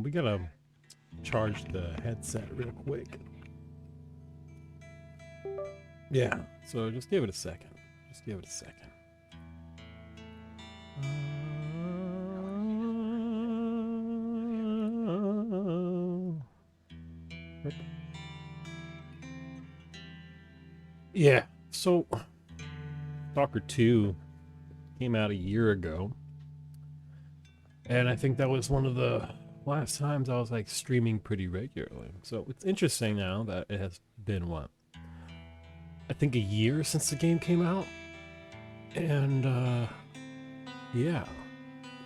We gotta charge the headset real quick. Yeah, so just give it a second. Just give it a second. Yeah, so Stalker 2 came out a year ago. And I think that was one of the last times I was like streaming pretty regularly. So it's interesting now that it has been what? I think a year since the game came out. And yeah,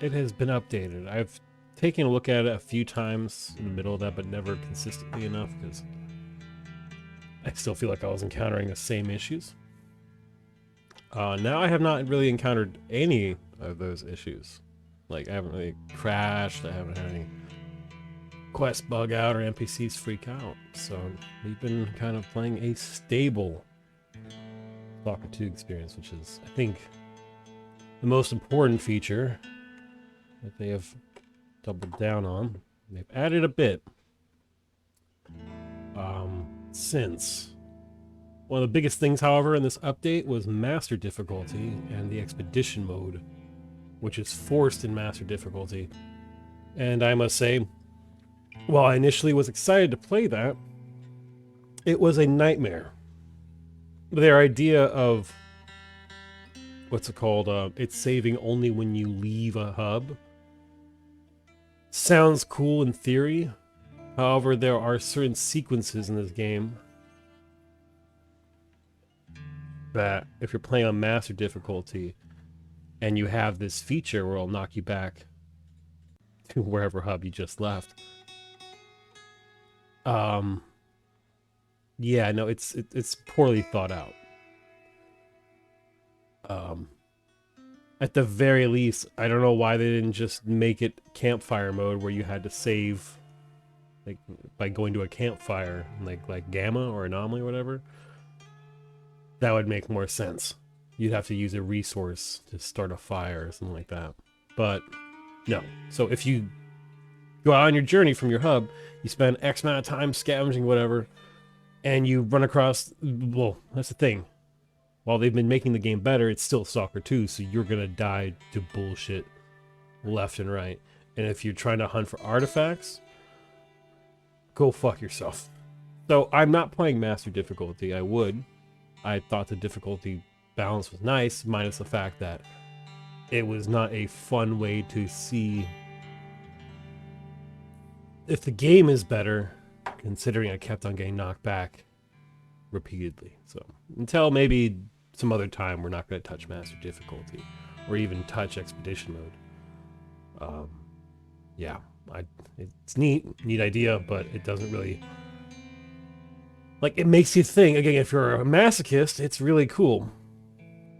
it has been updated. I've taken a look at it a few times in the middle of that, but never consistently enough because I still feel like I was encountering the same issues. Now I have not really encountered any of those issues. Like, I haven't really crashed, I haven't had any quests bug out or NPCs freak out. So we've been kind of playing a stable Stalker 2 experience, which is, I think, the most important feature that they have doubled down on. They've added a bit since. One of the biggest things, however, in this update was Master Difficulty and the Expedition mode, which is forced in Master Difficulty. And I must say, while I initially was excited to play that, it was a nightmare. Their idea of, what's it called, it's saving only when you leave a hub, sounds cool in theory. However, there are certain sequences in this game that, if you're playing on Master Difficulty, and you have this feature where it'll knock you back to wherever hub you just left. Yeah, no, it's poorly thought out. At the very least, I don't know why they didn't just make it campfire mode where you had to save, like, by going to a campfire, like Gamma or Anomaly or whatever. That would make more sense. You'd have to use a resource to start a fire or something like that. But no. So if you go out on your journey from your hub, you spend X amount of time scavenging whatever, and you run across, well, that's the thing. While they've been making the game better, it's still Stalker 2, so you're gonna die to bullshit left and right. And if you're trying to hunt for artifacts, go fuck yourself. So I'm not playing Master Difficulty. I would. I thought the difficulty balance was nice, minus the fact that it was not a fun way to see if the game is better, considering I kept on getting knocked back repeatedly. So until maybe some other time, we're not going to touch Master Difficulty or even touch Expedition mode. Yeah, it's neat idea, but it doesn't really, like, it makes you think. Again, if you're a masochist, it's really cool.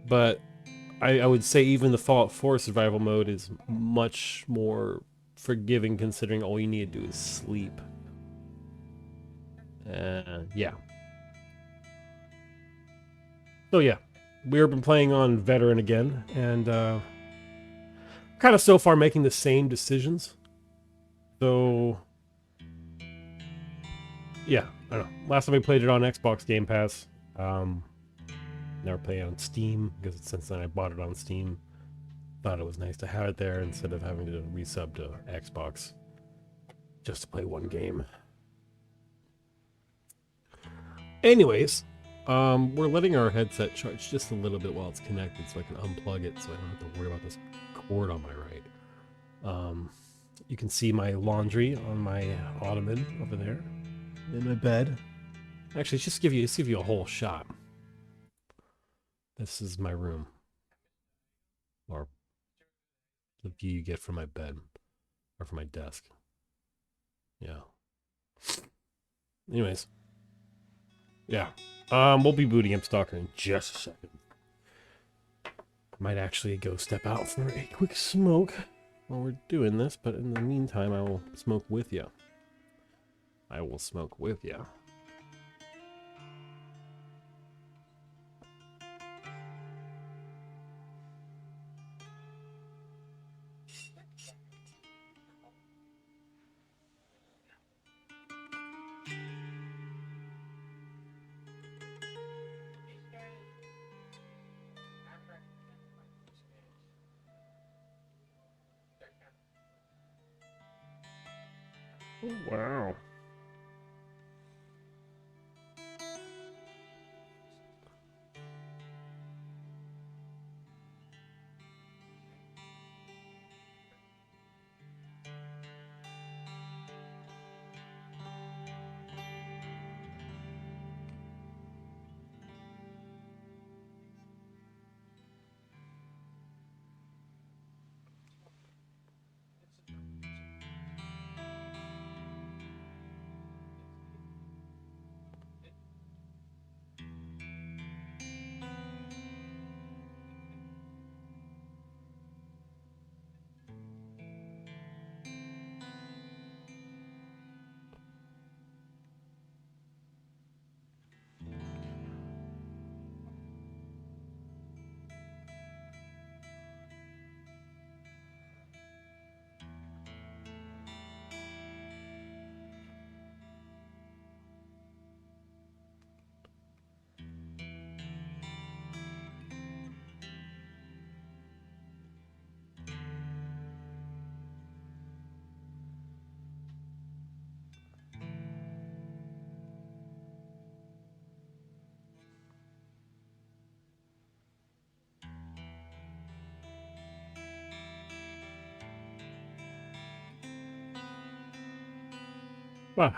But I would say even the Fallout 4 survival mode is much more forgiving, considering all you need to do is sleep. Yeah. So yeah, we've been playing on Veteran again, and kind of so far making the same decisions. So yeah, I don't know. Last time we played it on Xbox Game Pass. Never played it on Steam, because since then I bought it on Steam. Thought it was nice to have it there instead of having to resub to Xbox just to play one game. Anyways, we're letting our headset charge just a little bit while it's connected so I can unplug it so I don't have to worry about this cord on my right. You can see my laundry on my ottoman over there in my bed. Actually, just give you a whole shot. This is my room, or the view you get from my bed, or from my desk. Yeah. Anyways, yeah. We'll be booting up Stalker in just a second. Might actually go step out for a quick smoke while we're doing this, but in the meantime, I will smoke with you. I will smoke with you. Oh, wow. Wow.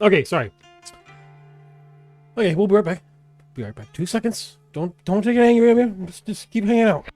Okay, sorry. Okay, we'll be right back. Be right back. 2 seconds. Don't take it angry at me. Just keep hanging out.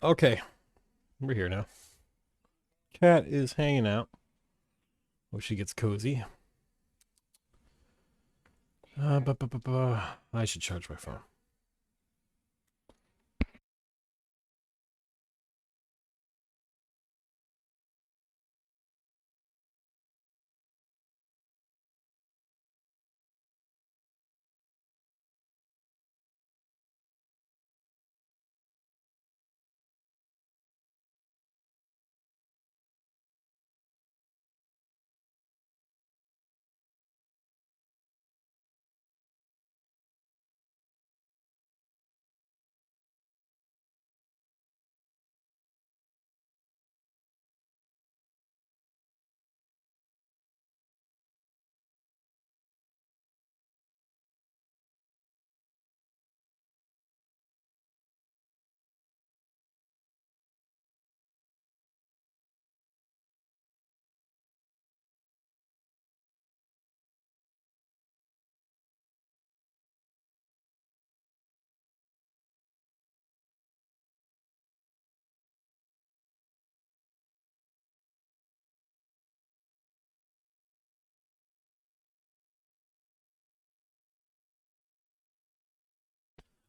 Okay, we're here now. Cat is hanging out. Oh, she gets cozy. I should charge my phone.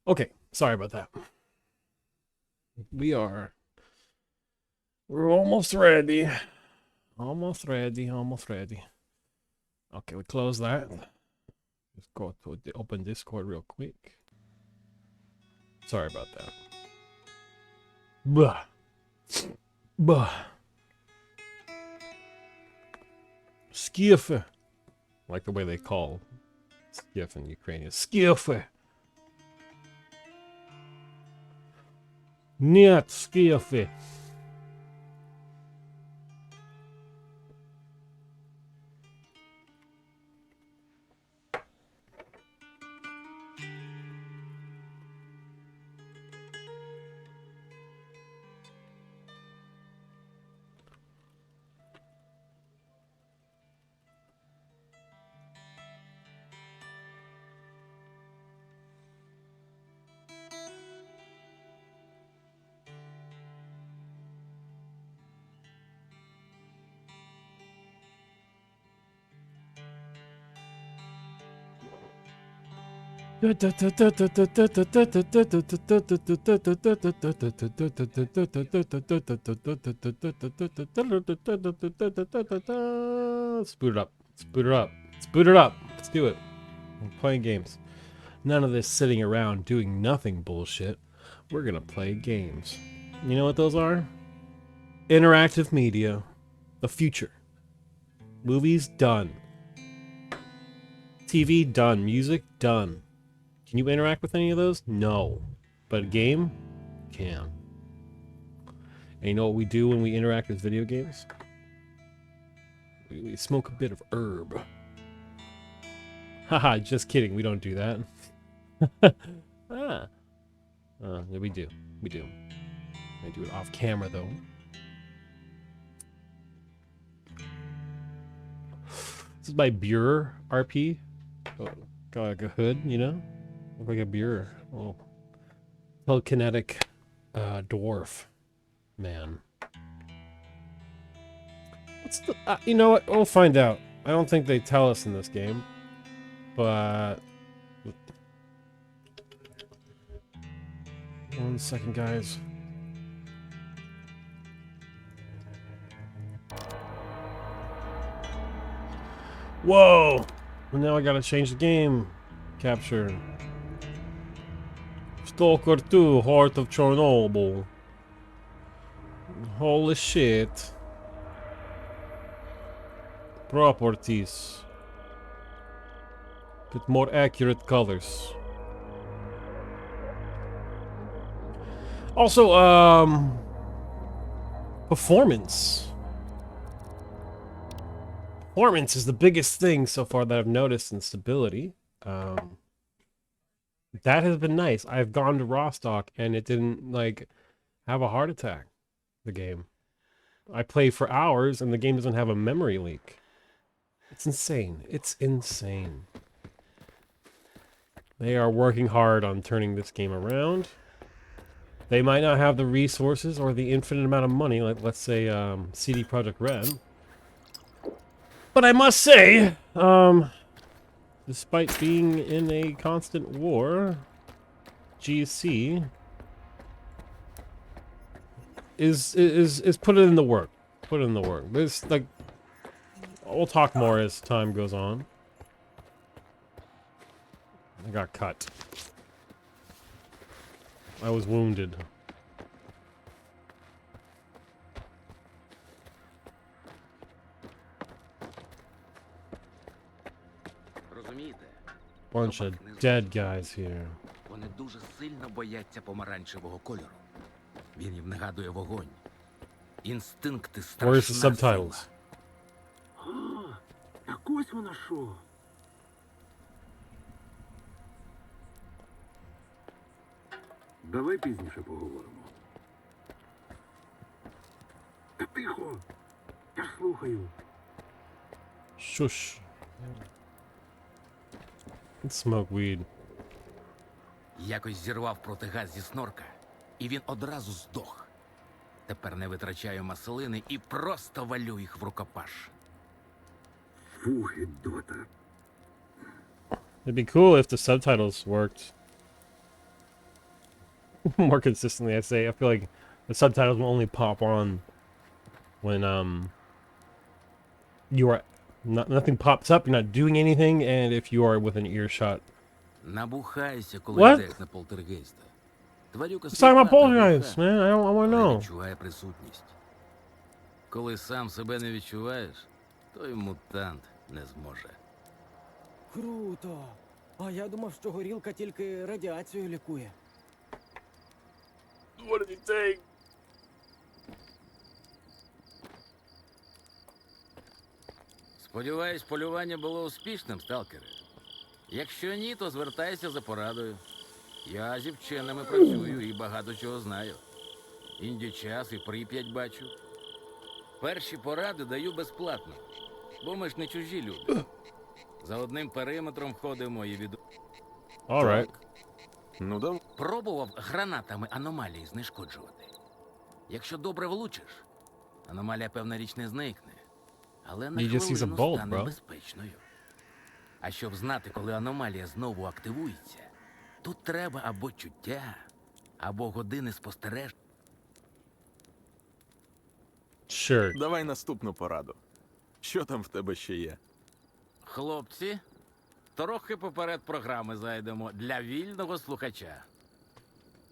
Okay, sorry about that. We're almost ready. Almost ready, almost ready. Okay, we close that. Let's go to open Discord real quick. Sorry about that. Bah. Bah. Skiff. Like the way they call skiff in Ukrainian. Skiff. Нет, skiff. Spoot it up. Spoot it up. Spoot it up. Let's do it. We're playing games. None of this sitting around doing nothing bullshit. We're gonna play games. You know what those are? Interactive media. The future. Movies, done. TV, done. Music, done. Can you interact with any of those? No. But a game? Can. And you know what we do when we interact with video games? We smoke a bit of herb. Haha, just kidding. We don't do that. Ah. Yeah, we do. We do. I do it off camera, though. This is my Buer RP. Oh, got like a hood, you know? Look like a Buer. Oh. Telekinetic dwarf. Man. What's the... you know what? We'll find out. I don't think they tell us in this game. But... 1 second, guys. Whoa! And now I gotta change the game. Capture. Stalker 2, Heart of Chernobyl. Holy shit. Properties. Get more accurate colors. Also, performance. Performance is the biggest thing so far that I've noticed in stability. That has been nice. I've gone to Rostock and it didn't, like, have a heart attack, the game. I play for hours and the game doesn't have a memory leak. It's insane. It's insane. They are working hard on turning this game around. They might not have the resources or the infinite amount of money, like let's say CD Projekt Red. But I must say, despite being in a constant war, GC is put it in the work. Put it in the work. There's like, we'll talk more as time goes on. I got cut. I was wounded. Bunch of dead guys here. Вони дуже сильно бояться помаранчевого кольору. Він їм нагадує вогонь. Інстинкти страшна Where's the subtitles? сила. Так ось воно що. Давай пізніше поговоримо. Та тихо. Я ж слухаю. Shush. Let's smoke weed. Якось зірвав протигаз зі снорка, і він одразу здох. Тепер не витрачаю маслини і просто валю їх в рукопаш. Фу, гидота. It'd be cool if the subtitles worked more consistently. I say I feel like the subtitles will only pop on when you are nothing pops up. You're not doing anything, and if you are within earshot. Набухайся, коли What? йдеш на полтергейста. Тварюка It's talking about сліпа та poltergeist, глуха, man. I want to але know. відчуває присутність. Коли сам себе не відчуваєш, то й мутант не зможе. Круто! А я думав, що горілка тільки радіацію лікує. What did he take? Сподіваюсь, полювання було успішним, сталкере. Якщо ні, то звертайся за порадою. Я зі вченими працюю і багато чого знаю. Індічас і Прип'ять бачу. Перші поради даю безплатно, бо ми ж не чужі люди. За одним периметром ходимо і від... All right. Ну да. Пробував гранатами аномалії знешкоджувати. Якщо добре влучиш, аномалія, певна річ, не зникне. Але на You just use a хвилину bolt, стане bro. безпечною. А щоб знати, коли аномалія знову активується, тут треба або чуття, або години спостереження. Sure. Давай наступну пораду. Що там в тебе ще є? Хлопці, трохи поперед програми зайдемо для вільного слухача.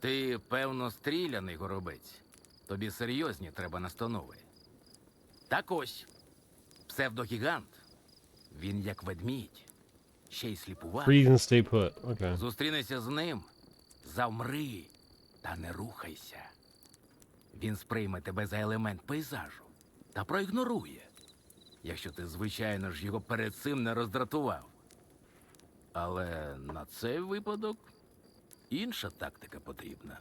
Ти, певно, стріляний горобець. Тобі серйозні треба настанови. Так ось, псевдогігант. Він як ведмідь. Ще й сліпуватий. Freeze and stay put. Okay. Зустрінися з ним, завмри та не рухайся. Він сприйме тебе за елемент пейзажу та проігнорує, якщо ти, звичайно ж, його перед цим не роздратував. Але на цей випадок інша тактика потрібна.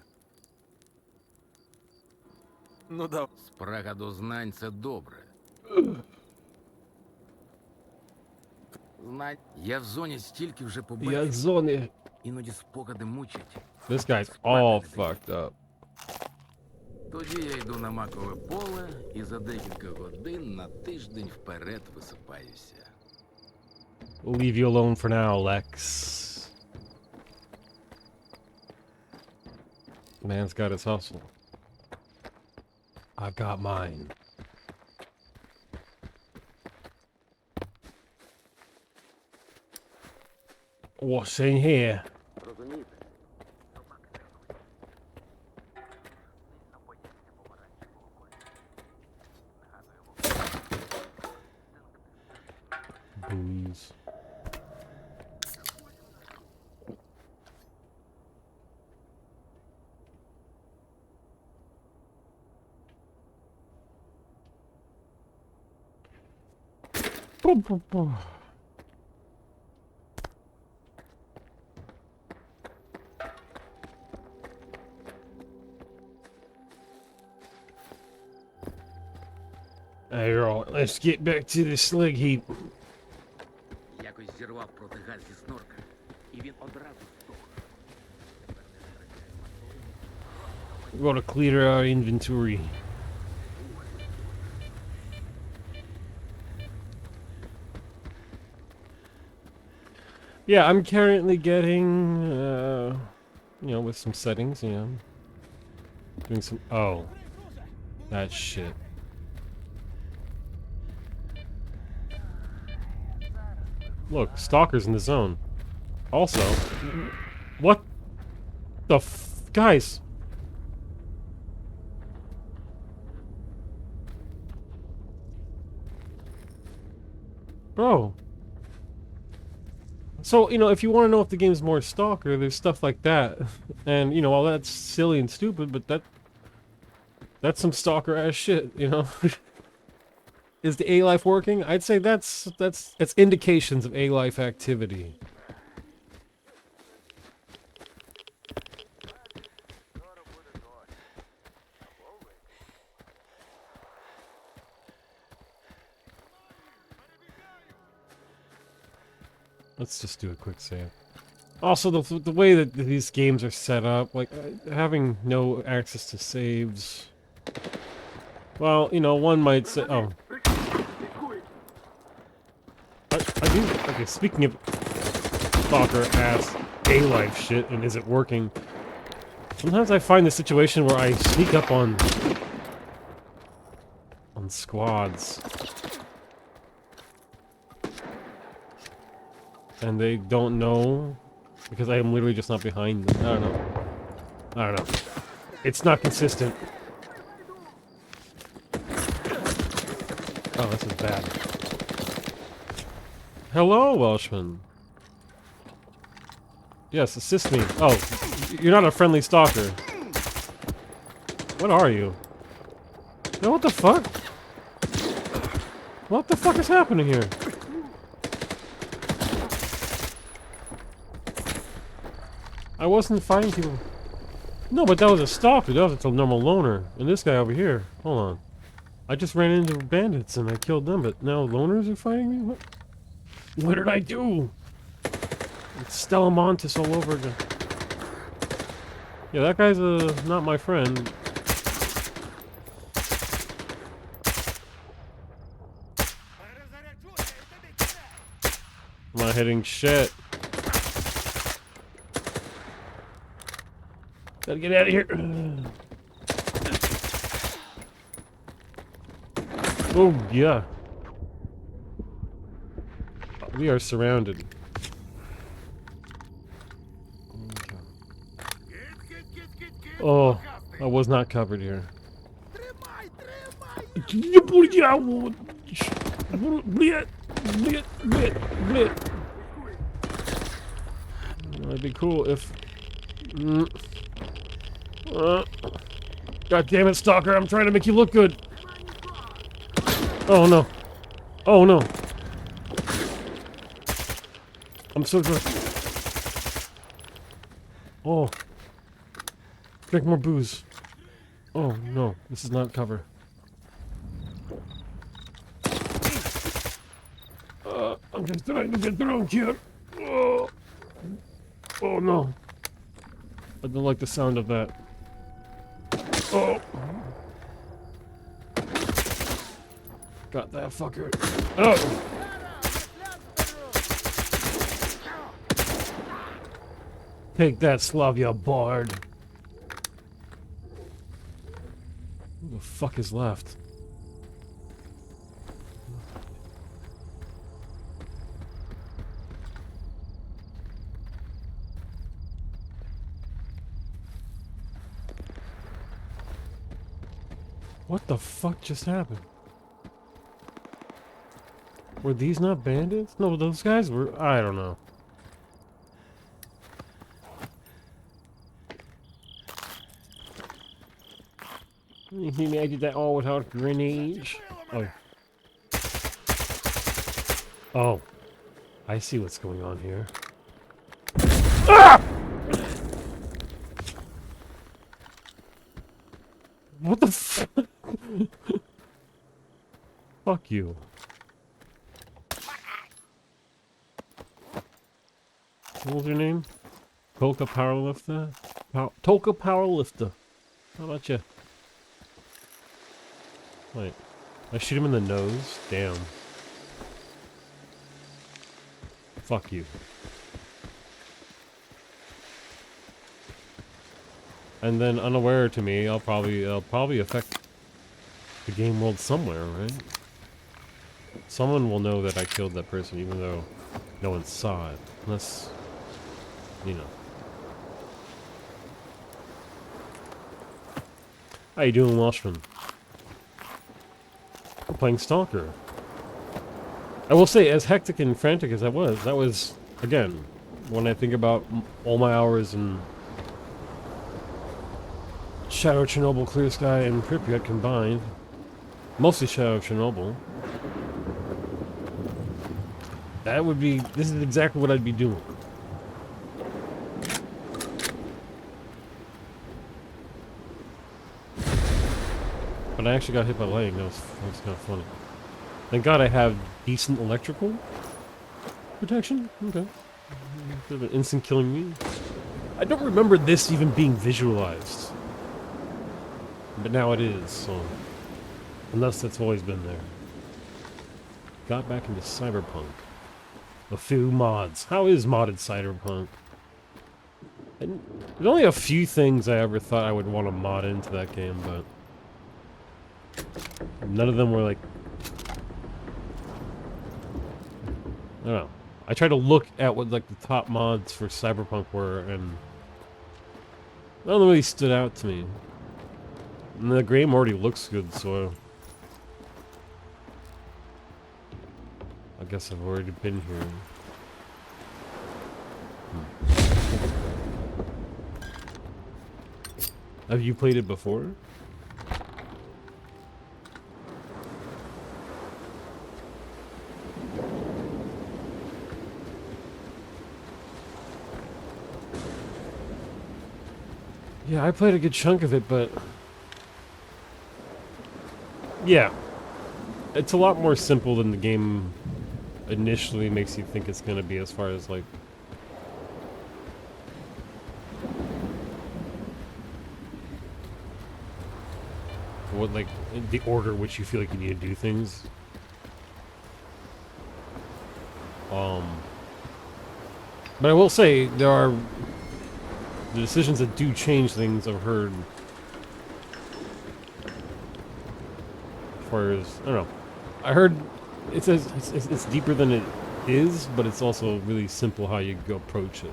Ну да. Спрага до знань – це добре. Знань. Я в зоні стільки вже Я побачив, зони. іноді спогади мучать. This guy's all fucked up. Тоді я йду на макове поле і за декілька годин на тиждень вперед висипаюся. We'll leave you alone for now, Lex. Man's got his hustle. I've got mine. What's in here? Booze. Boom, boom, boom. Alright, let's get back to the slug heap. Якось зірвав протигаз зі снорка, і він одразу здох. We gotta clear our inventory. Yeah, I'm currently getting, you know, with some settings, you know, doing some. Oh, that shit. Look, Stalker's in the zone. Also, what the guys? Bro. So, you know, if you want to know if the game's more Stalker, there's stuff like that. And, you know, all that's silly and stupid, but that's some Stalker-ass shit, you know? Is the A-Life working? I'd say that's indications of A-Life activity. Let's just do a quick save. Also, the way that these games are set up, like, having no access to saves... Well, you know, one might say... Oh. I do... Okay, speaking of Stalker-ass A-Life shit, and is it working? Sometimes I find the situation where I sneak up on squads. And they don't know, because I am literally just not behind them. I don't know. I don't know. It's not consistent. Oh, this is bad. Hello, Welshman. Yes, assist me. Oh, you're not a friendly stalker. What are you? No, what the fuck? What the fuck is happening here? I wasn't fighting people. No, but that was a stalker. That was a normal loner. And this guy over here. Hold on. I just ran into bandits and I killed them, but now loners are fighting me? What did I do? It's Stella Montes all over again. Yeah, that guy's not my friend. I'm not hitting shit. Gotta get out of here. Oh, yeah. We are surrounded. Oh, I was not covered here. It'd be cool if... God damn it, Stalker, I'm trying to make you look good. Oh no. Oh no. I'm so drunk. Oh. Drink more booze. Oh no, this is not cover. I'm just trying to get drunk here. Oh. Oh no. I don't like the sound of that. Oh. Got that fucker. Oh. Take that, Slavia Bard. Who the fuck is left? What the fuck just happened? Were these not bandits? No, those guys were... I don't know. He made that all without grenades. Oh. Oh. I see what's going on here. Ah! What the fuck? Fuck you. What was your name? Tolka Powerlifter? Tolka Powerlifter. How about you? Wait. I shoot him in the nose? Damn. Fuck you. And then unaware to me, I'll probably affect the game world somewhere, right? Someone will know that I killed that person even though no one saw it. Unless, you know. How you doing, Welshman? We're playing Stalker. I will say, as hectic and frantic as that was, again, when I think about all my hours in Shadow, Chernobyl, Clear Sky, and Pripyat combined, mostly Shadow, Chernobyl, this is exactly what I'd be doing. But I actually got hit by lightning, that was kind of funny. Thank God I have decent electrical protection. Okay. Could have been instant killing me. I don't remember this even being visualized. But now it is, so... Unless that's always been there. Got back into Cyberpunk. A few mods. How is modded Cyberpunk? And there's only a few things I ever thought I would want to mod into that game, but... None of them were like... I don't know. I tried to look at what like the top mods for Cyberpunk were, and none of them really stood out to me. And the game already looks good, so I guess I've already been here. Have you played it before? Yeah, I played a good chunk of it, but... Yeah. It's a lot more simple than the game initially makes you think it's gonna be, as far as, like... what, like, the order in which you feel like you need to do things. But I will say, there are... the decisions that do change things, I've heard. As far as, I don't know. I heard it's deeper than it is, but it's also really simple how you go approach it.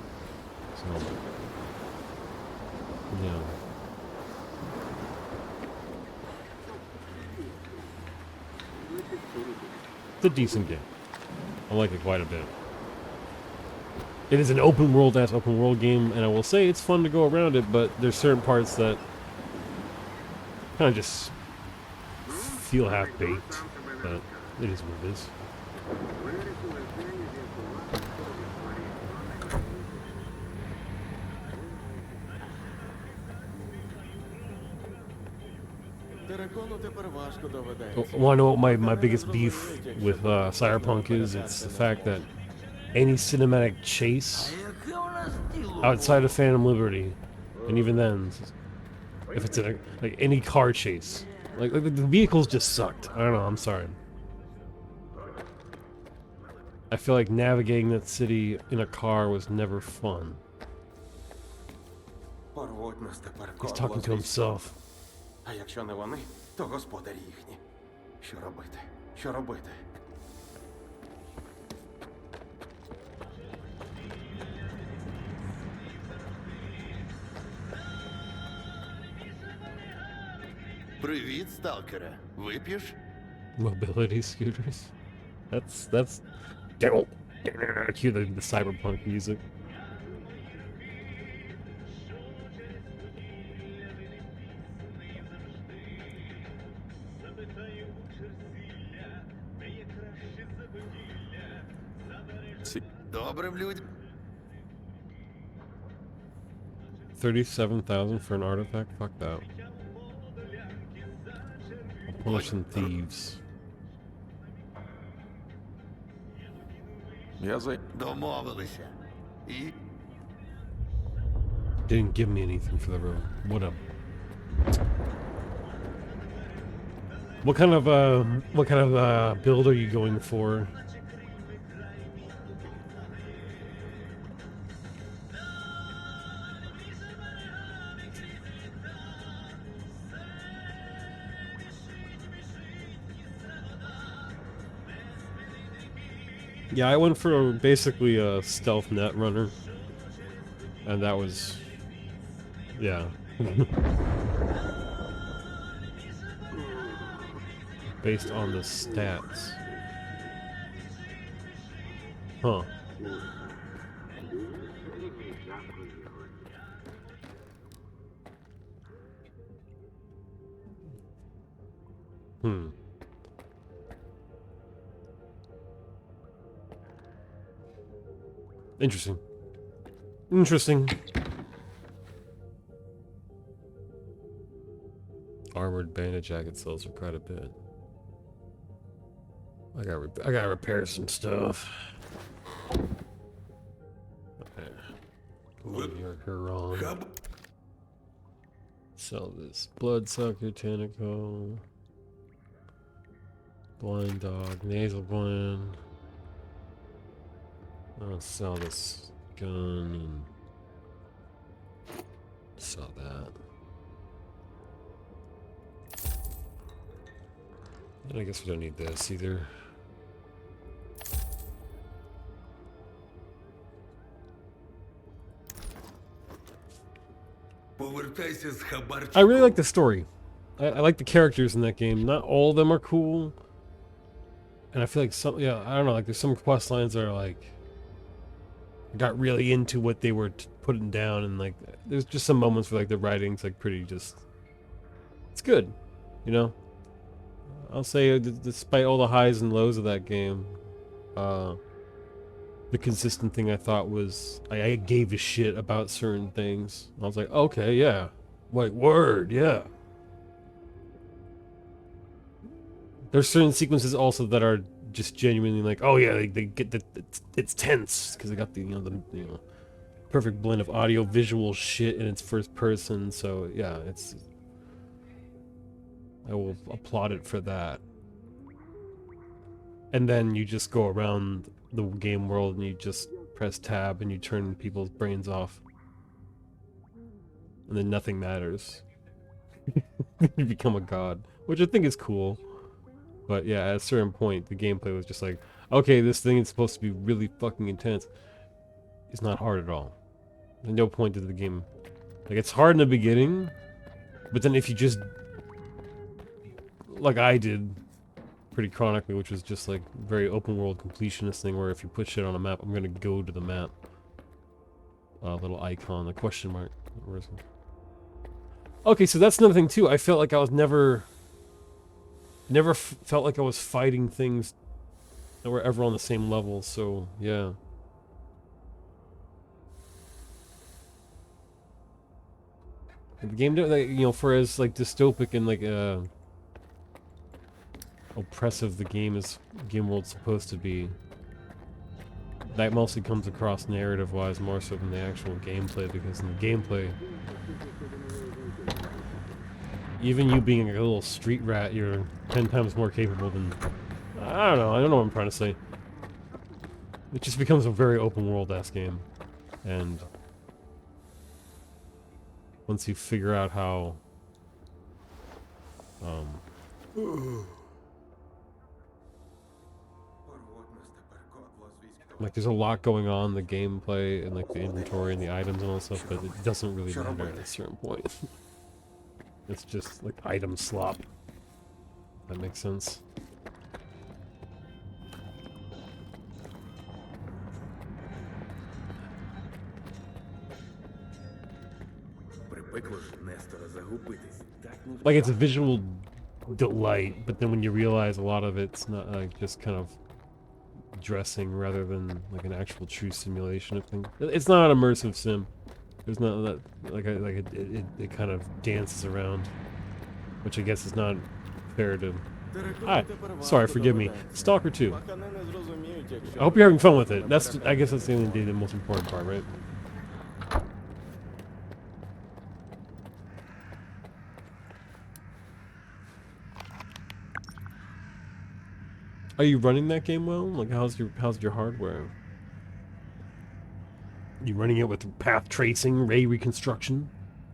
So, yeah. It's a decent game. I like it quite a bit. It is an open world game, and I will say it's fun to go around it, but there's certain parts that kind of just feel half-baked, but it is what it is. Want to know what my biggest beef with Cyberpunk is? It's the fact that any cinematic chase outside of Phantom Liberty, and even then, if it's like any car chase, like the vehicles just sucked. I don't know. I'm sorry. I feel like navigating that city in a car was never fun. He's talking to himself. А якщо не вони, то господарі їхні. Що робити? Що робити? Привіт, сталкере. Вип'єш? Mobility scooters. That's cue the cyberpunk music. Добрим людям. 37,000 for an artifact? Fuck that. I'll punish some thieves. Домовилися. І Didn't give me anything for the road. What up? What kind of build are you going for? Yeah, I went for basically a stealth net runner, and that was, yeah. Based on the stats. Huh. Hmm. Interesting. Interesting. Armored bandit jacket sells for quite a bit. I gotta repair some stuff. Okay. You're wrong. Sell this bloodsucker tentacle. Blind dog, nasal gland. I'll sell this gun and sell that. And I guess we don't need this either. I really like the story. I like the characters in that game. Not all of them are cool. And I feel like some, yeah, I don't know, like there's some quest lines that are like, got really into what they were putting down, and like, there's just some moments where like the writing's like pretty just, it's good, you know? I'll say, despite all the highs and lows of that game, the consistent thing I thought was, I gave a shit about certain things. I was like, okay, yeah. Wait, word, yeah. There's certain sequences also that are just genuinely like, oh yeah, they get that it's tense because they got the perfect blend of audio visual shit in its first person. So yeah, I will applaud it for that. And then you just go around the game world and you just press tab and you turn people's brains off, and then nothing matters. You become a god, which I think is cool. But yeah, at a certain point, the gameplay was just like, okay, this thing is supposed to be really fucking intense. It's not hard at all. There's no point to the game. Like, it's hard in the beginning, but then if you just, like I did, pretty chronically, which was just like very open world completionist thing, where if you put shit on a map, I'm gonna go to the map. Little icon, the question mark. Where is it? Okay, so that's another thing too. I felt like I was never felt like I was fighting things that were ever on the same level, so yeah. And the game, like, for as like dystopic and like oppressive the game world's supposed to be, that mostly comes across narrative-wise more so than the actual gameplay, because in the gameplay, even you being a little street rat, you're 10 times more capable than... I don't know what I'm trying to say. It just becomes a very open world-ass game. And once you figure out how... like, there's a lot going on, the gameplay, and like the inventory and the items and all that stuff, but it doesn't really matter at a certain point. It's just like item slop. That makes sense. Like, it's a visual delight, but then when you realize a lot of it's not like just kind of dressing rather than like an actual true simulation of things. It's not an immersive sim. There's not that like it kind of dances around, which I guess is not fair to. Sorry, forgive me. Stalker 2. I hope you're having fun with it. I guess that's the most important part, right? Are you running that game well? Like, how's your hardware? You running it with path tracing, ray reconstruction,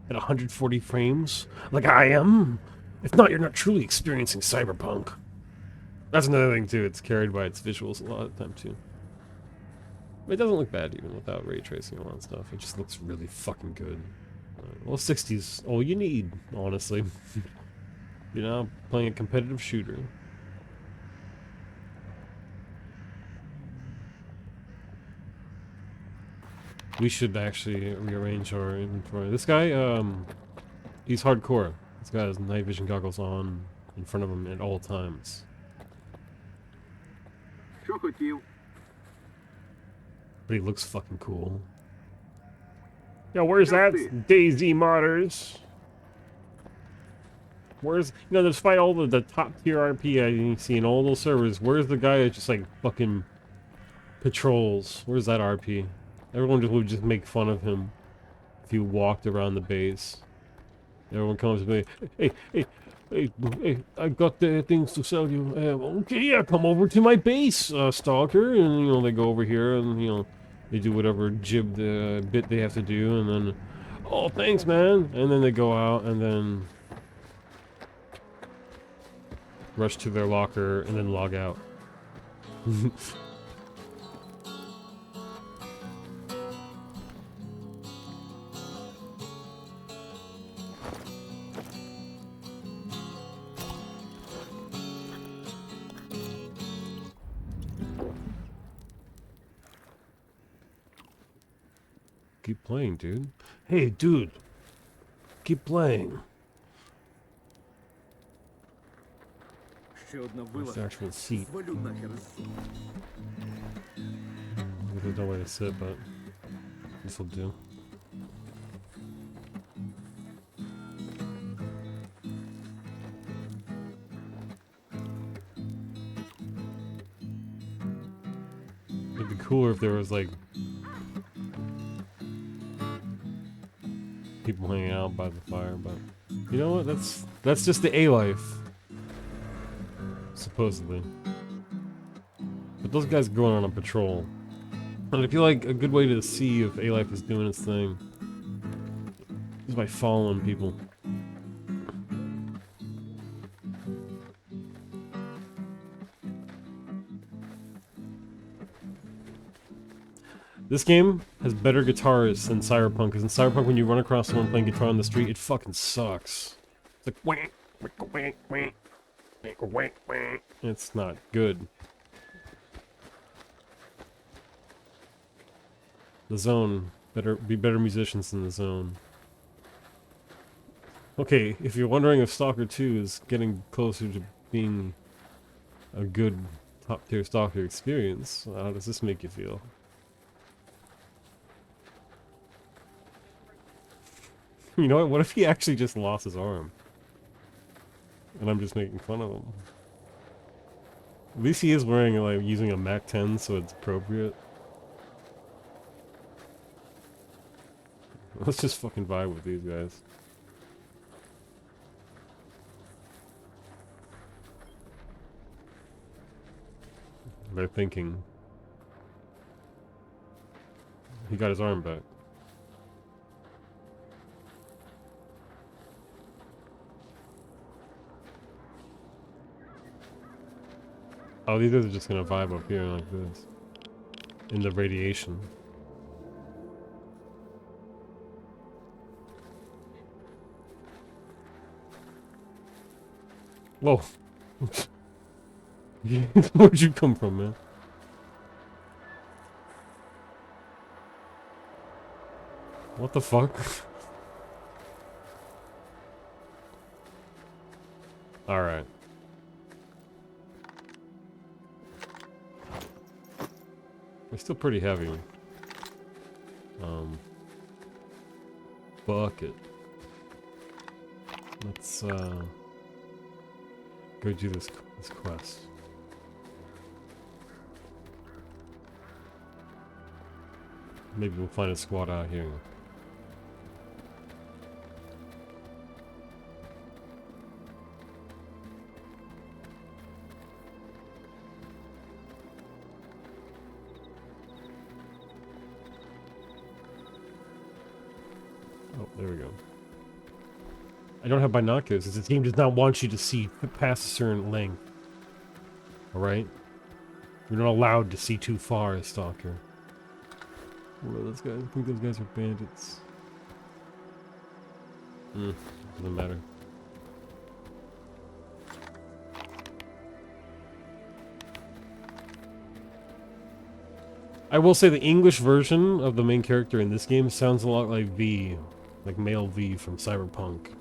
at 140 frames, like I am? If not, you're not truly experiencing cyberpunk. That's another thing too. It's carried by its visuals a lot of the time too. It doesn't look bad even without ray tracing and all that stuff. It just looks really fucking good. Well, 60's all you need, honestly. You're now playing a competitive shooter. We should actually rearrange our inventory. This guy, he's hardcore. This guy has night vision goggles on in front of him at all times. Що хотів? But he looks fucking cool. Yo, where's that Daisy Modders? Where's, you know, despite all the top tier RP I see in all those servers, where's the guy that just like fucking patrols? Where's that RP? Everyone would just make fun of him if he walked around the base. Everyone comes to me, hey, I got the things to sell you. Okay, yeah, come over to my base, Stalker. And, you know, they go over here and, you know, they do whatever bit they have to do. And then, oh, thanks, man. And then they go out and then rush to their locker and then log out. Keep playing, dude. Hey, dude. Keep playing. Ще одна Where's the actual seat? Звалю нахер. There's no way to sit, but this will do. It'd be cooler if there was like people hanging out by the fire, but you know what? That's just the A life, supposedly. But those guys are going on a patrol, and I feel like a good way to see if A life is doing its thing is by following people. This game has better guitars than Cyberpunk, because in Cyberpunk, when you run across someone playing guitar on the street, it fucking sucks. It's like whack, whack, whack, whack, whack, whack, whack. It's not good. The Zone, be better musicians than the Zone. Okay, if you're wondering if Stalker 2 is getting closer to being a good top-tier Stalker experience, how does this make you feel? You know what? What if he actually just lost his arm? And I'm just making fun of him. At least he is wearing, like, using a Mac 10, so it's appropriate. Let's just fucking vibe with these guys. They're thinking. He got his arm back. Oh, these guys are just gonna vibe up here like this. In the radiation. Whoa. Where'd you come from, man? What the fuck? Alright. They're still pretty heavy. Bucket. Let's go do this quest. Maybe we'll find a squad out here. Oh, there we go. I don't have binoculars because the game does not want you to see past a certain length. Alright? You're not allowed to see too far as Stalker. Well, those guys, I think those guys are bandits. Doesn't matter. I will say the English version of the main character in this game sounds a lot like V, like male V from Cyberpunk.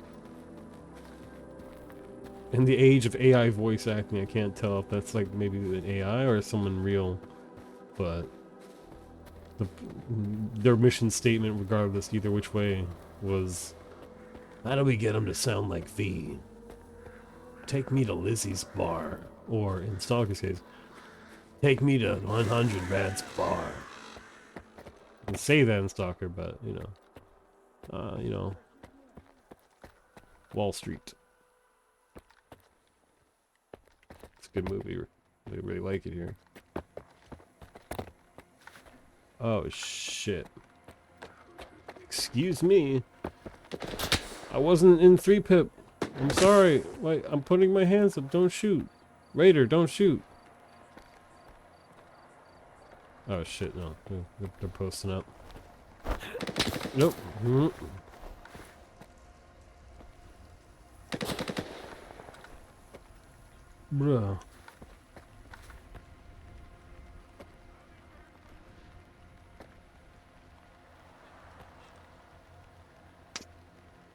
In the age of AI voice acting, I can't tell if that's like maybe an AI or someone real, but their mission statement, regardless, either which way, was, how do we get him to sound like V? Take me to Lizzie's bar. Or, in Stalker's case, take me to 100 Rad's bar. You can say that in Stalker, but, you know, Wall Street. It's a good movie. I really like it here. Oh, shit. Excuse me. I wasn't in 3-pip. I'm sorry. Wait, I'm putting my hands up. Don't shoot. Raider, don't shoot. Oh, shit, no. They're posting up. Nope. Bruh.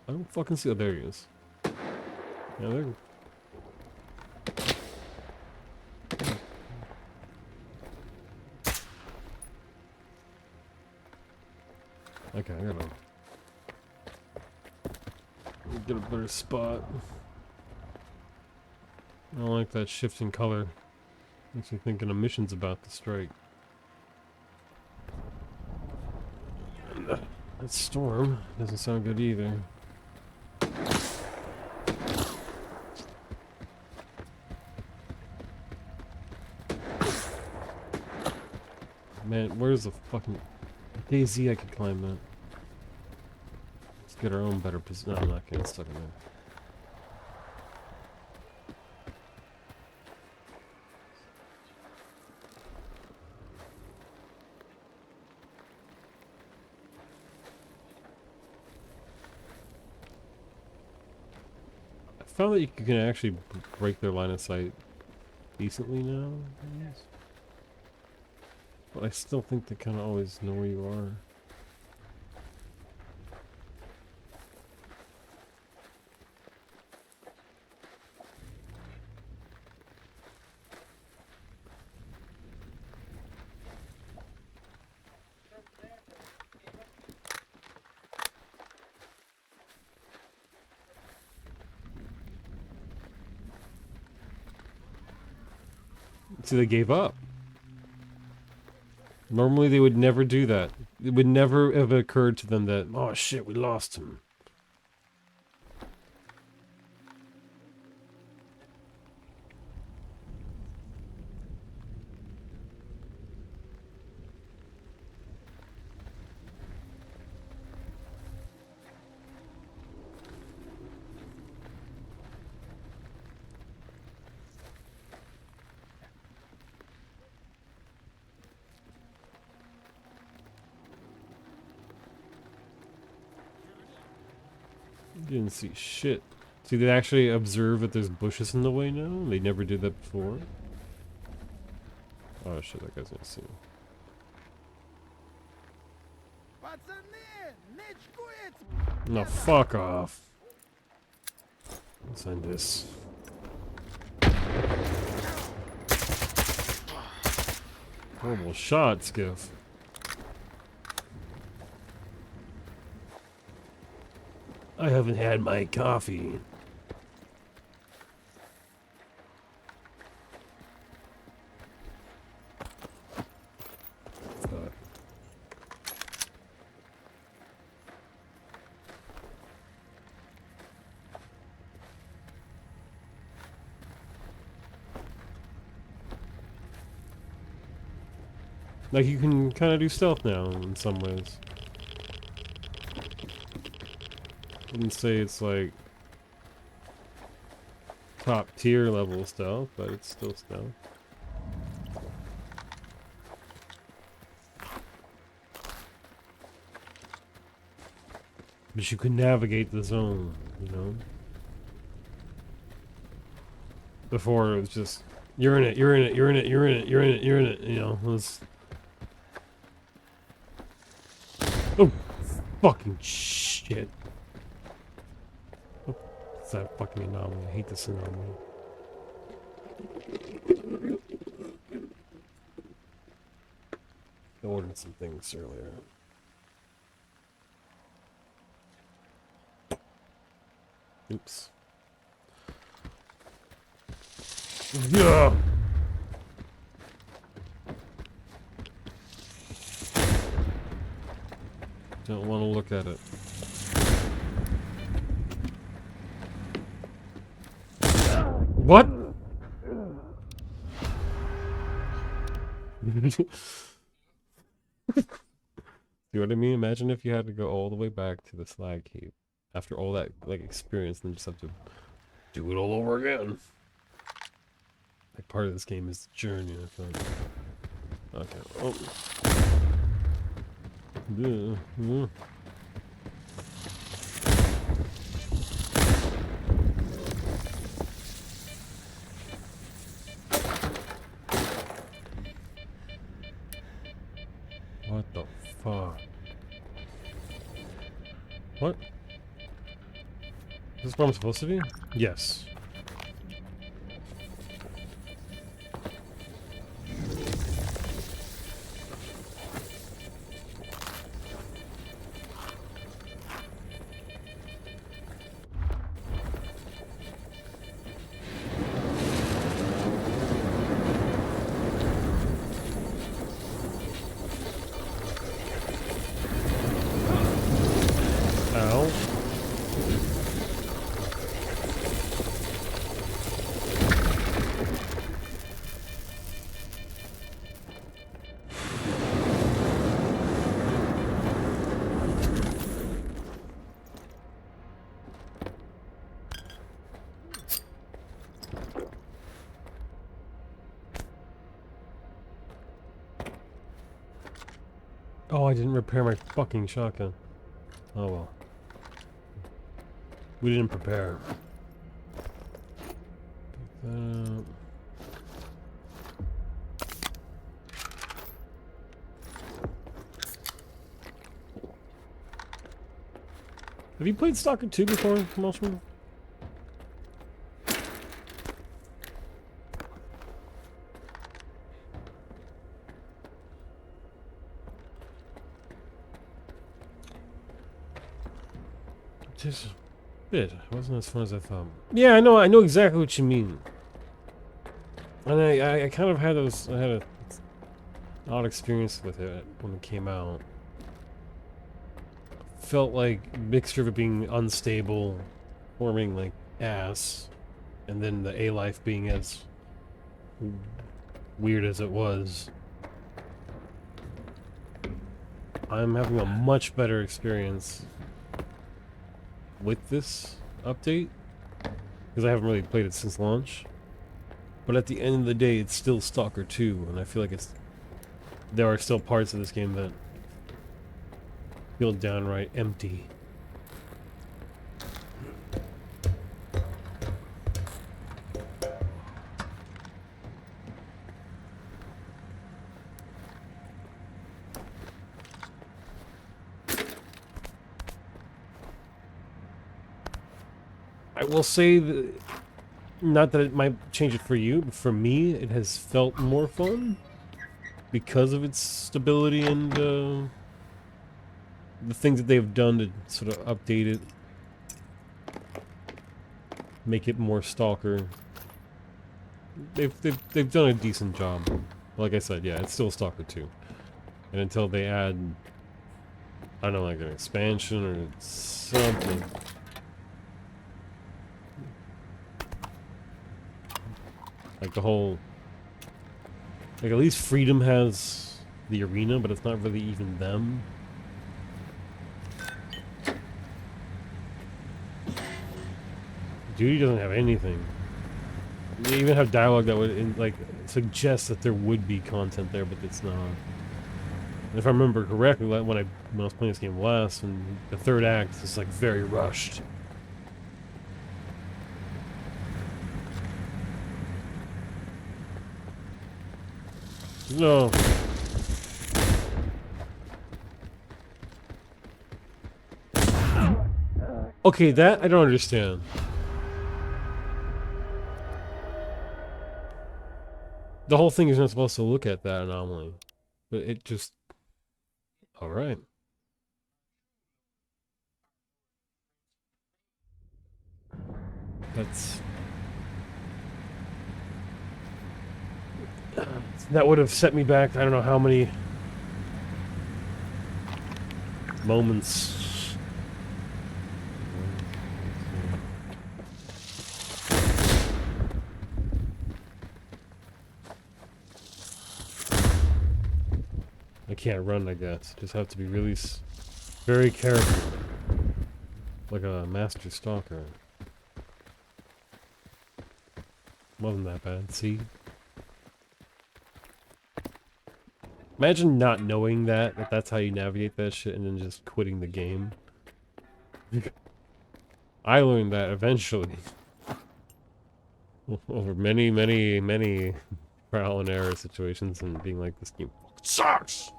I don't fucking see. Oh, there he is. Yeah, there. Okay, I gotta get a better spot. I don't like that shifting color. Makes me think an emission's about to strike. And, that storm doesn't sound good either. Man, where's the fucking DayZ? I could climb that. Let's get our own better position. No, I'm not getting stuck in there. I found that you can actually break their line of sight decently now, I guess. But I still think they kind of always know where you are. See, they gave up. Normally they would never do that. It would never have occurred to them that, oh shit, we lost him. Didn't see shit. See, they actually observe that there's bushes in the way now? They never did that before. Oh shit, that guy's gonna see me. No, fuck off. Let's end this. Horrible shot, Skiff. I haven't had my coffee. Like, you can kind of do stealth now in some ways. Wouldn't say it's like top tier level stealth, but it's still stealth. But you can navigate the zone, you know? Before it was just, you're in it, you're in it, you're in it, you're in it, you're in it, you're in it, you know? It was... Oh! Fucking shit. Oh, it's that fucking anomaly. I hate this anomaly. I ordered some things earlier. Oops. Yeah. Don't want to look at it. What? See what I mean? Imagine if you had to go all the way back to the slag heap after all that like experience, and then just have to do it all over again. Like part of this game is the journey. I feel like. Okay. Oh. Yeah. What the fuck? What? Is this where I'm supposed to be? Yes. Ow. Oh, I didn't repair my fucking shotgun. Oh well. We didn't prepare. Have you played Stalker 2 before, Moshman? Just a bit. It wasn't as fun as I thought. Yeah, I know exactly what you mean. And I kind of had those, I had a odd experience with it when it came out. Felt like mixture of it being unstable, forming like ass, and then the A life being as weird as it was. I'm having a much better experience with this update because I haven't really played it since launch. But at the end of the day, it's still Stalker 2, and I feel like there are still parts of this game that feel downright empty. I will say that, not that it might change it for you, but for me, it has felt more fun because of its stability and the things that they've done to sort of update it, make it more Stalker. They've done a decent job. Like I said, yeah, it's still Stalker 2, and until they add, I don't know, like an expansion or something. Like the whole, like at least Freedom has the arena, but it's not really even them. Duty doesn't have anything. They even have dialogue that would like suggest that there would be content there, but it's not. And if I remember correctly, when I was playing this game last, and the third act is like very rushed. No. Okay, that I don't understand. The whole thing is not supposed to look at that anomaly, but it just... Alright. That's... That would have set me back, I don't know how many... moments. I can't run, I guess. Just have to be really very careful. Like a master stalker. Wasn't that bad, see? Imagine not knowing that that's how you navigate that shit, and then just quitting the game. I learned that eventually. Over many, many, many trial and error situations, and being like, this game sucks!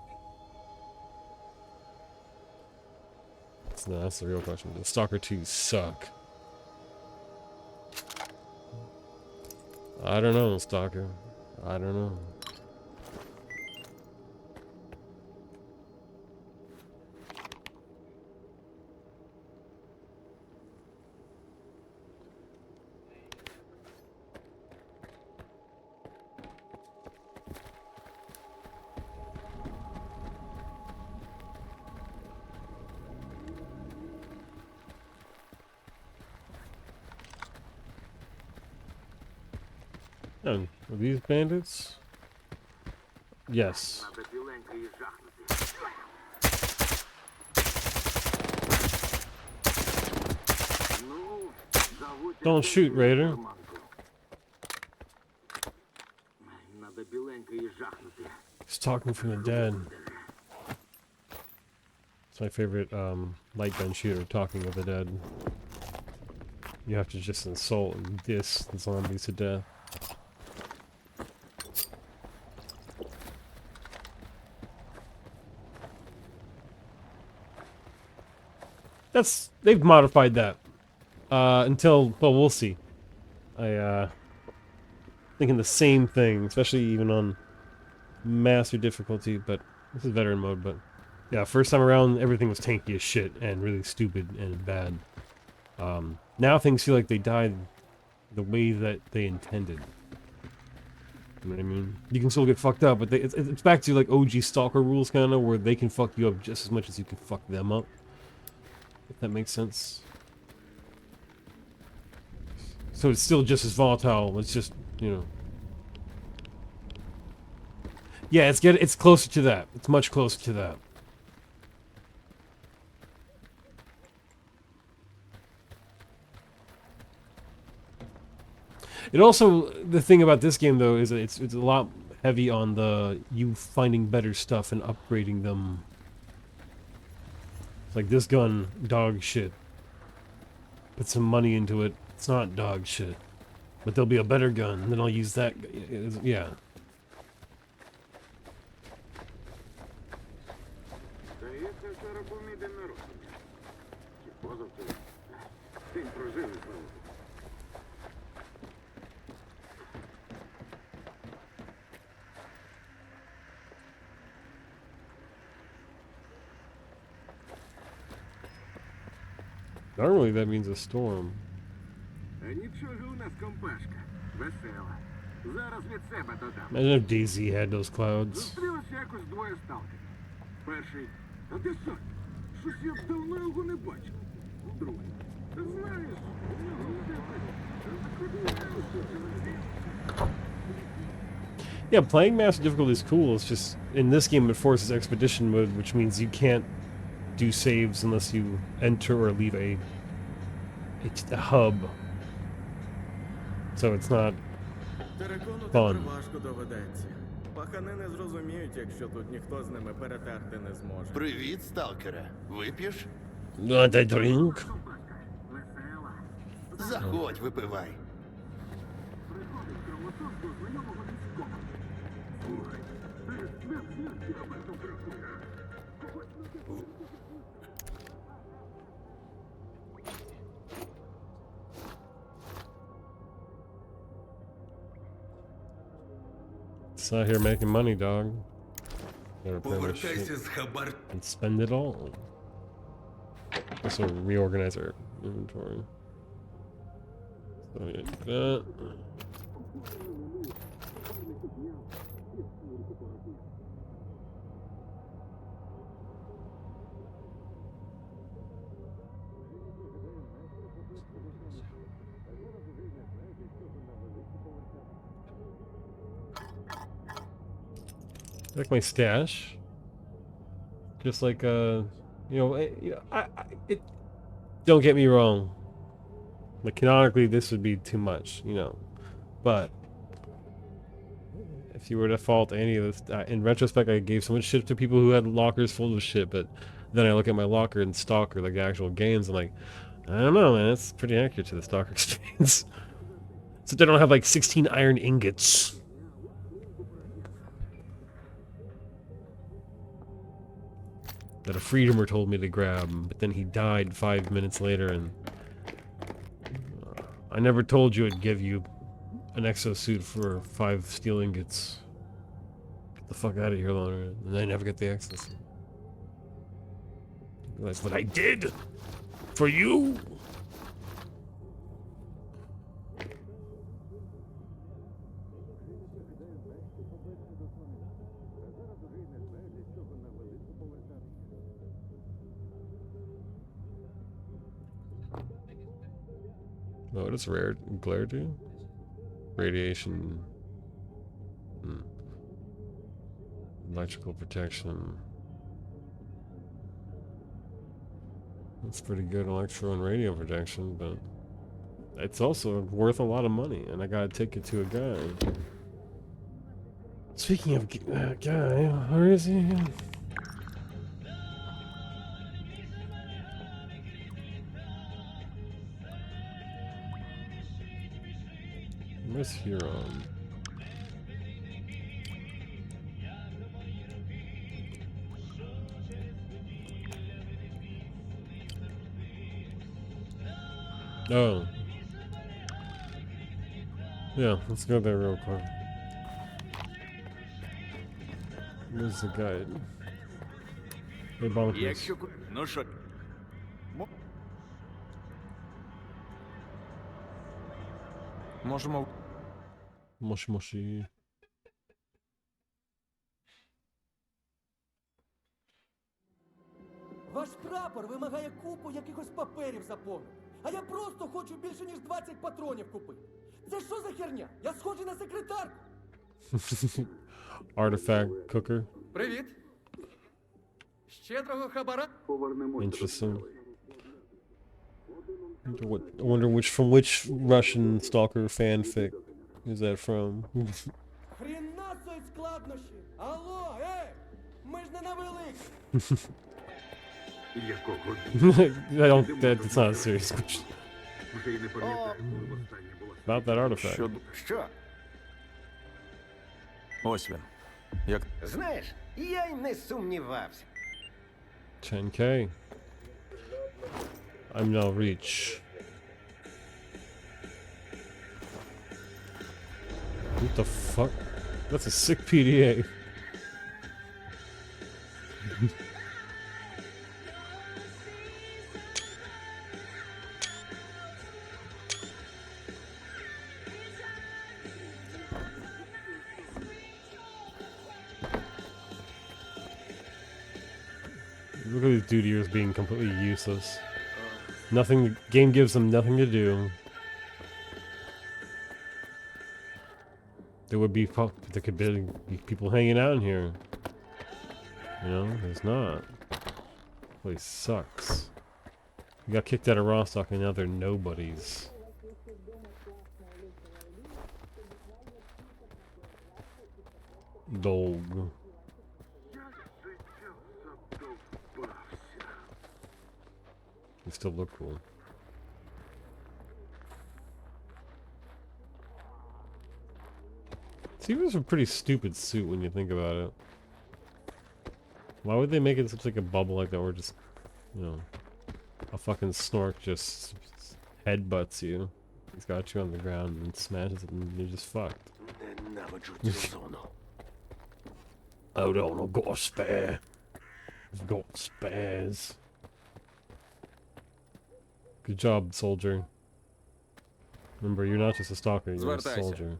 No, that's the real question. Does Stalker 2 suck? I don't know, Stalker. I don't know. Oh, are these bandits? Yes. Don't shoot, Raider. He's talking from the dead. It's my favorite light gun shooter, talking of the dead. You have to just insult and diss the zombies to death. They've modified that. Until, well, we'll see. Thinking the same thing, especially even on master difficulty, but this is veteran mode, but yeah, first time around, everything was tanky as shit and really stupid and bad. Now things feel like they died the way that they intended. You know what I mean? You can still get fucked up, but it's back to like OG Stalker rules, kind of, where they can fuck you up just as much as you can fuck them up. If that makes sense. So it's still just as volatile. It's just, you know. Yeah, it's closer to that. It's much closer to that. It also, the thing about this game though is that it's a lot heavy on the you finding better stuff and upgrading them. Like this gun, dog shit. Put some money into it. It's not dog shit. But there'll be a better gun, and then I'll use that. Yeah. Normally that means a storm. Нічого у нас компашка. Весела. Зараз від себе додам. Imagine if DayZ had those clouds. Зустрілося якось двоє сталкерів. Перший, а де Соня? Щось я давно його не бачив. Другий, ти знаєш, у нього Yeah, playing master difficulty is cool. It's just in this game it forces expedition mode, which means you can't do saves unless you enter or leave a hub. so it's not Терекону Fun. тепер важко доведеться. Пахани не зрозуміють, якщо тут ніхто з ними перетерти не зможе. Привіт, сталкере. Вип'єш? not a drink. Заходь, випивай. It's out here making money, dog. Gotta repair my shit Повертайся з хабар. and spend it all. Also reorganize our inventory. So yeah, that. Like my stash, just like it. Don't get me wrong. Like canonically, this would be too much, But if you were to fault any of this, in retrospect, I gave so much shit to people who had lockers full of shit. But then I look at my locker in Stalker, like actual games, I'm like, I don't know, man. It's pretty accurate to the Stalker experience. So they don't have like 16 iron ingots. That a freedomer told me to grab, but then he died 5 minutes later, and I never told you I'd give you an exosuit for 5 steel ingots. Get the fuck out of here, loner. And I never get the exosuit. That's what I did for you. Oh, what does rare glare do? Radiation. Electrical protection. That's pretty good electro and radio protection, but it's also worth a lot of money, and I gotta take it to a guy. Speaking of guy, where is he? Where's Huron? Oh. Yeah, let's go there real quick. Where's the guide? Hey, bonkers. Ну що? Можемо. Moshi. Ваш прапор вимагає купу якихось паперів заповнити. А я просто хочу більше, ніж 20 патронів купити. Це що за херня? Я схожий на секретарку. Artifact cooker. Привіт. Щедрого хабара. Interesting. I wonder which Russian Stalker fanfic is that from? Хріна собі складнощі. Алло, ми ж не на великій. That's not a serious question. About that artifact. Що? Ось він. Як Знаєш, я й не сумнівався. 10K. I'm now reach. What the fuck? That's a sick PDA. Look at these dude ears being completely useless. Nothing. The game gives them nothing to do. There would be there could be people hanging out in here. There's not. Place sucks. We got kicked out of Rostock and now they're nobodies. dog. Як життя задовбався. You still look cool. See, was a pretty stupid suit when you think about it. Why would they make it such like a bubble like that where just, you know, a fucking snork just headbutts you? He's got you on the ground and smashes it and you're just fucked. Ненавиджу цю зону. Hold on, I've got a spare. I've got spares. Good job, soldier. Remember, you're not just a stalker, you're a Звертайся. soldier.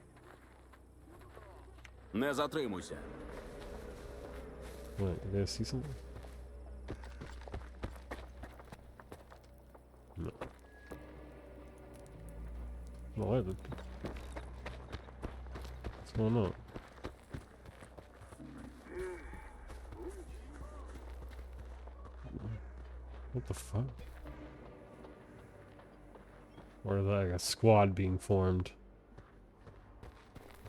Не затримуйся. What, you guys see something? No. No, I did. What's going on? What the fuck? Or like a squad being formed.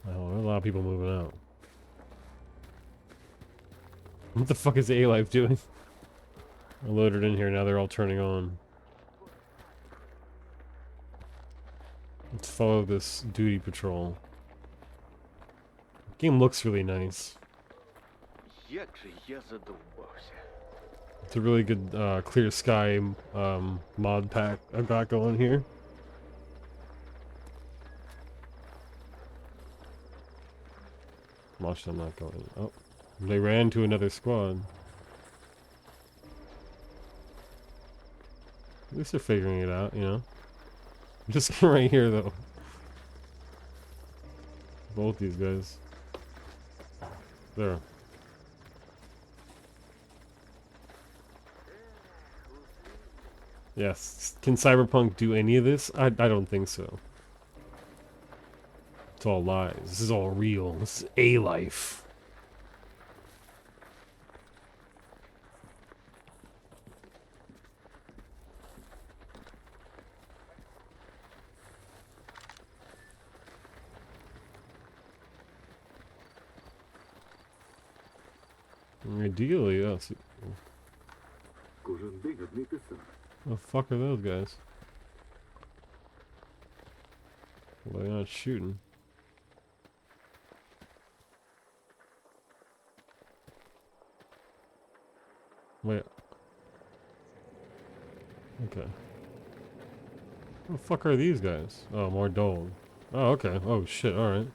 Oh, there are a lot of people moving out. What the fuck is A-Life doing? I loaded in here, now they're all turning on. Let's follow this duty patrol. Game looks really nice. Як же я задовбався. It's a really good clear sky mod pack I've got going here. Watch them not going. Oh, they ran to another squad. At least they're figuring it out, you know. Just right here though. Both these guys. There. Yes. Can Cyberpunk do any of this? I don't think so. It's all lies. This is all real. This is A-Life. Ideally, yes. Кожен день одне й те саме. The fuck are those guys? Well, they're not shooting. Wait. Okay. What the fuck are these guys? Oh, more Dole. Oh, okay. Oh, shit. Alright.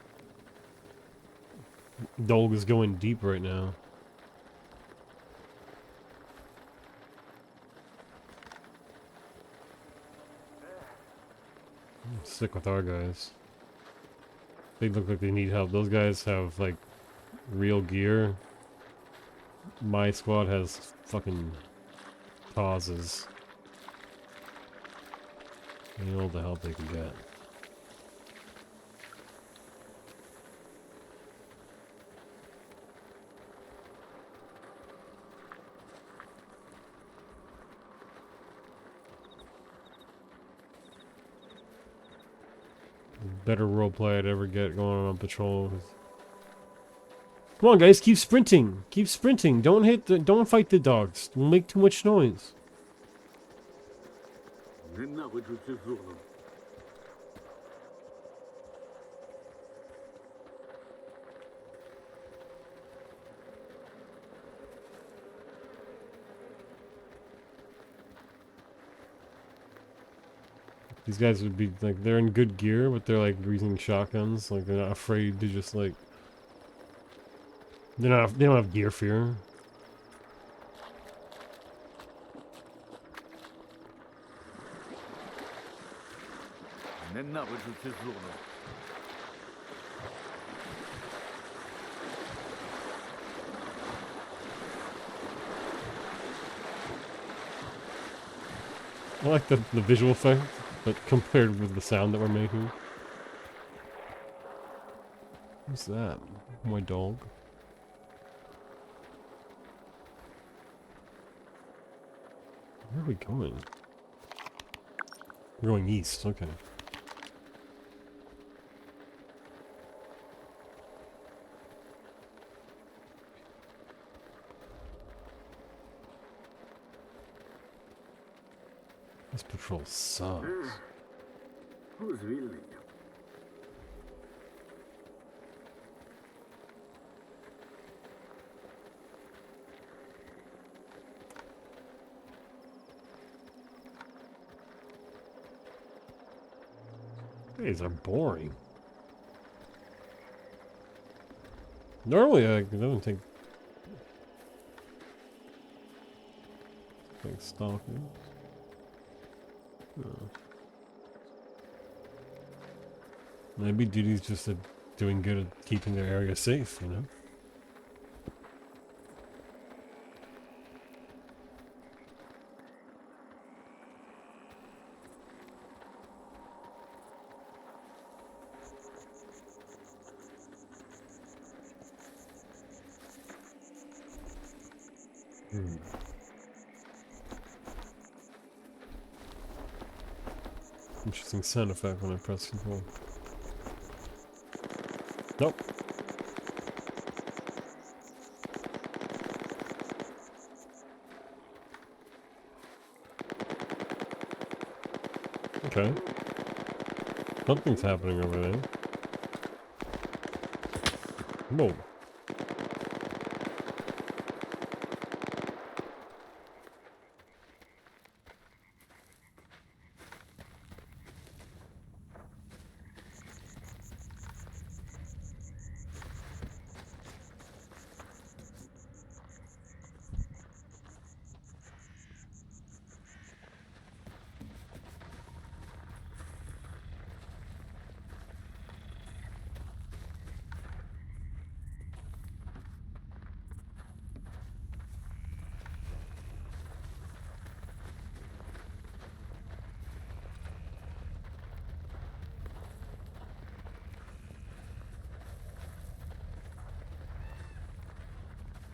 Dole is going deep right now. Stick with our guys. They look like they need help. Those guys have, like, real gear. My squad has fucking causes. They need all the help they can get. Better roleplay I'd ever get going on patrol. Come on, guys, keep sprinting. Keep sprinting. Don't fight the dogs. Don't make too much noise. Ненавиджу цю зону. These guys would be like, they're in good gear, but they're like using shotguns. Like they're not afraid to just like. They don't have gear fear. Ненавиджу цю зону. I like the visual effect, but compared with the sound that we're making. What's that? My dog. Where are we going? We're going east, okay. This patrol sucks. У звільнення. These are boring. Normally, it doesn't take like Stalker. Maybe duty's just doing good at keeping their area safe, you know? Interesting sound effect when I press control. Nope. Okay. Something's happening over there. Whoa.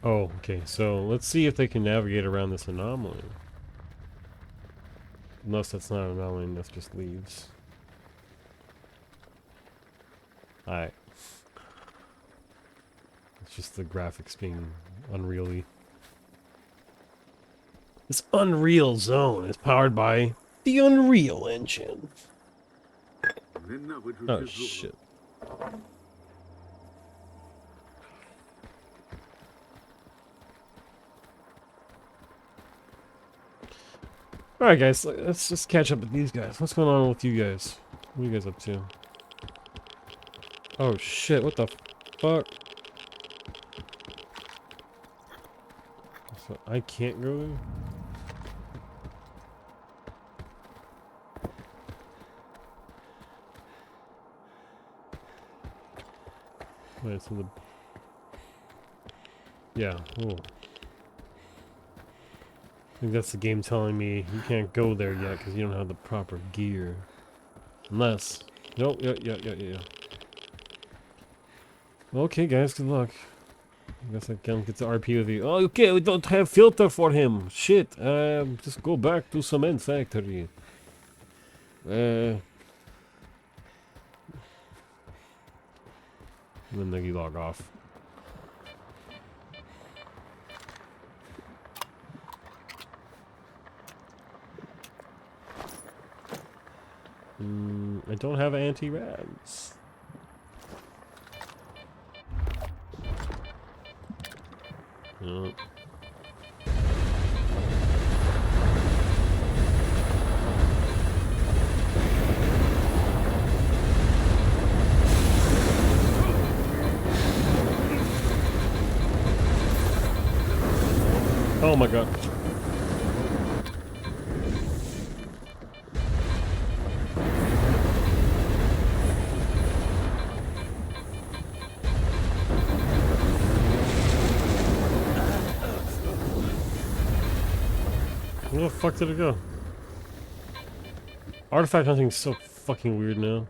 Oh, okay, so let's see if they can navigate around this anomaly. Unless that's not an anomaly, that's just leaves. Alright. It's just the graphics being unreally. This Unreal Zone is powered by the Unreal Engine. Ненавиджу Oh, цю зону. shit. Alright guys, let's just catch up with these guys. What's going on with you guys? What are you guys up to? Oh shit, what the fuck? So I can't go there? Wait, so the... Yeah, cool. I think that's the game telling me you can't go there yet because you don't have the proper gear. Unless... Nope, yeah. Okay, guys, good luck. I guess I can't get to RP with you. Oh, okay, we don't have filter for him. Shit, just go back to cement factory. And then you log off. I don't have anti-rads. No. Oh my god. Where the fuck did it go? Artifact hunting is so fucking weird now.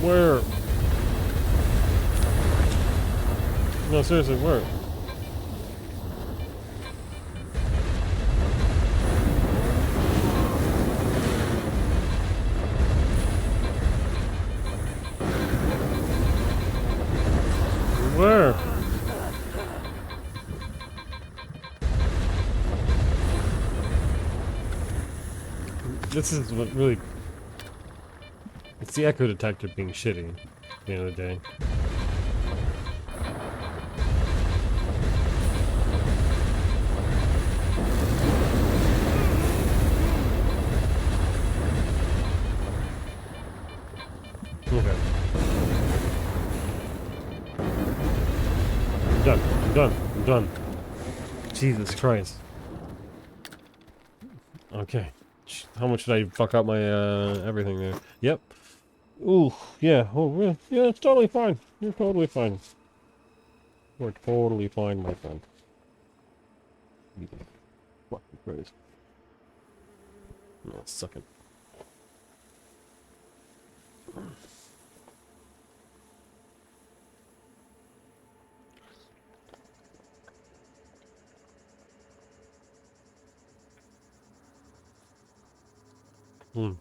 Where? No, seriously, where? Where? This is what really... It's the echo detector being shitty at the end of the day. Okay. I'm done. I'm done. I'm done. Jesus Christ. Okay. How much did I fuck up my, everything there? Yep. Ooh, yeah. Oh, yeah. Yeah, it's totally fine. You're totally fine. You're totally fine, my friend. Jesus fucking Christ. No, suck it. Hmm.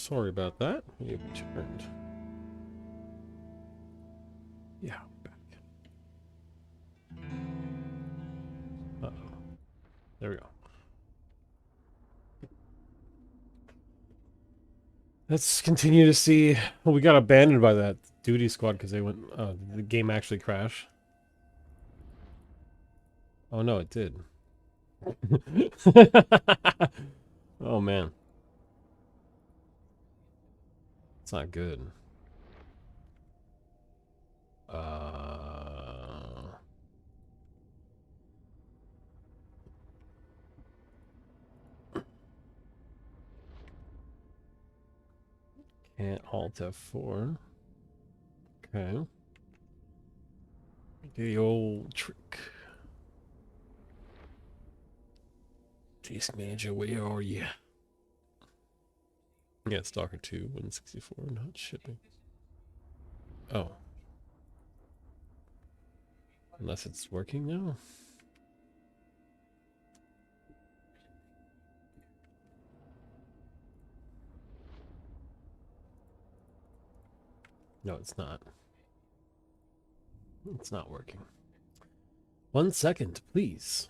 Sorry about that. We returned. Yeah, back. Uh-oh. There we go. Let's continue to see. Well, we got abandoned by that duty squad because they went. The game actually crashed. Oh no, it did. Oh man, it's not good. Can't alt F4. Okay. The old trick. Taste manager, where are you? Yeah, Stalker 2, 164, not shipping. Oh. Unless it's working now? No, it's not. It's not working. 1 second, please.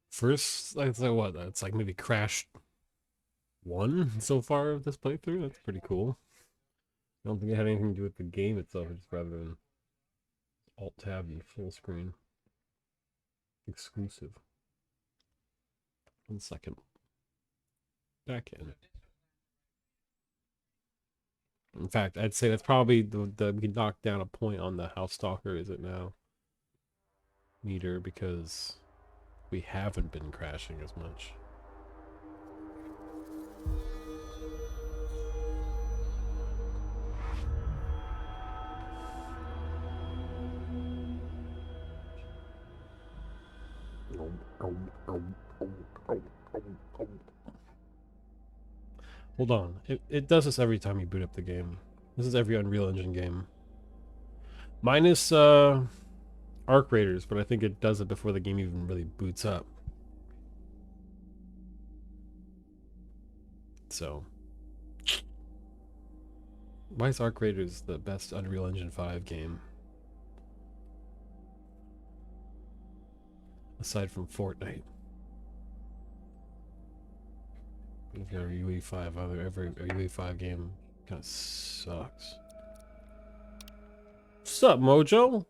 First, I'd say what? That's like maybe Crash 1 so far of this playthrough. That's pretty cool. I don't think it had anything to do with the game itself, just rather than Alt Tab and full screen. Exclusive. 1 second. Back in. In fact, I'd say that's probably the we knocked down a point on the how Stalker is it now meter because we haven't been crashing as much. Hold on. It does this every time you boot up the game. This is every Unreal Engine game. Minus Arc Raiders, but I think it does it before the game even really boots up. So why is Arc Raiders the best Unreal Engine 5 game? Aside from Fortnite. If you're a UE5, every UE5 game kind of sucks. What's up, Mojo?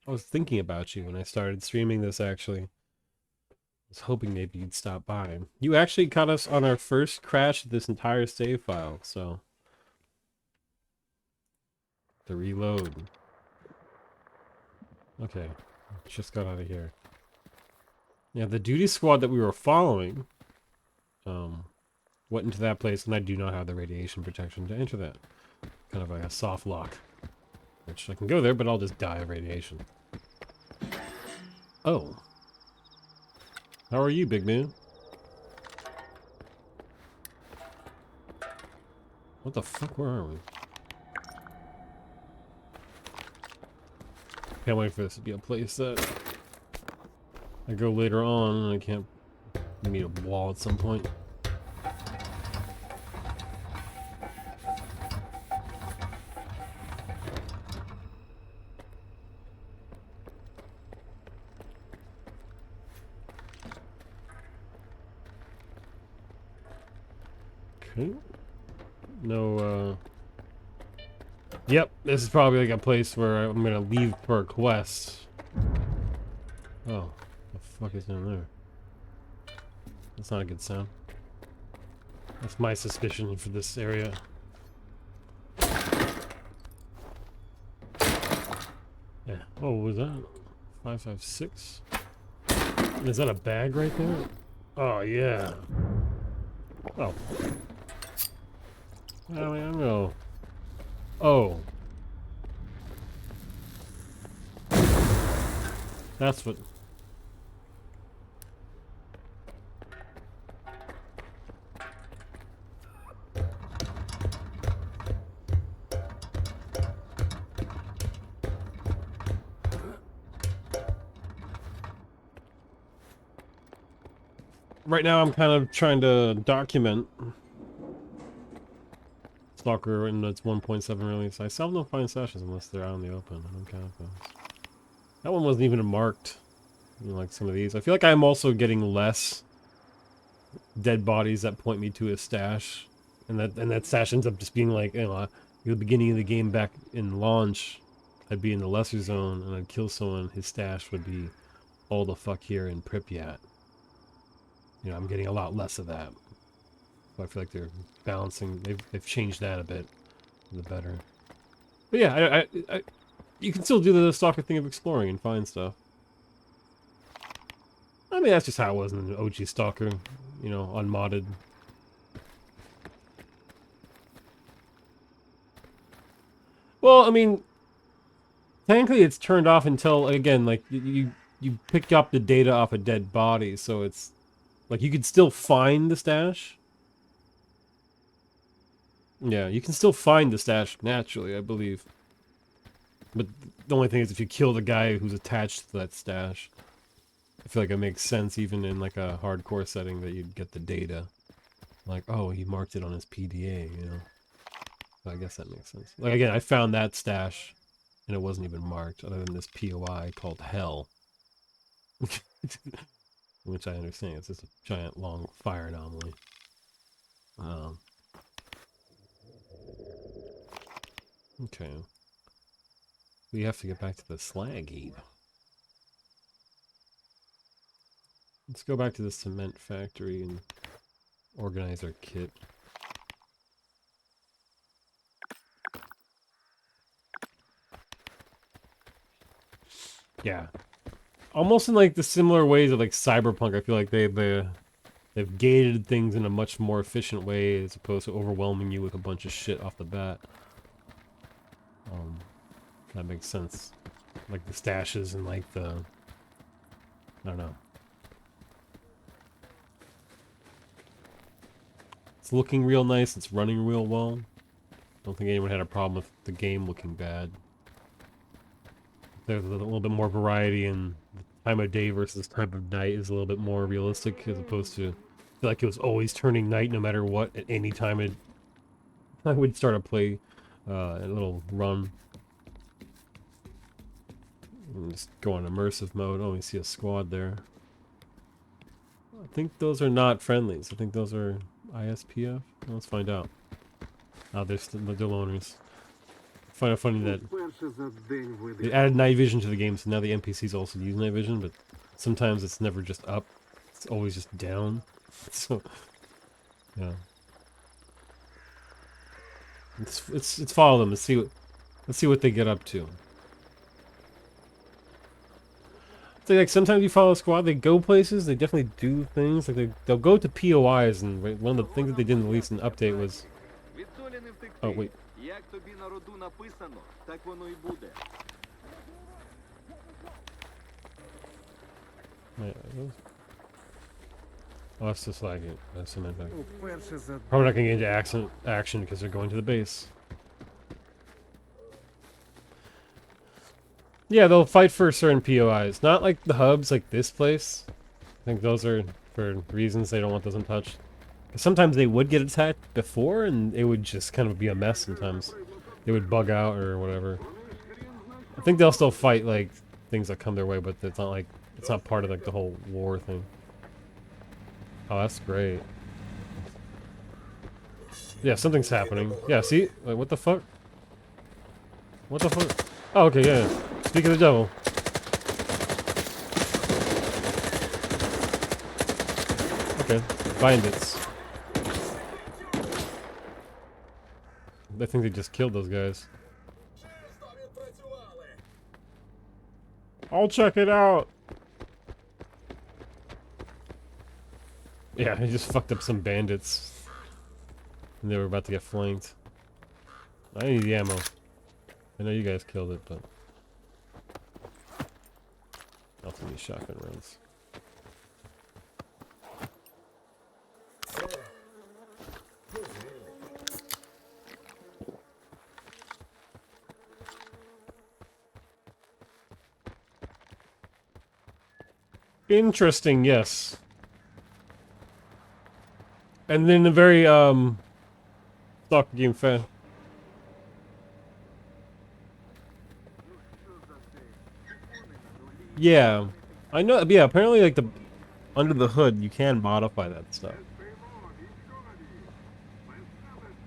I was thinking about you when I started streaming this, actually. I was hoping maybe you'd stop by. You actually caught us on our first crash of this entire save file, so... The reload. Okay, just got out of here. Yeah, the duty squad that we were following... went into that place, and I do not have the radiation protection to enter that. Kind of like a soft lock. Which I can go there, but I'll just die of radiation. Oh. How are you, big man? What the fuck? Where are we? Can't wait for this to be a place that I go later on, and I can't meet a wall at some point. Okay. No, Yep, this is probably like a place where I'm gonna leave for a quest. Oh, the fuck is down there? That's not a good sound. That's my suspicion for this area. Yeah. Oh, what was that? 556? Is that a bag right there? Oh, yeah. Oh. I don't know. Oh. That's what... right now I'm kind of trying to document Stalker in its 1.7 release. I seldom find sessions unless they're out in the open. I don't count those. That one wasn't even marked, you know, like some of these. I feel like I'm also getting less dead bodies that point me to a stash, and that stash ends up just being like, you know, the beginning of the game back in launch, I'd be in the lesser zone and I'd kill someone. His stash would be all the fuck here in Pripyat. You know, I'm getting a lot less of that. So I feel like they're balancing. They've changed that a bit for the better. But yeah, you can still do the stalker thing of exploring and find stuff. I mean, that's just how it was in OG Stalker, you know, unmodded. Well, I mean, technically it's turned off until, again, like, you pick up the data off a dead body, so it's, like, you could still find the stash. Yeah, you can still find the stash naturally, I believe. But the only thing is if you kill the guy who's attached to that stash, I feel like it makes sense even in, like, a hardcore setting that you'd get the data. Like, oh, he marked it on his PDA, you know? I guess that makes sense. Like, again, I found that stash, and it wasn't even marked, other than this POI called Hell. Which I understand, it's just a giant, long fire anomaly. Okay. We have to get back to the slag heap. Let's go back to the cement factory and organize our kit. Yeah. Almost in like the similar ways of like Cyberpunk, I feel like they've gated things in a much more efficient way as opposed to overwhelming you with a bunch of shit off the bat. That makes sense. Like the stashes and like the, I don't know. It's looking real nice, it's running real well. Don't think anyone had a problem with the game looking bad. There's a little bit more variety in the time of day versus time of night is a little bit more realistic as opposed to, I feel like it was always turning night no matter what at any time I would start a play, a little run. And just go on immersive mode. Oh, we see a squad there. I think those are not friendlies. I think those are ISPF. Let's find out. Oh, they're loners. I find it funny that Вперше за день they видих. added night vision to the game, so now the NPCs also use night vision, but sometimes it's never just up. It's always just down. So, yeah. Let's follow them. Let's see what they get up to. So, like, sometimes you follow a squad, they go places, they definitely do things. Like they'll go to POIs, and one of the things that they didn't release in the update was. Oh wait. Як тобі на роду написано, так воно і буде. Wait, oh, that's just like it. That's cement factory. Вперше за Probably not gonna get into action because they're going to the base. Yeah, they'll fight for certain POIs. Not like the hubs, like this place. I think those are for reasons they don't want those untouched. Sometimes they would get attacked before, and it would just kind of be a mess sometimes. They would bug out or whatever. I think they'll still fight, like, things that come their way, but it's not like, it's not part of, like, the whole war thing. Oh, that's great. Yeah, something's happening. Yeah, see? Like, what the fuck? What the fuck? Oh, okay, yeah. Speak of the devil. Okay, bandits. I think they just killed those guys. I'll check it out. Yeah, he just fucked up some bandits. And they were about to get flanked. I need the ammo. I know you guys killed it, but I'll take these shotgun rounds. Interesting, yes. And then the very Stalker game fan. Yeah, I know. Yeah, apparently, like the under the hood, you can modify that stuff,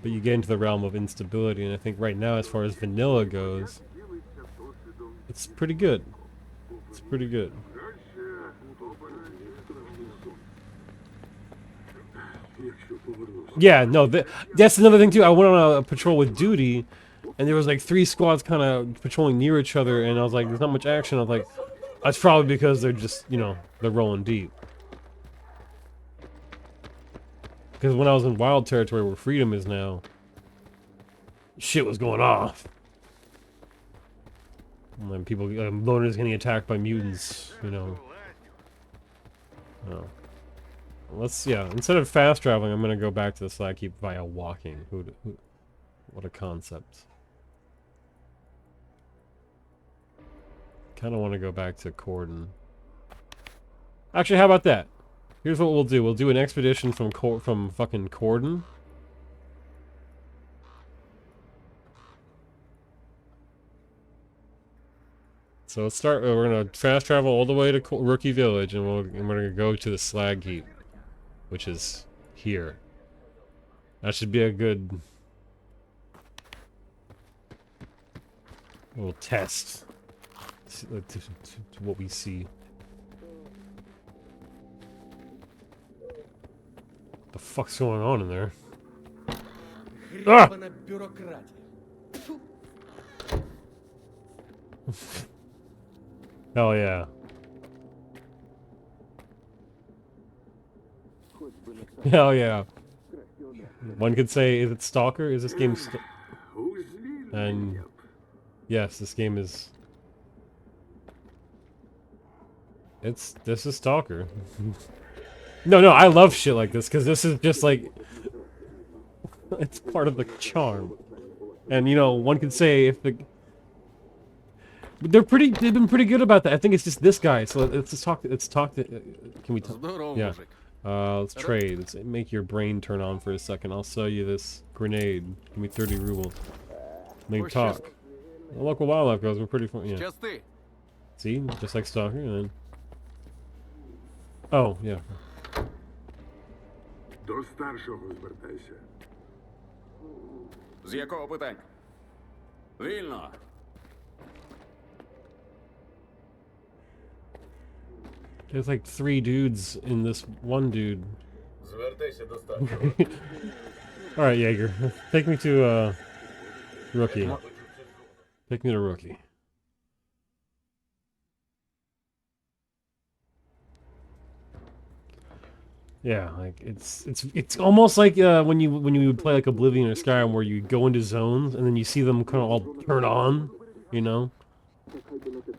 but you get into the realm of instability. And I think right now, as far as vanilla goes, it's pretty good. It's pretty good. Yeah, no, that's another thing too. I went on a patrol with Duty, and there was like 3 squads kind of patrolling near each other, and I was like, "There's not much action." I was like, "That's probably because they're just, you know, they're rolling deep." Because when I was in Wild Territory, where Freedom is now, shit was going off. And then people, loners getting attacked by mutants, you know. Oh. Let's, yeah, instead of fast traveling, I'm gonna go back to the Slag Keep via walking. What a concept. Kinda wanna go back to Corden. Actually, how about that? Here's what we'll do. We'll do an expedition from fucking Corden. So let's start. We're gonna fast travel all the way to Rookie Village, and we're gonna go to the Slag Heap, which is here. That should be a good little test to what we see. The fuck's going on in there? Ah! Гребана бюрократия. Фу. Hell yeah. Hell yeah. One could say, is it Stalker? Is this game and yes, this game is... This is Stalker. No, I love shit like this, because this is just like... it's part of the charm. And, you know, one could say if the... They've been pretty good about that. I think it's just this guy, so let's talk to... Can we talk? Здорово, Yeah. мужик. Let's trade. Let's make your brain turn on for a second. I'll sell you this grenade. Give me 30 rubles. Make talk. The local wildlife goes, we're pretty fun. Yeah. Сейчас ты. See? Just like Stalker, and then... Oh, yeah. До старшого звертайся. З якого питання? Вільно. There's like 3 dudes in this one dude. Звертайся до старшого. Alright, Jaeger. Take me to, Rookie. Take me to Rookie. Yeah, like it's almost like when you would play like Oblivion or Skyrim, where you go into zones and then you see them kind of all turn on, you know?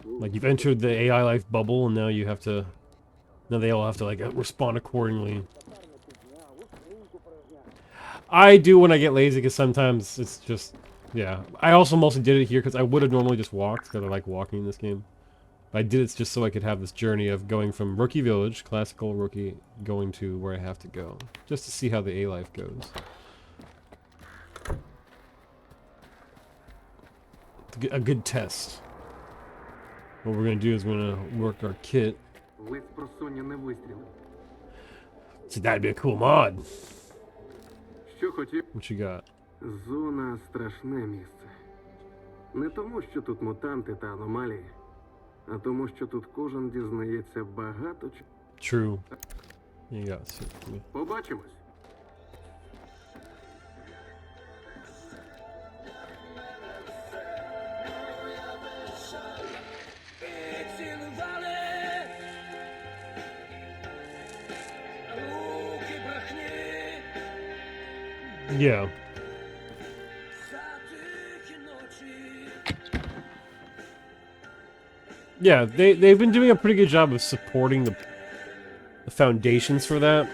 Like you've entered the AI life bubble and now you have to, now they all have to like respond accordingly. I do when I get lazy because sometimes it's just, yeah. I also mostly did it here because I would have normally just walked because I like walking in this game. I did it just so I could have this journey of going from Rookie Village, classical Rookie, going to where I have to go. Just to see how the A-Life goes. A good test. What we're going to do is we're going to work our kit. Ледь просоння не вистрілив. So that'd be a cool mod. Що хотів? What you got? Зона страшне місце. Не тому, що тут мутанти та аномалії, а тому, що тут кожен дізнається багато чого. True. You got it. Побачимось. Yeah. Yeah, they've been doing a pretty good job of supporting the foundations for that.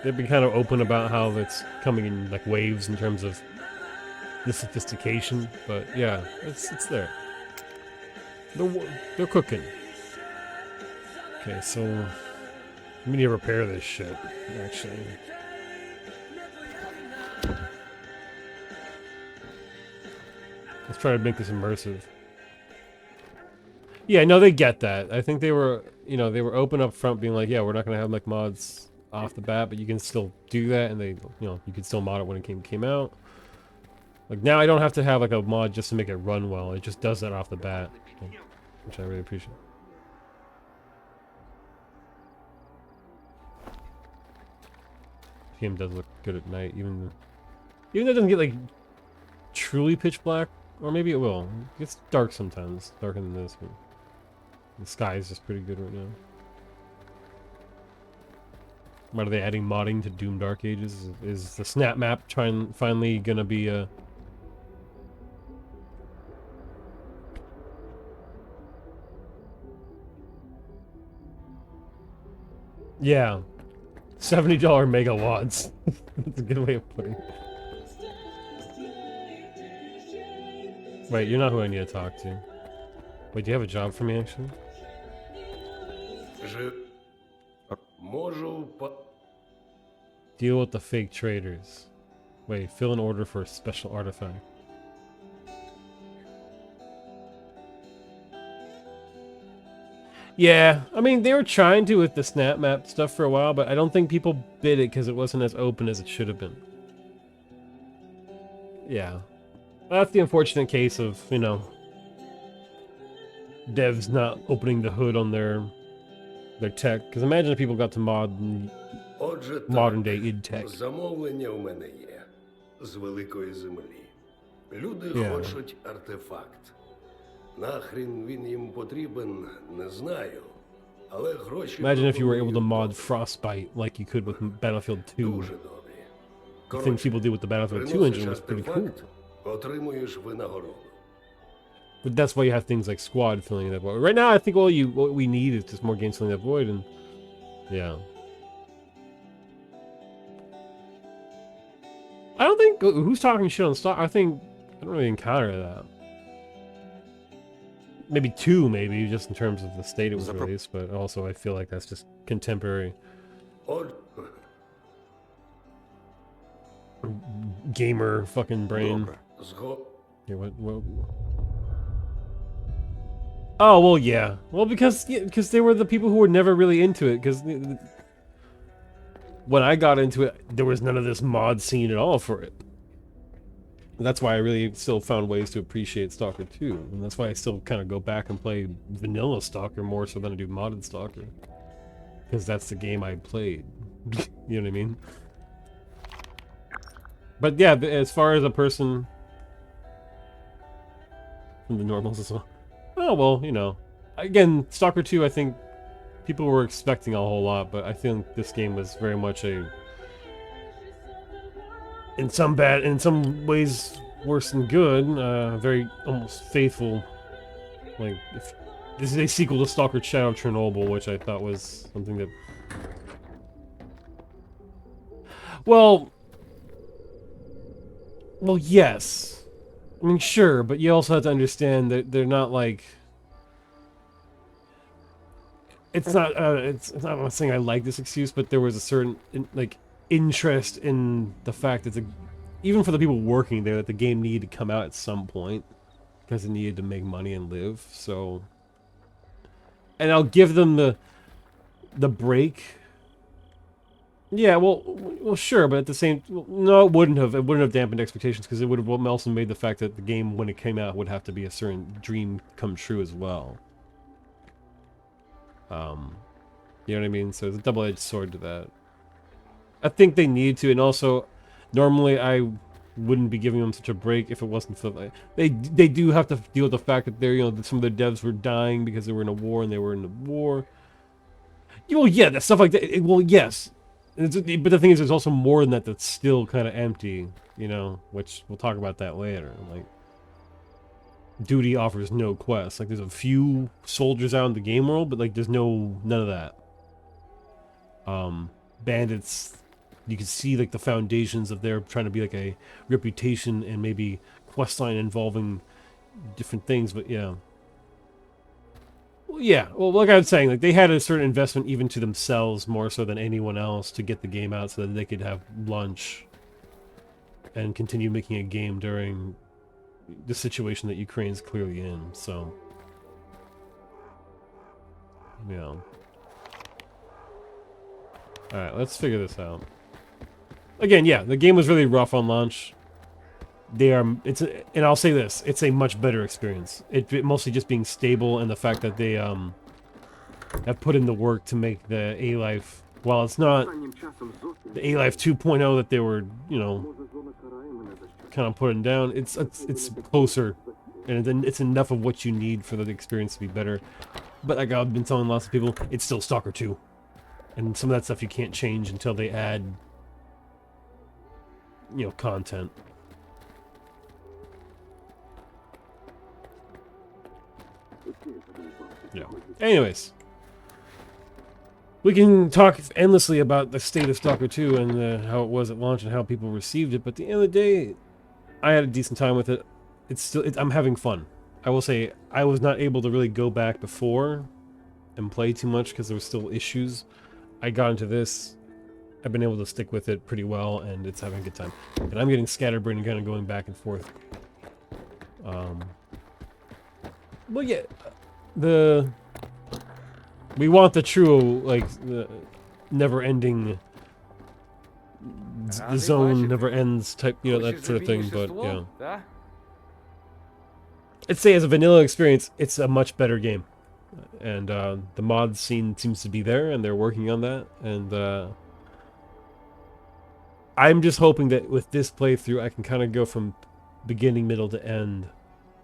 They've been kind of open about how it's coming in like waves in terms of the sophistication, but yeah, it's there. They're cooking. Okay, so we need to repair this shit, actually. Let's try to make this immersive. Yeah, no, they get that. I think they were, you know, they were open up front being like, yeah, we're not going to have like mods off the bat, but you can still do that, and they, you know, you can still mod it when it came out. Like now I don't have to have like a mod just to make it run well. It just does that off the bat, which I really appreciate. The game does look good at night, even though it doesn't get like truly pitch black, or maybe it will. It gets dark sometimes, darker than this, but the sky is just pretty good right now. What are they adding modding to Doom Dark Ages? Is the snap map finally gonna be a... Yeah. $70 megawatts. That's a good way of putting it. Wait, you're not who I need to talk to. Wait, do you have a job for me, actually? Deal with the fake traders. Wait, fill an order for a special artifact. Yeah, I mean, they were trying to with the snap map stuff for a while, but I don't think people bid it because it wasn't as open as it should have been. Yeah. That's the unfortunate case of, you know, devs not opening the hood on their tech. Because imagine if people got to modern day id tech. Замовлення у мене є. З великої землі. Люди хочуть артефакт. Нахрін він їм потрібен, не знаю. Але гроші... Imagine if you were able to mod Frostbite like you could with Battlefield 2. Дуже добрі. The things people did with the Battlefield 2 engine was pretty cool. Отримуєш винагороду. But that's why you have things like Squad filling that void. Right now, I think what we need is just more games filling that void, and yeah. I don't think who's talking shit on Stalker. I don't really encounter that. Maybe 2, maybe just in terms of the state it was released, but also I feel like that's just contemporary gamer fucking brain. Yeah, what? Oh well, yeah. Well, because they were the people who were never really into it. Because when I got into it, there was none of this mod scene at all for it. And that's why I really still found ways to appreciate Stalker 2, and that's why I still kind of go back and play vanilla Stalker more so than I do modded Stalker. Because that's the game I played. You know what I mean? But yeah, as far as a person from the normals as well. Oh, well, you know. Again, Stalker 2, I think people were expecting a whole lot, but I think this game was very much a... in some ways worse than good, very almost faithful. Like, if this is a sequel to Stalker Shadow of Chernobyl, which I thought was something that... Well, yes. I mean, sure, but you also have to understand that they're not like... It's not, I'm not saying I like this excuse, but there was a certain, like, interest in the fact that even for the people working there, that the game needed to come out at some point. Because it needed to make money and live, so... And I'll give them the break. Yeah, well, sure, but at the same... No, it wouldn't have dampened expectations, because it would have also made the fact that the game, when it came out, would have to be a certain dream come true as well. You know what I mean? So it's a double-edged sword to that. I think they need to, and also, normally I wouldn't be giving them such a break if it wasn't for like they do have to deal with the fact that they're, you know, some of the devs were dying because they were in a war and they were in the war. Well, yeah, that stuff like that. Well, yes, but the thing is, there's also more than that that's still kind of empty, you know, which we'll talk about that later. Like, duty offers no quests. Like, there's a few soldiers out in the game world, but like, there's none of that. Bandits, you can see like the foundations of their trying to be like a reputation and maybe questline involving different things, but yeah. Well, yeah, well, like I was saying, like they had a certain investment even to themselves more so than anyone else to get the game out so that they could have lunch and continue making a game during the situation that Ukraine's clearly in. So, yeah. All right, let's figure this out. Again, yeah, the game was really rough on launch. And I'll say this, it's a much better experience. It mostly just being stable and the fact that they have put in the work to make the A-Life, while it's not Останнім часом зовсім the A-Life 2.0 that they were, може зона карає мене за щось. kind of putting down. It's closer, and then it's enough of what you need for the experience to be better. But like I've been telling lots of people, it's still Stalker 2, and some of that stuff you can't change until they add, content. Yeah. Anyways, we can talk endlessly about the state of Stalker 2 and how it was at launch and how people received it, but at the end of the day, I had a decent time with it. I'm having fun. I will say, I was not able to really go back before and play too much because there were still issues. I got into this, I've been able to stick with it pretty well, and it's having a good time. And I'm getting scatterbrained and kind of going back and forth. Well, yeah, we want the true, like, the never-ending, the zone never ends type, that sort of thing, but, yeah. I'd say as a vanilla experience, it's a much better game. And, the mod scene seems to be there, and they're working on that, and, I'm just hoping that with this playthrough, I can kind of go from beginning, middle to end,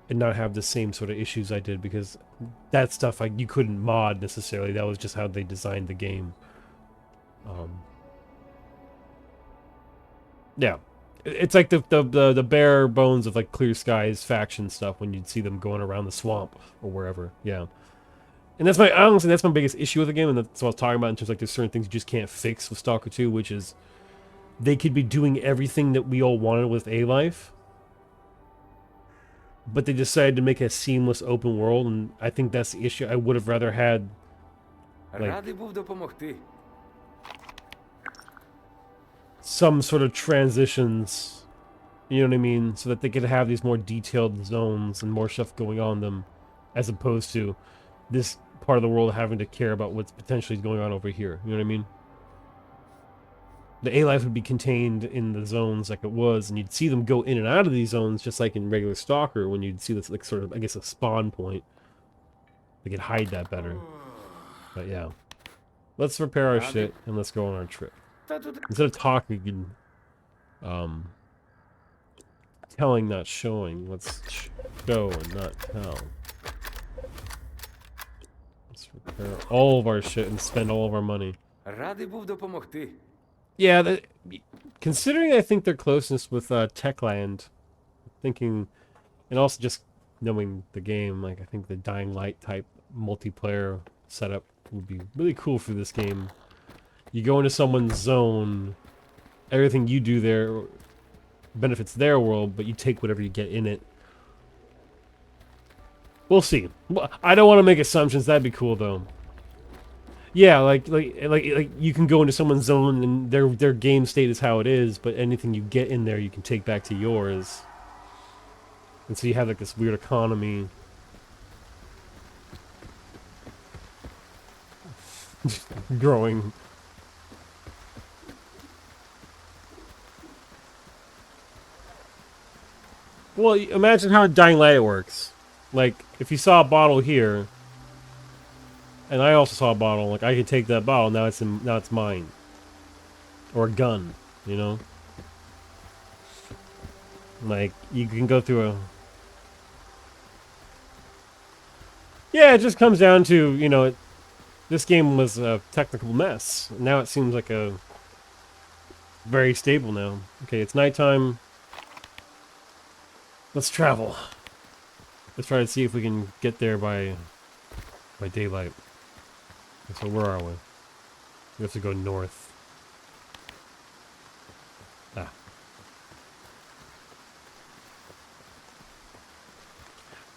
and not have the same sort of issues I did, because that stuff you couldn't mod necessarily. That was just how they designed the game. Yeah, it's like the bare bones of like Clear Skies faction stuff when you'd see them going around the swamp or wherever. Yeah, and honestly that's my biggest issue with the game, and that's what I was talking about in terms of like there's certain things you just can't fix with Stalker 2, which is they could be doing everything that we all wanted with A-Life, but they decided to make a seamless open world, and I think that's the issue. I would have rather had, like, Радий був допомогти. some sort of transitions, you know what I mean, so that they could have these more detailed zones and more stuff going on them, as opposed to this part of the world having to care about what's potentially going on over here, you know what I mean? The A-Life would be contained in the zones like it was, and you'd see them go in and out of these zones just like in regular Stalker, when you'd see this, like, sort of, I guess, a spawn point. They could hide that better. But yeah. Let's repair our shit, and let's go on our trip. Instead of talking, we can, telling, not showing. Let's show and not tell. Let's repair all of our shit and spend all of our money. Радий був допомогти. Yeah, considering I think their closeness with Techland, thinking, and also just knowing the game, like I think the Dying Light type multiplayer setup would be really cool for this game. You go into someone's zone, everything you do there benefits their world, but you take whatever you get in it. We'll see. I don't want to make assumptions. That'd be cool though. Yeah, like you can go into someone's zone and their game state is how it is, but anything you get in there you can take back to yours. And so you have like this weird economy. Growing. Well, imagine how Dying Light works. Like, if you saw a bottle here, and I also saw a bottle, like I could take that bottle, now it's mine. Or a gun, you know? Like, you can go through a... Yeah, it just comes down to, this game was a technical mess. Now it seems like a... very stable now. Okay, it's nighttime. Let's travel. Let's try to see if we can get there by daylight. So where are we? We have to go north. Ah.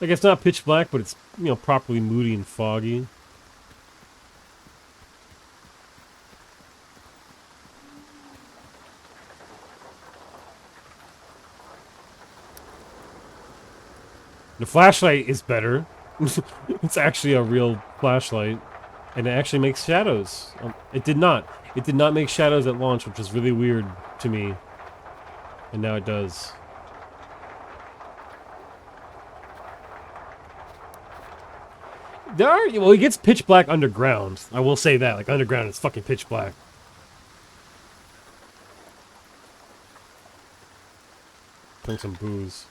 Like, it's not pitch black, but it's, properly moody and foggy. The flashlight is better. It's actually a real flashlight. And it actually makes shadows. It did not. It did not make shadows at launch, which is really weird to me. And now it does. Well, it gets pitch black underground. I will say that. Like, underground is fucking pitch black. Drink some booze.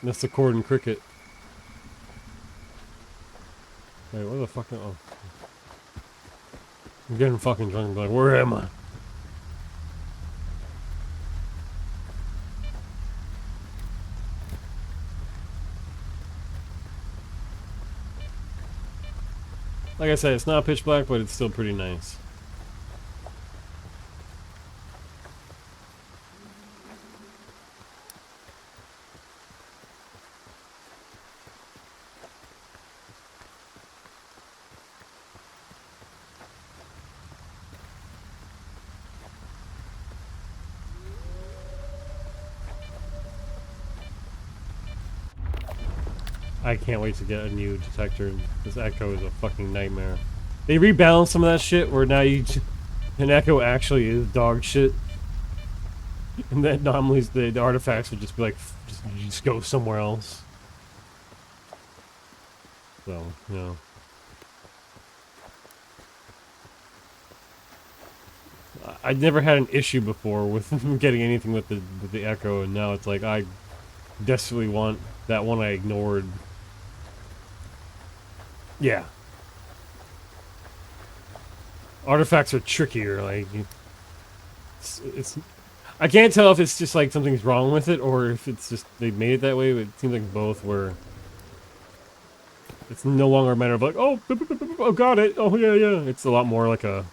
That's the cord and cricket. Wait, where the fuck? Oh. I'm getting fucking drunk. Like, where am I? Like I said, it's not pitch black, but it's still pretty nice. I can't wait to get a new detector. This Echo is a fucking nightmare. They rebalanced some of that shit where now an Echo actually is dog shit. And the anomalies, the artifacts would just be like, just go somewhere else. So, you know. I'd never had an issue before with getting anything with the Echo, and now it's like I desperately want that one I ignored. Yeah. Artifacts are trickier, like it's I can't tell if it's just like something's wrong with it or if it's just they made it that way, but it seems like both were. It's no longer a matter of like, oh, oh, got it, oh yeah, yeah. It's a lot more like a,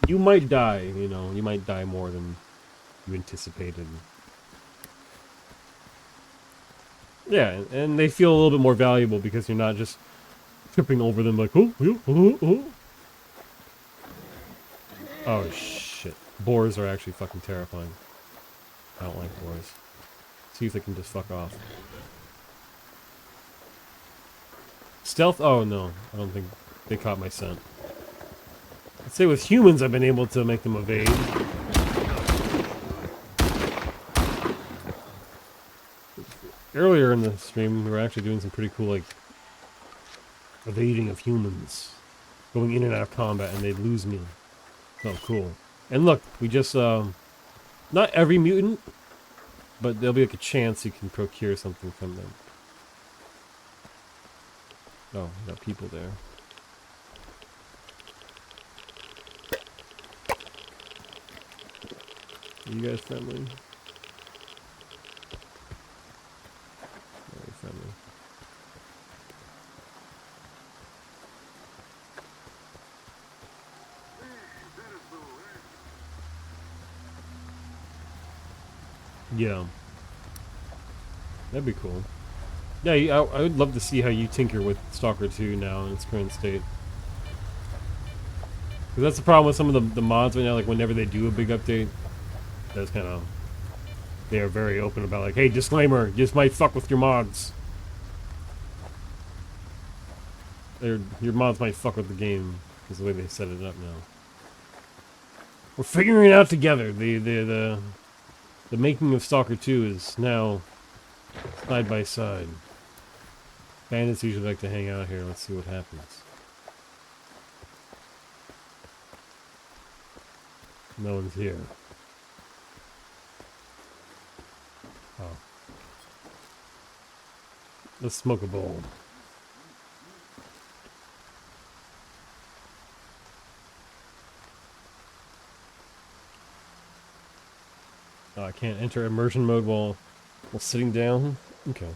you might die, you know, you might die more than you anticipated. Yeah, and they feel a little bit more valuable because you're not just tripping over them like, oh, oh, oh, oh. Oh shit. Boars are actually fucking terrifying. I don't like boars. See if they can just fuck off. Stealth? Oh no, I don't think they caught my scent. I'd say with humans I've been able to make them evade. Earlier in the stream we were actually doing some pretty cool like evading of humans. Going in and out of combat and they'd lose me. Oh, cool. And look, we just, not every mutant, but there'll be like a chance you can procure something from them. Oh, we got people there. Are you guys friendly? Very friendly. Yeah. That'd be cool. Yeah, I would love to see how you tinker with Stalker 2 now in its current state. Because that's the problem with some of the mods right now, like whenever they do a big update, that's kind of... They are very open about like, hey, disclaimer, you just might fuck with your mods. Your mods might fuck with the game, is the way they set it up now. We're figuring it out together. The making of Stalker 2 is now side by side. Bandits usually like to hang out here. Let's see what happens. No one's here. Oh. Let's smoke a bowl. Oh, I can't enter immersion mode while sitting down? Okay.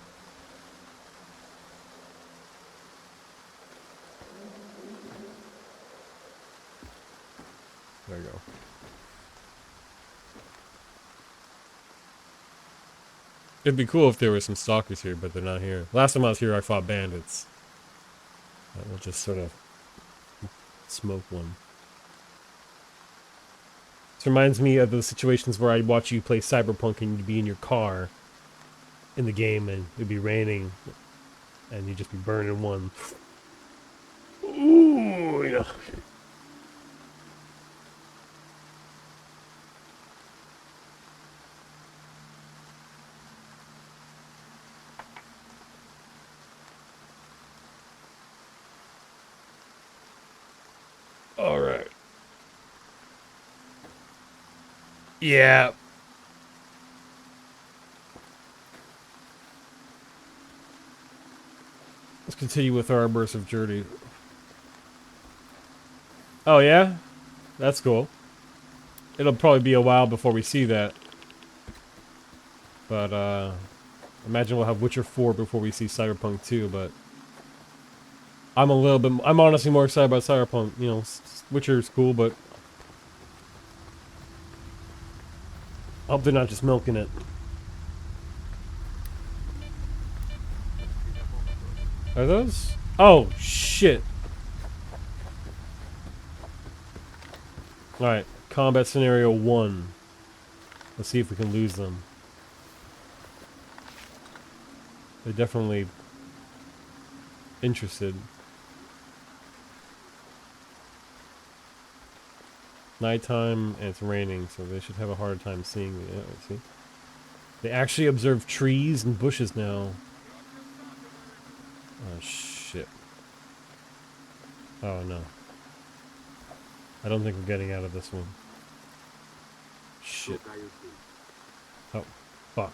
There we go. It'd be cool if there were some stalkers here, but they're not here. Last time I was here, I fought bandits. We'll just sort of smoke one. This reminds me of the situations where I'd watch you play Cyberpunk and you'd be in your car in the game and it'd be raining and you'd just be burning one. Ooh, yeah. All right. Yeah. Let's continue with our immersive journey. Oh, yeah? That's cool. It'll probably be a while before we see that. But, imagine we'll have Witcher 4 before we see Cyberpunk 2, but... I'm honestly more excited about Cyberpunk. You know, Witcher's cool, but... I hope they're not just milking it. Are those? Oh, shit. Alright, combat scenario 1. Let's see if we can lose them. They're definitely interested. Nighttime and it's raining, so they should have a hard time seeing me. Yeah, see? They actually observe trees and bushes now. Oh, shit. Oh, no. I don't think we're getting out of this one. Shit. Oh, fuck.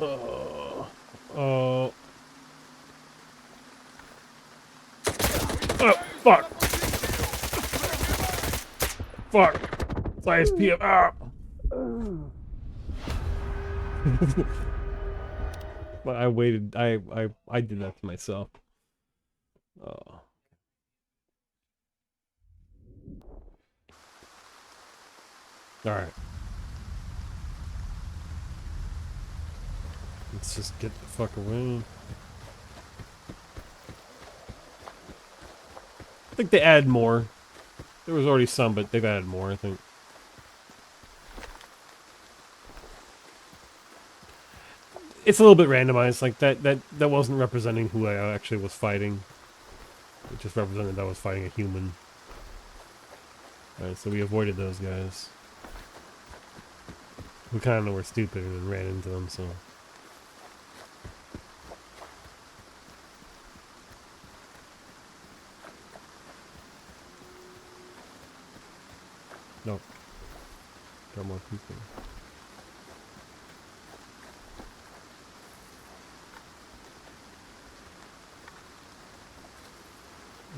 Oh. Oh. Oh, fuck. Fuck. It's ISP. Ah. But I waited. I did that to myself. Oh. All right. Let's just get the fuck away. I think they added more. There was already some, but they've added more, I think. It's a little bit randomized. Like that wasn't representing who I actually was fighting. It just represented that I was fighting a human. Alright, so we avoided those guys. We kind of were stupid and ran into them, so... Nope. Got more people.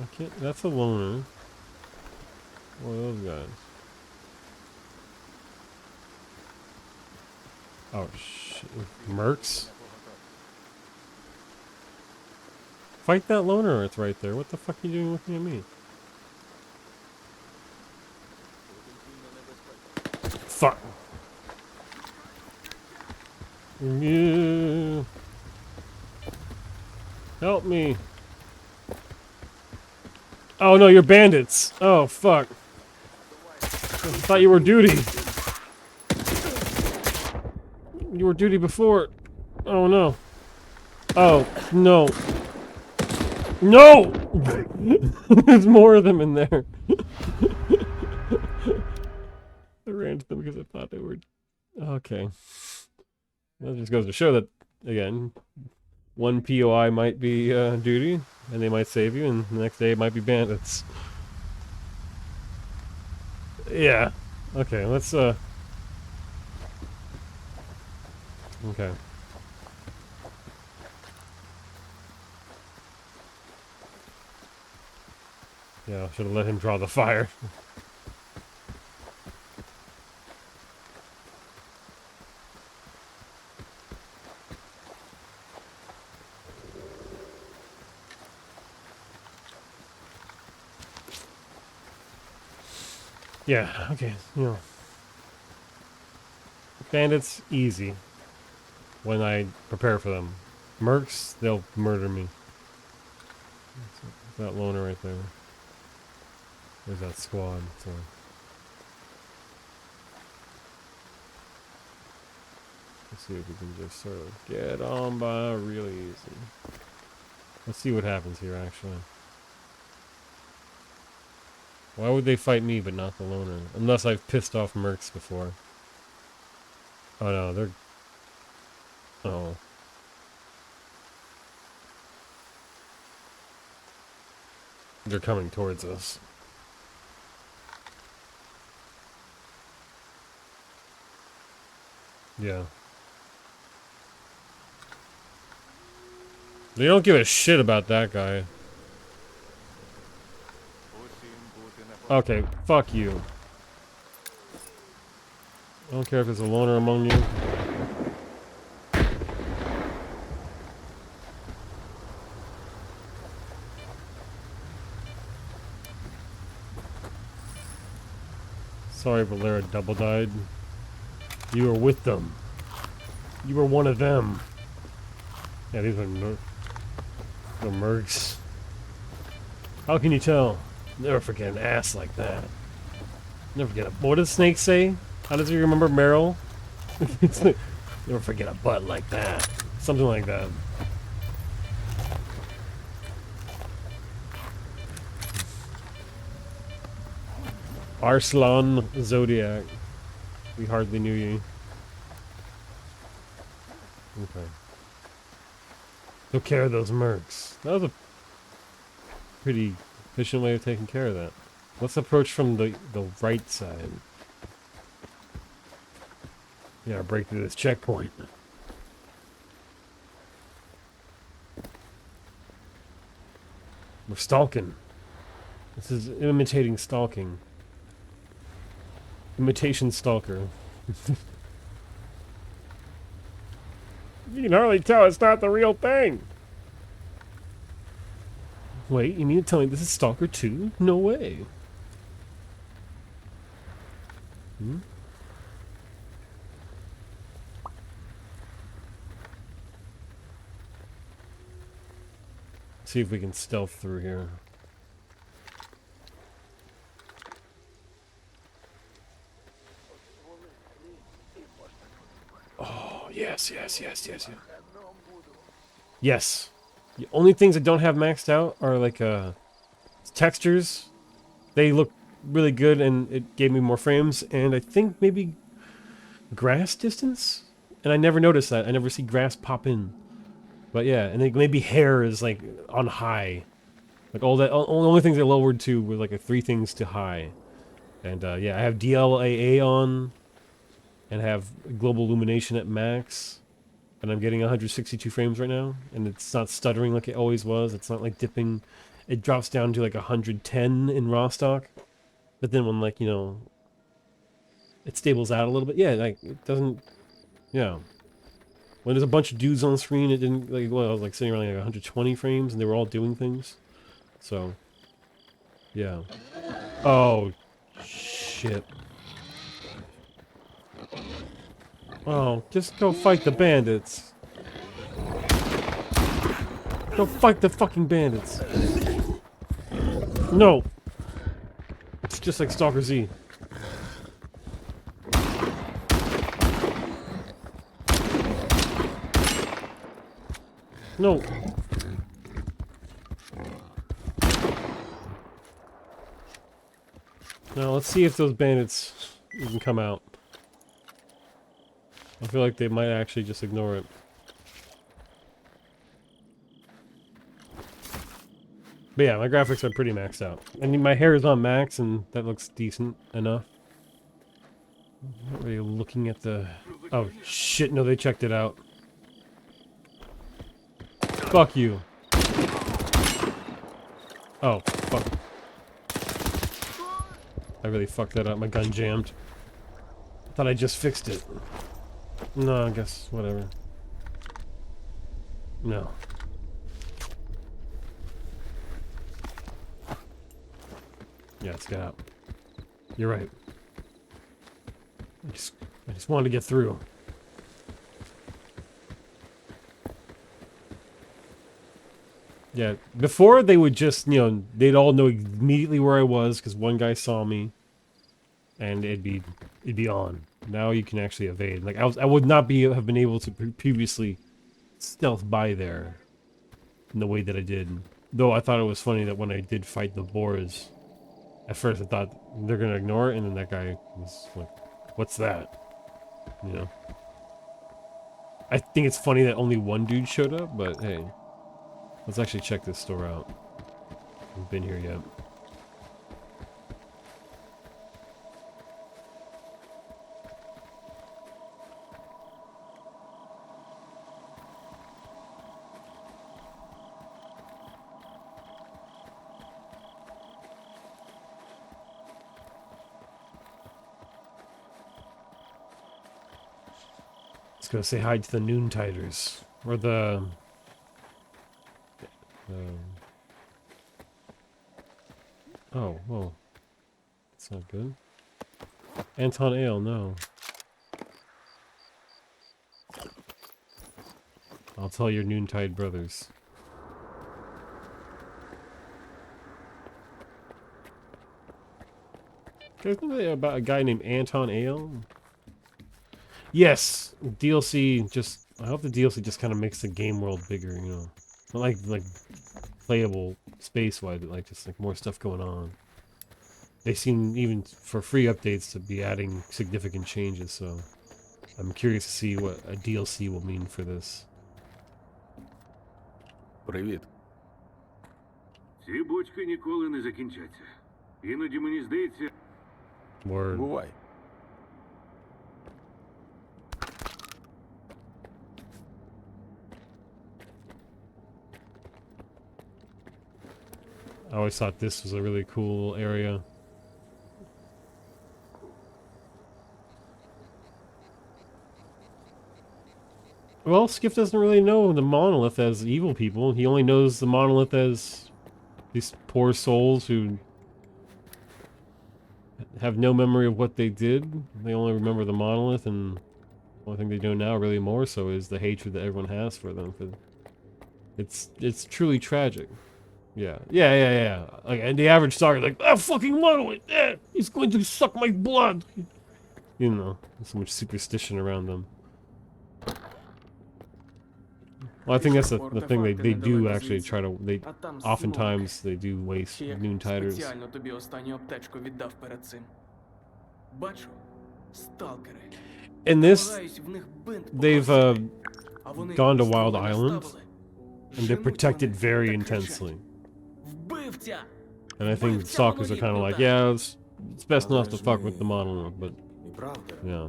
I can't... That's a loner. What are those guys? Oh, shit. Mercs? Fight that loner, it's right there. What the fuck are you doing looking at me? Fuck. Yeah. Help me. Oh no, you're bandits. Oh fuck. I thought you were duty. You were duty before. Oh no. Oh no. No! There's more of them in there. I ran to them because I thought they were... Okay. That just goes to show that, again, one POI might be duty, and they might save you, and the next day it might be bandits. Yeah. Okay, let's, Okay. Yeah, I should have let him draw the fire. Yeah, okay, you know. Bandits, easy. When I prepare for them. Mercs, they'll murder me. That loner right there. There's that squad, so. Let's see if we can just sort of get on by really easy. Let's see what happens here, actually. Why would they fight me but not the loner? Unless I've pissed off mercs before. Oh no, they're... Oh. They're coming towards us. Yeah. They don't give a shit about that guy. Okay, fuck you. I don't care if there's a loner among you. Sorry, Valera double died. You were with them. You were one of them. Yeah, these are the mercs. How can you tell? Never forget an ass like that. Never forget a... What does Snake say? How does he remember Meryl? Never forget a butt like that. Something like that. Arslan Zodiac. We hardly knew you. Okay. Took care of those mercs. That was a pretty efficient way of taking care of that. Let's approach from the right side. Yeah, break through this checkpoint. We're stalking. This is imitating stalking. Imitation stalker. You can hardly tell it's not the real thing. Wait, you mean to tell me this is Stalker 2? No way. Hmm? See if we can stealth through here. Oh, yes. Yes. The only things that don't have maxed out are like textures. They look really good and it gave me more frames, and I think maybe grass distance? And I never noticed that. I never see grass pop in. But yeah, and then maybe hair is like on high. Like all that, only things I lowered to were like 3 things to high. And yeah, I have DLAA on, and have global illumination at max. And I'm getting 162 frames right now, and it's not stuttering like it always was. It's not like dipping. It drops down to like 110 in raw stock. But then when like, you know, it stables out a little bit. Yeah, like it doesn't, yeah. When there's a bunch of dudes on the screen, it didn't, like, well, I was like sitting around like 120 frames, and they were all doing things. So, yeah. Oh, shit. Oh, just go fight the bandits. Go fight the fucking bandits. No. It's just like Stalker Z. No. Now let's see if those bandits even come out. I feel like they might actually just ignore it. But yeah, my graphics are pretty maxed out. I mean, my hair is on max, and that looks decent enough. I'm not really looking at the... Oh, shit, no, they checked it out. Fuck you. Oh, fuck. I really fucked that up. My gun jammed. Thought I just fixed it. No, I guess, whatever. No. Yeah, let's get out. You're right. I just wanted to get through. Yeah, before they would just, you know, they'd all know immediately where I was because one guy saw me, and it'd be on. Now you can actually evade. Like I would not have been able to previously stealth by there in the way that I did. Though I thought it was funny that when I did fight the boars, at first I thought they're gonna ignore it, and then that guy was like, "What's that?" You know. I think it's funny that only one dude showed up, but hey, let's actually check this store out. I haven't been here yet. Let's go say hi to the Noontiders. Or the... oh, whoa. That's not good. Anton Ale, no. I'll tell your Noontide brothers. Guys know that about a guy named Anton Ale? Yes! DLC just... I hope the DLC just kind of makes the game world bigger, you know. Not like playable space-wide, but like just like more stuff going on. They seem, even for free updates, to be adding significant changes, so... I'm curious to see what a DLC will mean for this. Привіт. Ці бочки ніколи не закінчаться. Іноді мені здається... Word. Бувай. I always thought this was a really cool area. Well, Skiff doesn't really know the Monolith as evil people. He only knows the Monolith as these poor souls who have no memory of what they did. They only remember the Monolith, and the only thing they know now, really more so, is the hatred that everyone has for them. It's truly tragic. Yeah. Like, and the average stalker is like, that fucking Monolith, he's going to suck my blood. You know, there's so much superstition around them. Well, I think that's the thing they do actually try to, oftentimes they do waste Noontiders. Спеціально тобі останню аптечку віддав перед цим. Бачу, сталкери. In this, Намагаюсь в них бинт they've покласти, а вони gone to стволи Wild Island, наставили. and they're Женуть protected вони very та кричать. intensely. Вбивця! And I think stalkers are kind of like, yeah, it's best not to fuck with the Monolith, but yeah.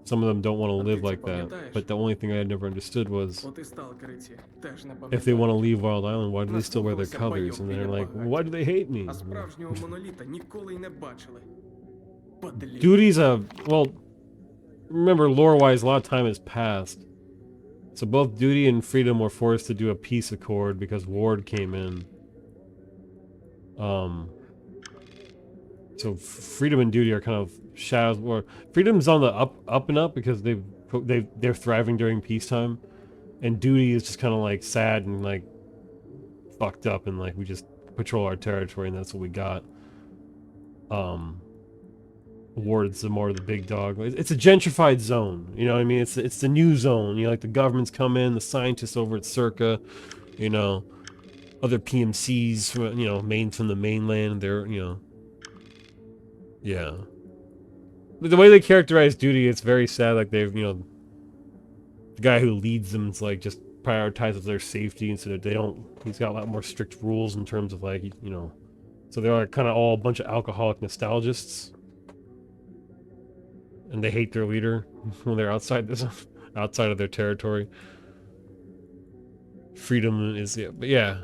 Some of them don't want to live like that, but the only thing I had never understood was От і сталкери ці теж не if they want to пам'ятають. leave Wild Island, why do they still wear their colors? And they're like, why do they hate me? А справжнього моноліта ніколи й не бачили. Подлі. Duty's a, well, remember lore-wise, a lot of time has passed. So both Duty and Freedom were forced to do a peace accord because Ward came in. So Freedom and Duty are kind of shadows. Or Freedom's on the up and up because they're thriving during peacetime, and Duty is just kind of like sad and like fucked up, and like we just patrol our territory and that's what we got. Ward's the more the big dog. It's a gentrified zone, you know what I mean? It's the new zone. You know, like the governments come in, the scientists over at Circa, you know, other PMCs from, you know, from the mainland. They're, you know, yeah. But the way they characterize Duty, it's very sad. Like they've, you know, the guy who leads them is like just prioritizes their safety instead of they don't. He's got a lot more strict rules in terms of like, you know, so they're like kind of all a bunch of alcoholic nostalgists. And they hate their leader when they're outside of their territory. Freedom is, yeah, but yeah.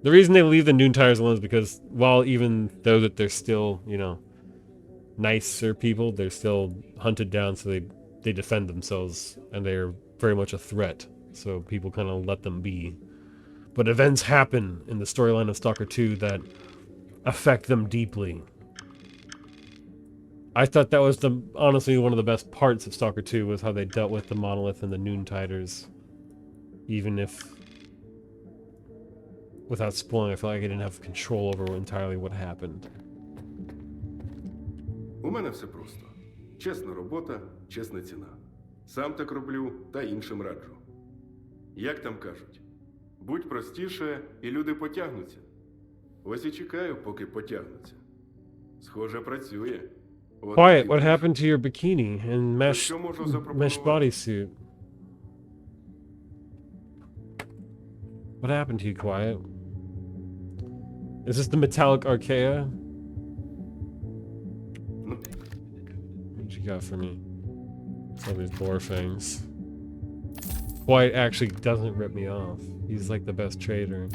The reason they leave the Noontiders alone is because, while even though that they're still, you know, nicer people, they're still hunted down, so they defend themselves, and they're very much a threat. So people kind of let them be. But events happen in the storyline of Stalker 2 that affect them deeply. I thought that was the honestly one of the best parts of Stalker 2 was how they dealt with the monolith and the Noontiders. Even if without spoiling, I felt like I didn't have control over entirely what happened. У мене все просто. Чесна робота, чесна ціна. Сам так роблю та іншим раджу. Як там кажуть? Будь простіше, і люди потягнуться. Ось і чекаю, поки потягнуться. Схоже, працює. От Quiet, і what пишу. happened to your bikini and mesh що можу mesh запропонувати? bodysuit? What happened to you, Quiet? Is this the metallic archaea? Ну, What you got for me? All these boar fangs. Quiet actually doesn't rip me off. He's like the best trader.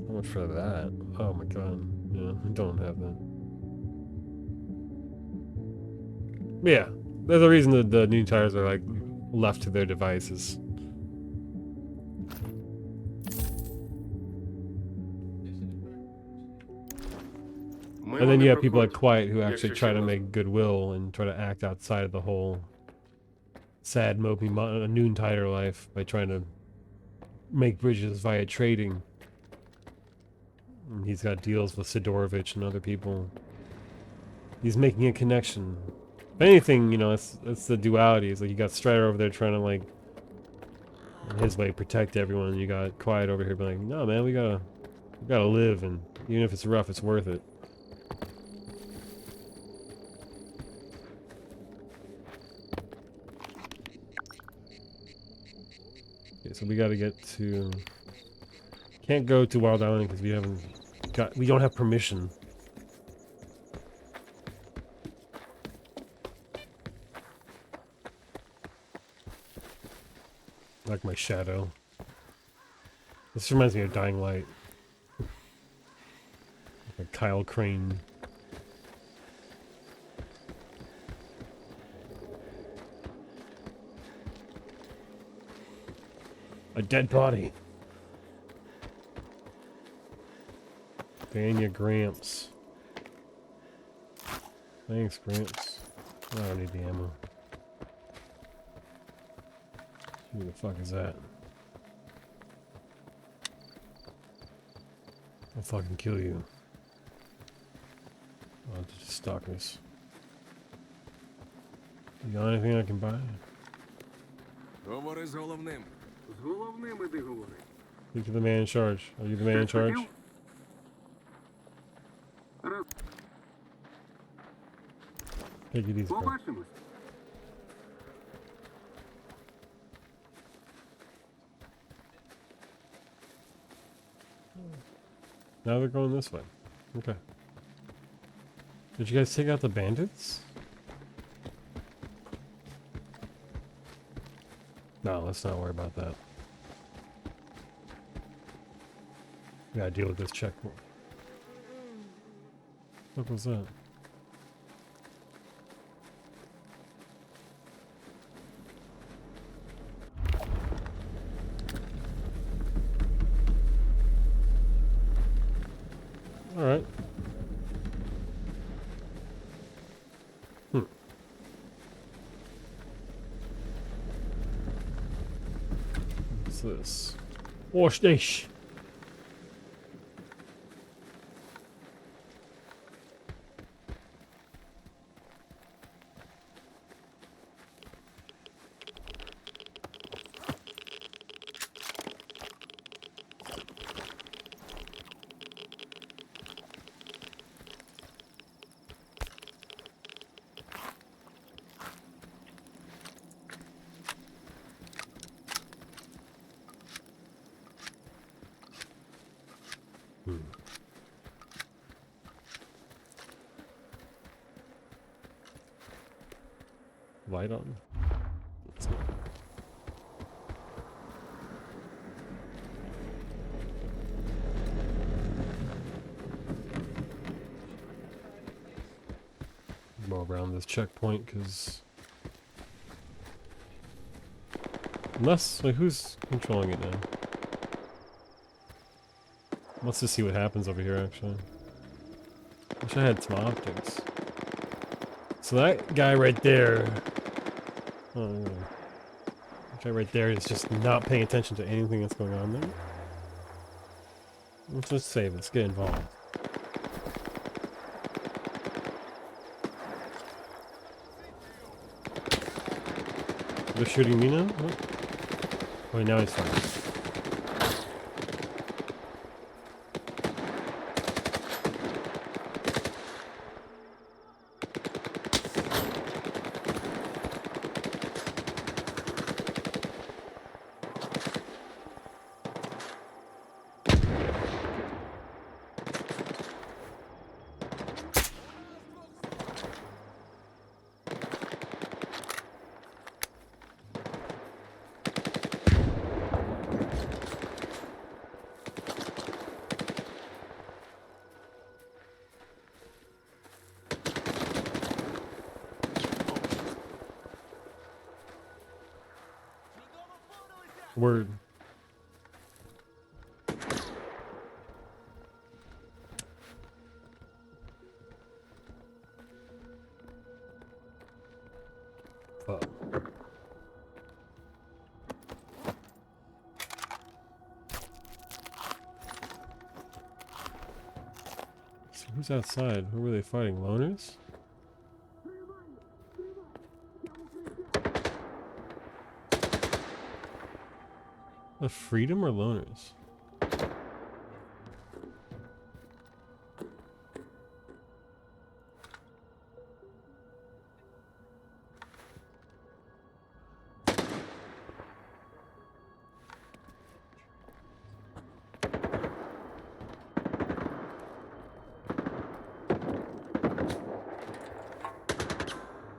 How much for that? Oh my god. Yeah, I don't have that. Yeah, there's a reason that the new tires are like left to their devices. And then you have people like Quiet who actually try to make goodwill and try to act outside of the whole sad, mopey Noontider life by trying to make bridges via trading. And he's got deals with Sidorovich and other people. He's making a connection. If anything, you know, it's the duality. It's like you got Strider over there trying to like, in his way, protect everyone. And you got Quiet over here being like, no man, we gotta live, and even if it's rough, it's worth it. Okay, so we gotta get to... Can't go to Wild Island because we don't have permission. Like my shadow. This reminds me of Dying Light. Like Kyle Crane. A dead body. Danya Gramps. Thanks, Gramps. I don't need the ammo. Who the fuck is that? I'll fucking kill you. Oh, it's just stalkers. You got anything I can buy? Говори з головним. З головним іди говори. Speak to the man in charge. Are you the man in charge? Раз, Take it easy, bro. побачимось. Now they're going this way. Okay. Did you guys take out the bandits? No, let's not worry about that. We gotta deal with this checkpoint. What was that? Alright. What's this? Wash dish. Light on. Let's go. Go around this checkpoint because unless, like, who's controlling it now? Let's just see what happens over here, actually. Wish I had some optics. So that guy right there... Oh, yeah. That guy right there is just not paying attention to anything that's going on there. Let's just save. Let's get involved. They're shooting me now? What? Wait, now he's fine. Word. Fuck. So who's outside? Who were they fighting? Loners? The freedom or loners?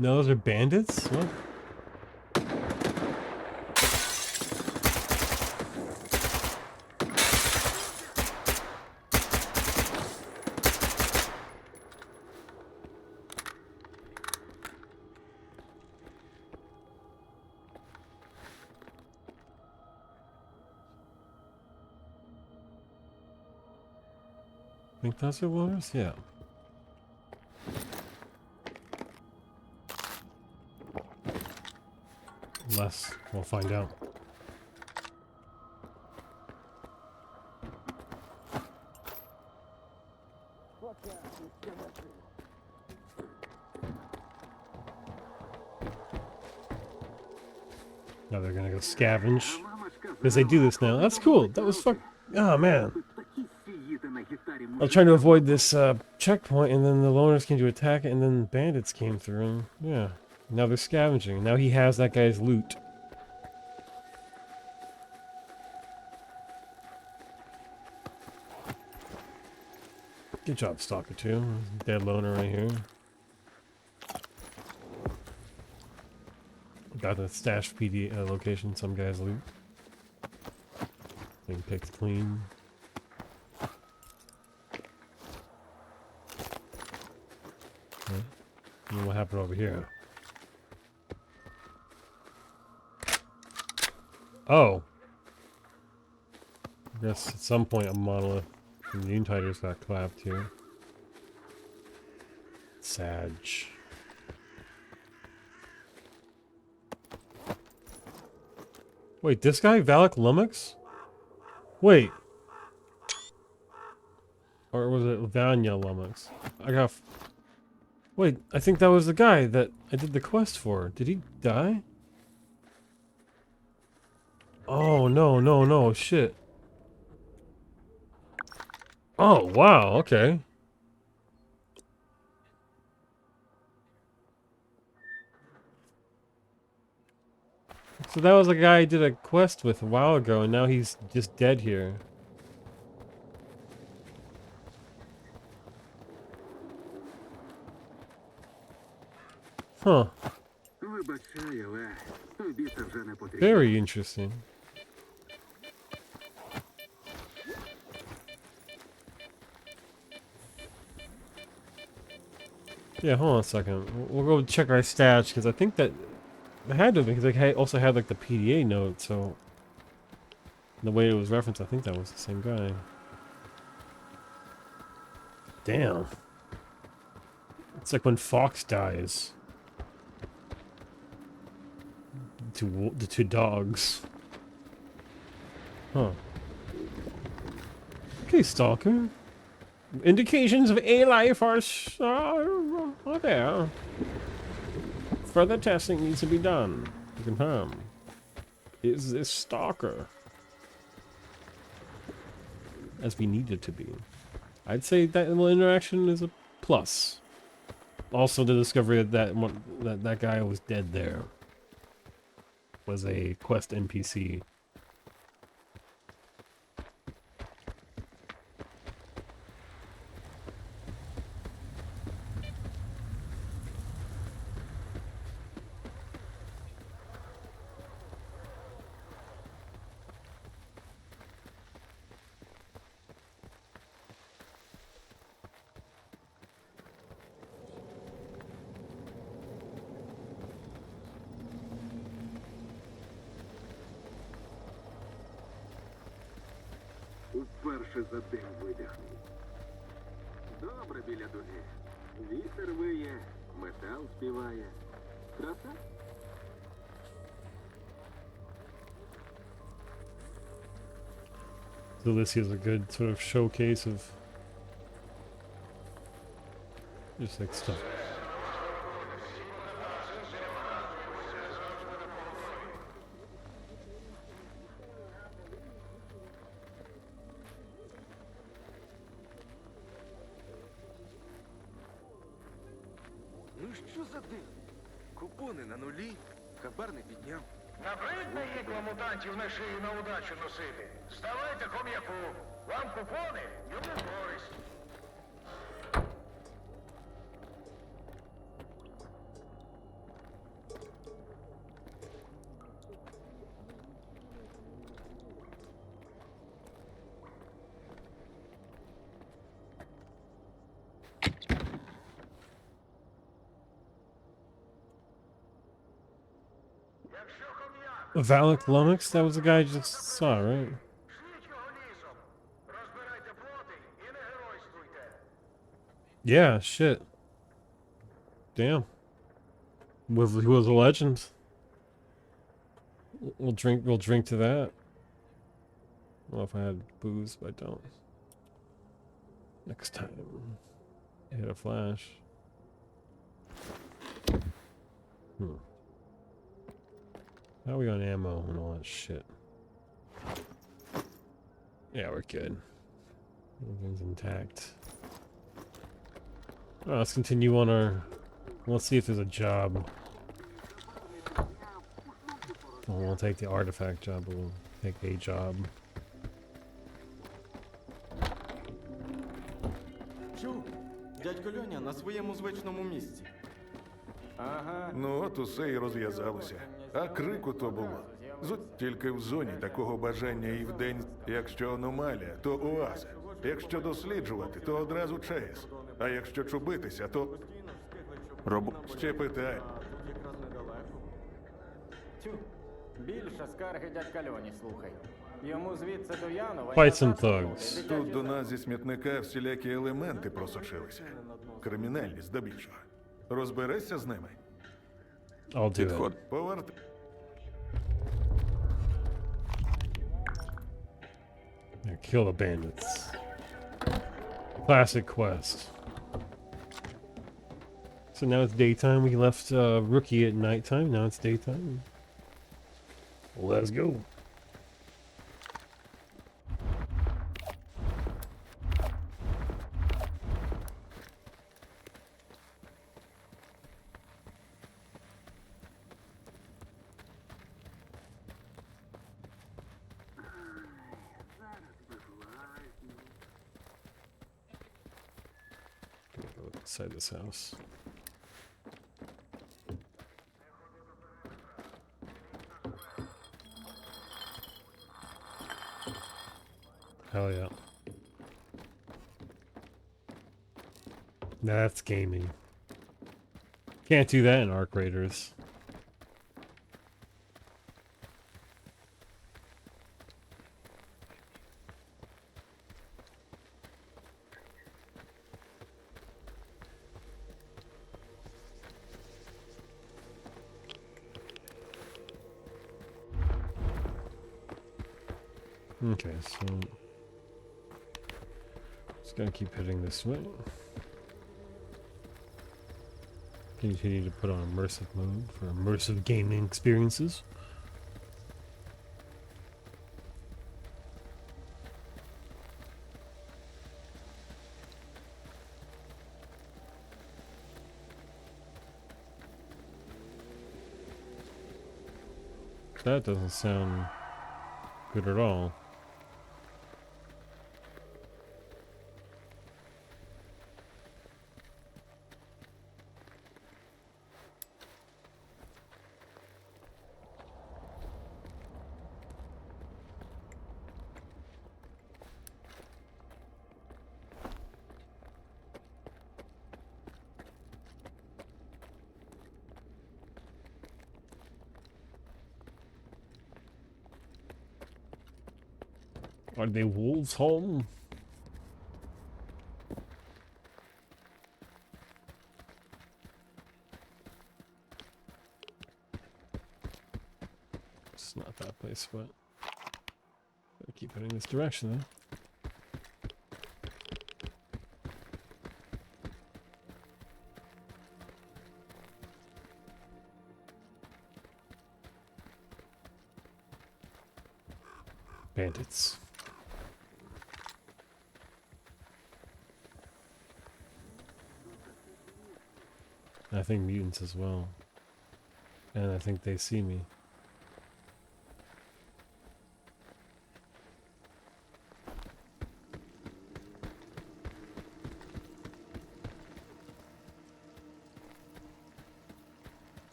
No, those are bandits? What? Think those are loners? Yeah. Unless we'll find out. Now they're gonna go scavenge. Because they do this now. That's cool. That was fuck. Oh man. I was trying to avoid this checkpoint, and then the loners came to attack it, and then bandits came through. And yeah. Now they're scavenging. Now he has that guy's loot. Good job, Stalker 2. Dead loner right here. Got the stash PD location, some guy's loot. Thing picked clean. Okay. And what happened over here? Oh! I guess at some point a monolith from the Unitiders got clapped here. Sag. Wait, this guy? Valak Lummox? Wait. Or was it Vanya Lummox? I got... Wait, I think that was the guy that I did the quest for. Did he die? Oh, no, shit. Oh, wow, okay. So that was a guy I did a quest with a while ago, and now he's just dead here. Huh. Very interesting. Yeah, hold on a second. We'll go check our stats, because I think that it had to have been, because I also had like the PDA note, so the way it was referenced, I think that was the same guy. Damn. It's like when Fox dies. The two dogs. Huh. Okay, Stalker. Indications of a life are there. Further testing needs to be done to confirm. Is this Stalker? As we need it to be. I'd say that little interaction is a plus. Also, the discovery that that guy was dead there was a quest NPC. Вперше за день видихнув. Добре біля дуги. Вітер виє, метал співає. Краса? So this is a good sort of showcase of just like stuff. Ну що за див? Купони на нулі, хабар не підняв. Набридне їх мутантів на шиї на удачу носити. Ставайте хом'яку. Вам купони, йому користь. Якщо хом'як, Valak Lummox? That was the guy I just saw, right? шліть його лісом. Розбирайте плоти і не геройствуйте. Yeah, shit. Damn. He was a legend. We'll drink to that. I don't know if I had booze, but I don't. Next time. Hit a flash. How are we on ammo and all that shit? Yeah, we're good. Everything's intact. Alright, let's continue on our... Let's see if there's a job. Oh, we'll take the artifact job, but we'll take a job. Чув? Дядько Льоня на своєму звичному місці. Ага. Ну от усе і розв'язалося. А крику то було. Тільки в зоні такого бажання і вдень, якщо аномалія, то оаза. Якщо досліджувати, то одразу ЧАЕС. А якщо чубитися, то... Ще питай. Тут якраз недалеко. Тю, більше скарги дядька Льоні, слухай. Йому звідси до Янова... Fight some thugs. Тут до нас зі смітника всілякі елементи просочилися. Кримінальні, здебільшого. Розберешся з ними? I'll do it. Підход. Поверти. Yeah, kill the bandits. Classic quest. So now it's daytime. We left Rookie at nighttime. Now it's daytime. Let's go. Go inside this house. Hell yeah. That's gaming. Can't do that in Arc Raiders. Okay, so just gotta keep heading this way. Continue to put on immersive mode for immersive gaming experiences. That doesn't sound good at all. Are they wolves home? It's not that place, but gotta keep heading this direction though. Bandits. I think mutants as well. And I think they see me.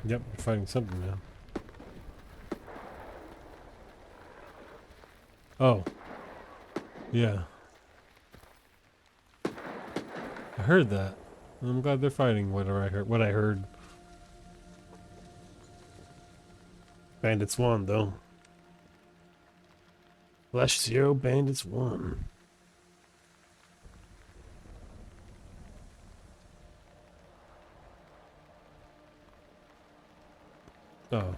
Yep, you're fighting something now. Oh. Yeah. I heard that. I'm glad they're fighting what I heard. Bandits won though. Flash Zero Bandits won. Oh.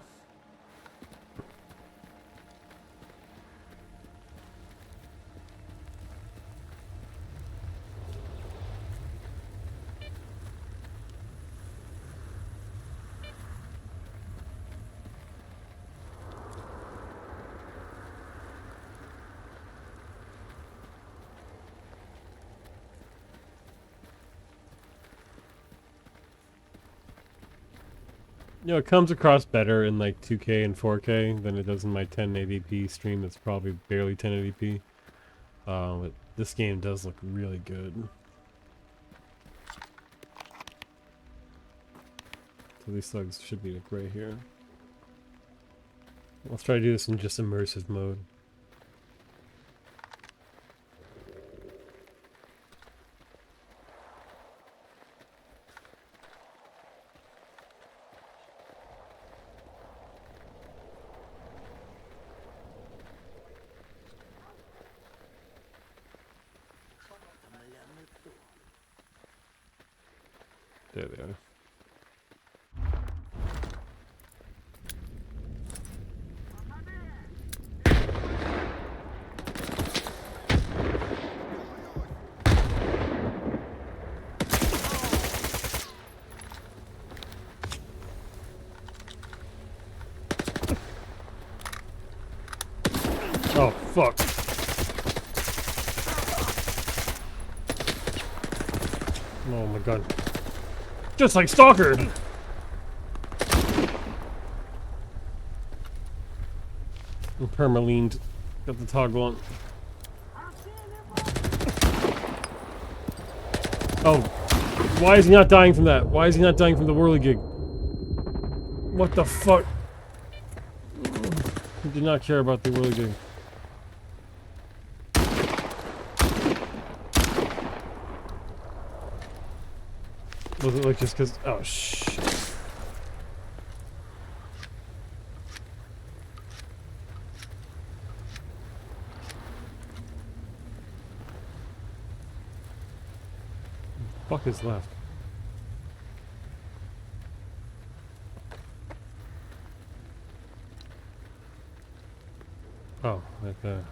You know, it comes across better in like 2K and 4K than it does in my 1080p stream. That's probably barely 1080p. But this game does look really good. So these thugs should be like right here. Let's try to do this in just immersive mode. There they are. Oh, fuck. Oh my god. Just like Stalker! And permalined. Got the toggle on. Oh. Why is he not dying from that? Why is he not dying from the whirligig? What the fuck? He did not care about the whirligig. Was it like just because? Oh shit. Fuck is left? Oh, right there.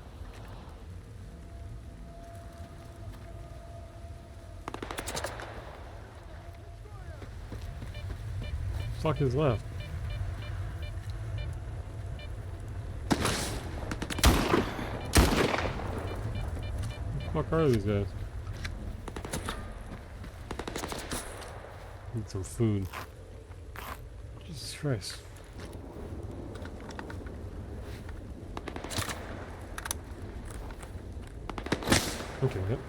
Fuck is left? What the fuck are these guys? Need some food. Jesus Christ. Okay, yep.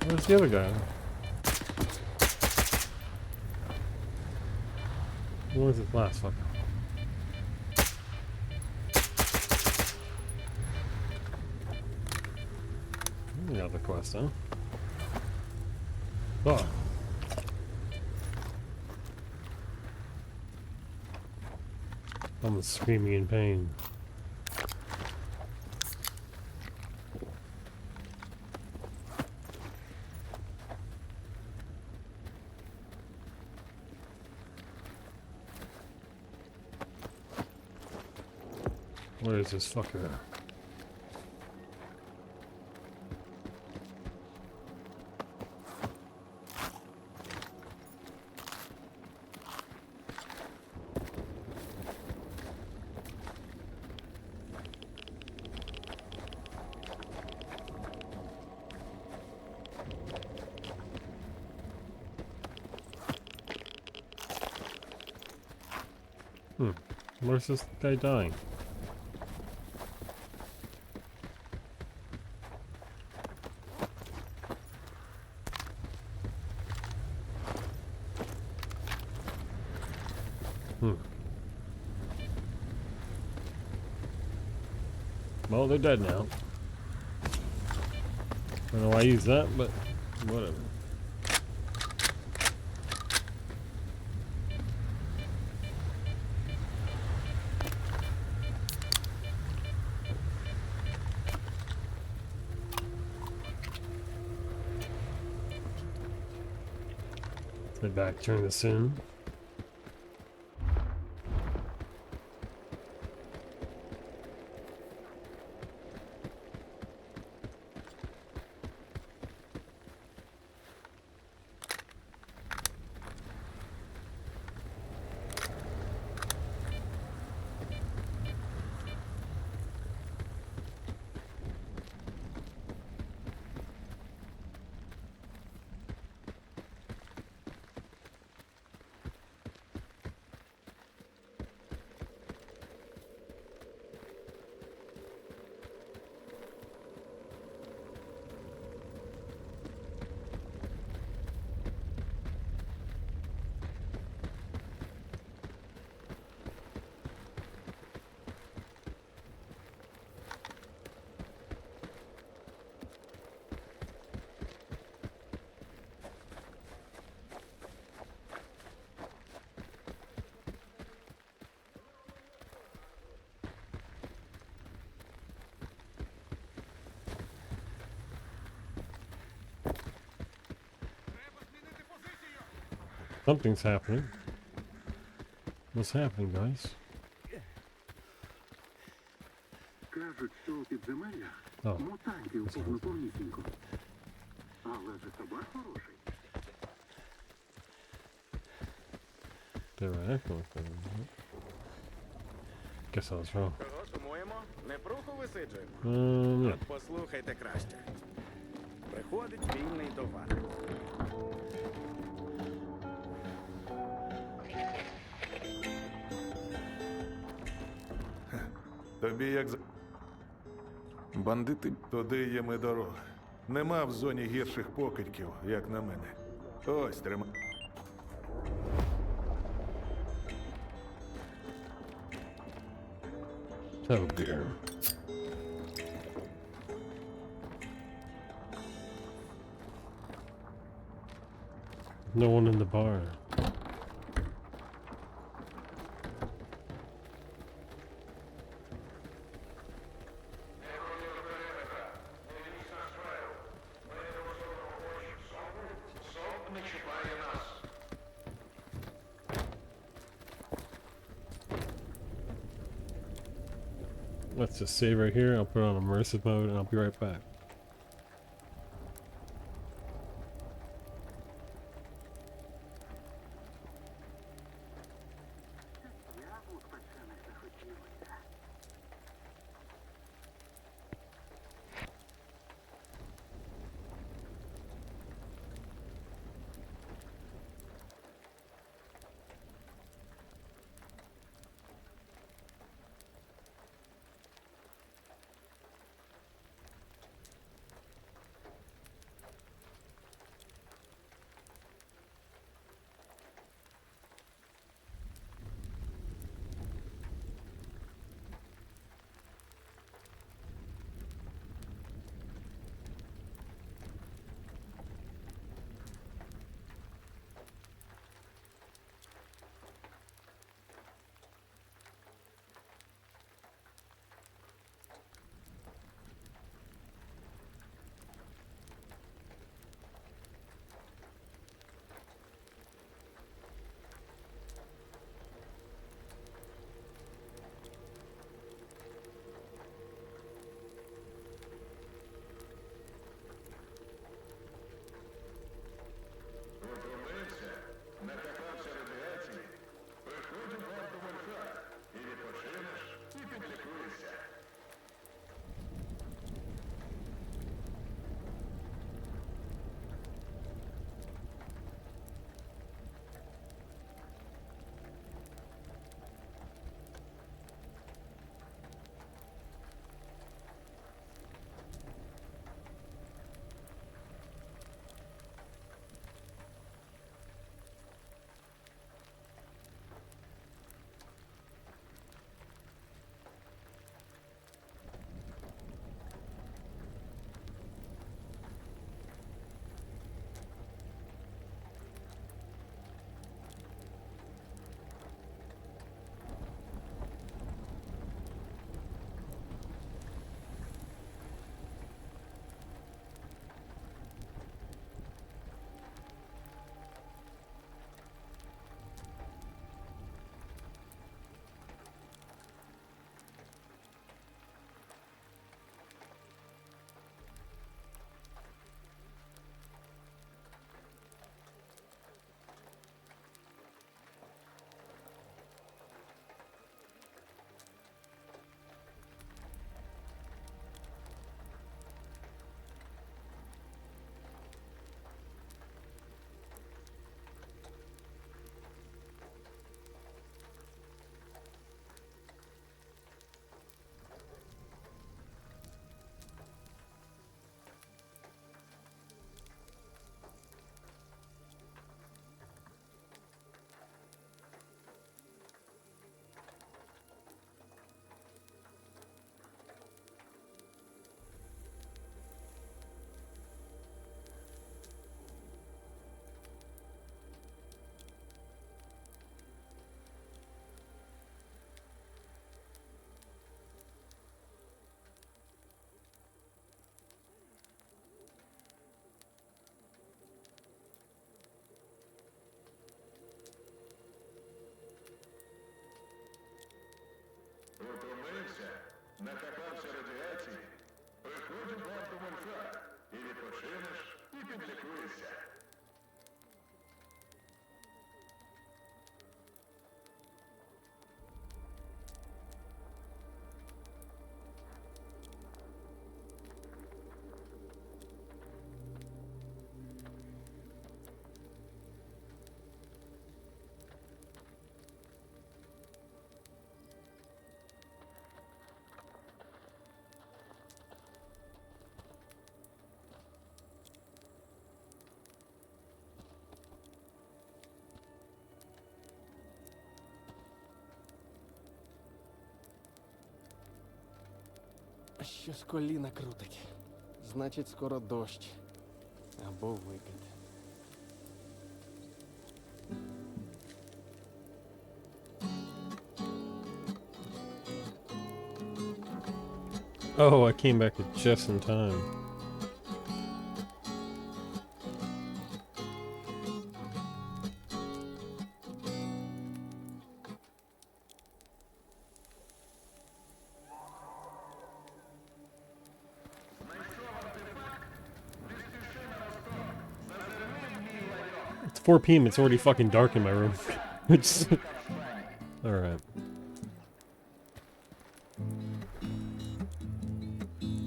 Where's the other guy? Where's this last fucker? Another quest, huh? Oh. I'm screaming in pain. Where is this fucker? Where's this guy dying? Well, they're dead now. I don't know why I use that, but whatever. Let's head back, turn this in. Something's happening. What's happening, guys? Кажуть, що у підземеллях Oh. мутантів повно повнісінько. Але ж табак хороший. Guess I was wrong. Кого сумуємо? Не пруху висиджуємо? Yeah. От послухайте краще. Приходить вільний товар. Тобі як за... Бандити. Туди є ми дорога. Нема в зоні гірших покидьків, як на мене. Ось тримай. Have a beer. No one in the bar. Не чіпає нас. Let's just save right here. I'll put it on immersive mode and I'll be right back. Щось коліна крутить. Значить, скоро дощ. Або викид. Oh, I came back just in time. It's 4 p.m. It's already fucking dark in my room. It's all right.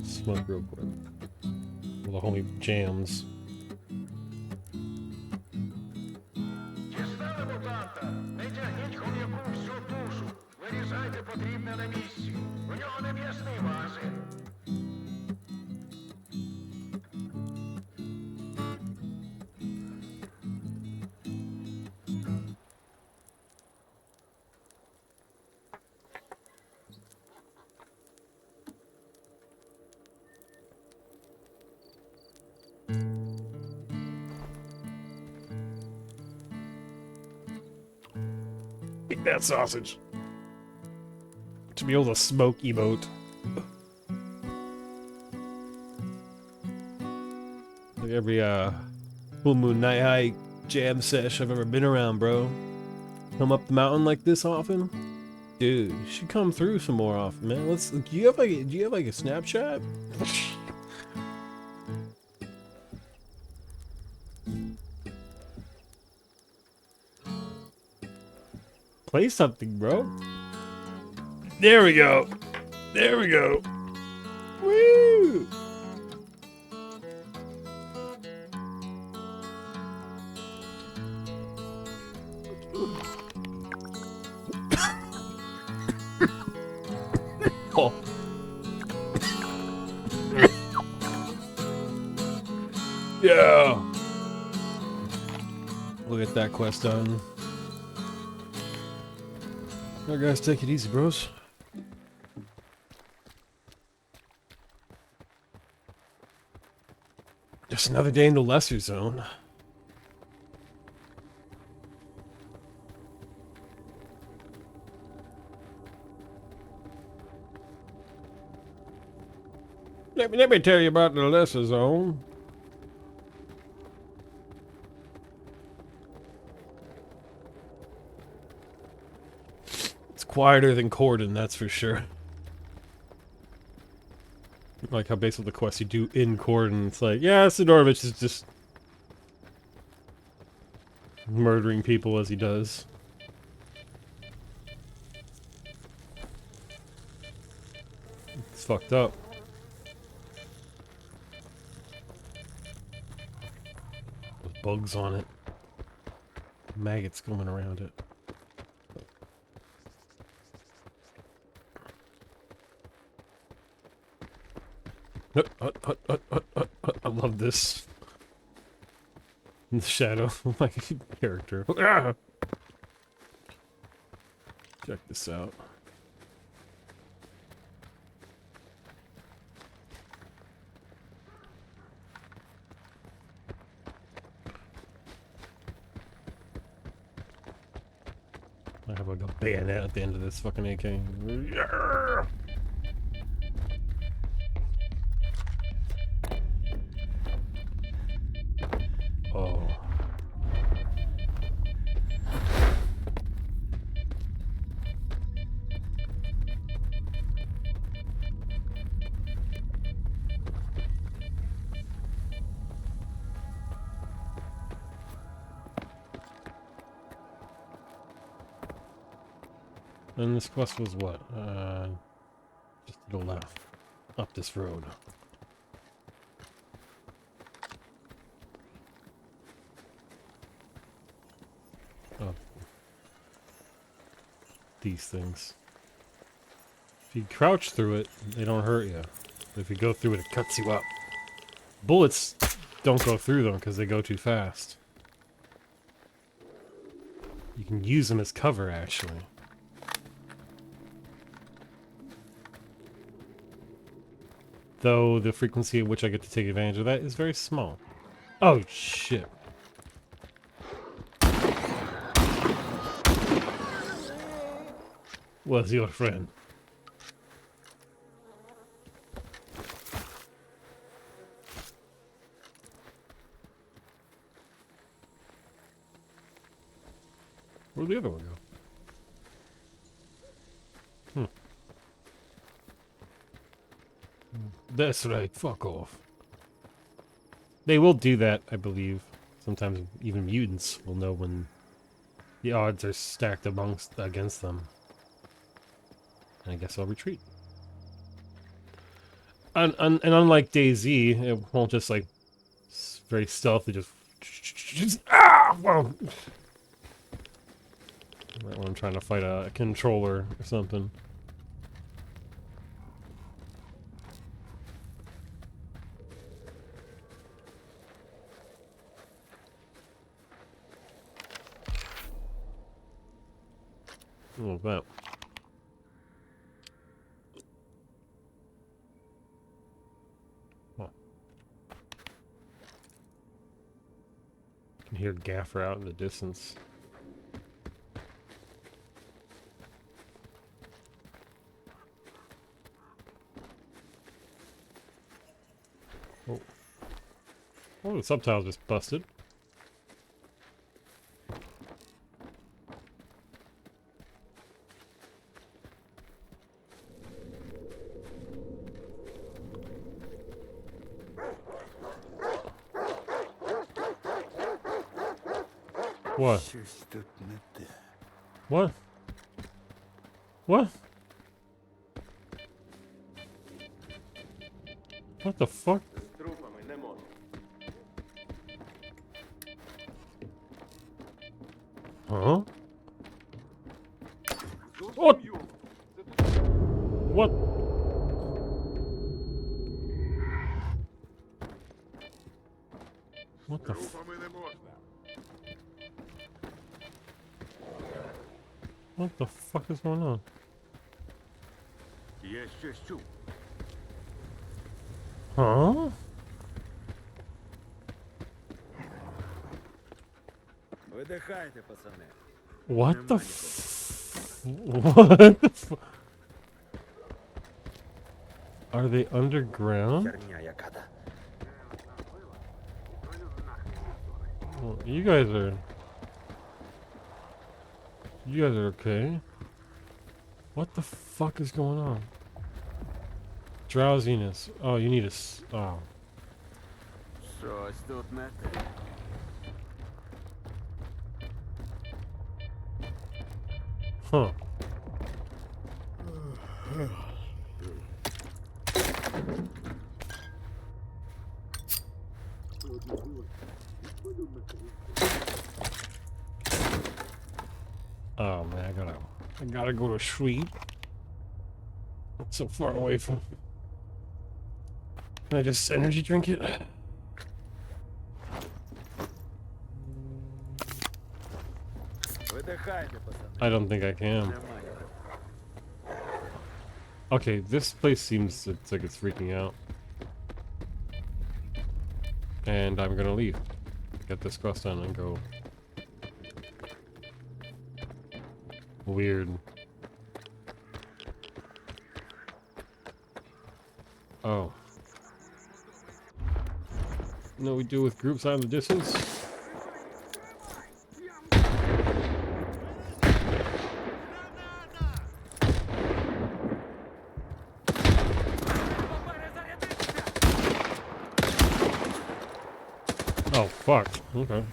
Smoke real quick. Well, the homie jams. Дістали мутанта. Не тягніть хом'яку всю душу. Вирізайте потрібне на місці. У нього не м'ясний магазин. Eat that sausage. To be able to smoke emote. Like every full moon night hike jam sesh I've ever been around, bro. Come up the mountain like this often? Dude, you should come through some more often, man. Let's do you have like a Snapchat? Play something, bro. There we go. There we go. Woo! Oh. Yeah. We'll get that quest done. Alright guys, take it easy, bros. Just another day in the lesser zone. Let me tell you about the lesser zone. It's quieter than Corden, that's for sure. Like how basically the quests you do in Corden, it's like, yeah, Sidorovich is just murdering people as he does. It's fucked up. There's bugs on it. Maggots going around it. I love this. In the shadow of my character. Check this out. I have like a bayonet at the end of this fucking AK. Yeah! Oh. And this quest was what? Just to go left. Up this road. Oh. These things. If you crouch through it, they don't hurt you. But if you go through it, it cuts you up. Bullets don't go through them because they go too fast. You can use them as cover, actually. though the frequency at which I get to take advantage of that is very small. Oh, shit. Was your friend? Where'd the other one go? That's right, fuck off. They will do that, I believe. Sometimes even mutants will know when the odds are stacked against them. And I guess I'll retreat. And unlike DayZ, it won't just like very stealthy just ah! Well, right when I'm trying to fight a controller or something. Oh, that. Oh. I can hear Gaffer out in the distance. Oh. Oh, the subtitles just busted. What? What? What? What the fuck? Huh? What? What? What the f- What the fuck is going on? Я щось чув. Huh? Видихайте, пацани. What the f- What the f- Are they underground? Херня яка-то. Well, you guys are okay. What the fuck is going on? Drowsiness. Oh, you need a oh. Щось тут не те. Huh. Oh man, I gotta go to sleep. It's so far away from. Can I just energy drink it? Видихайте, пацани. I don't think I can. Немає. Okay, this place seems like it's freaking out. And I'm gonna leave. Get this quest done and go. Weird. Oh. No, we do with groups out in the distance? Oh, fuck. Okay.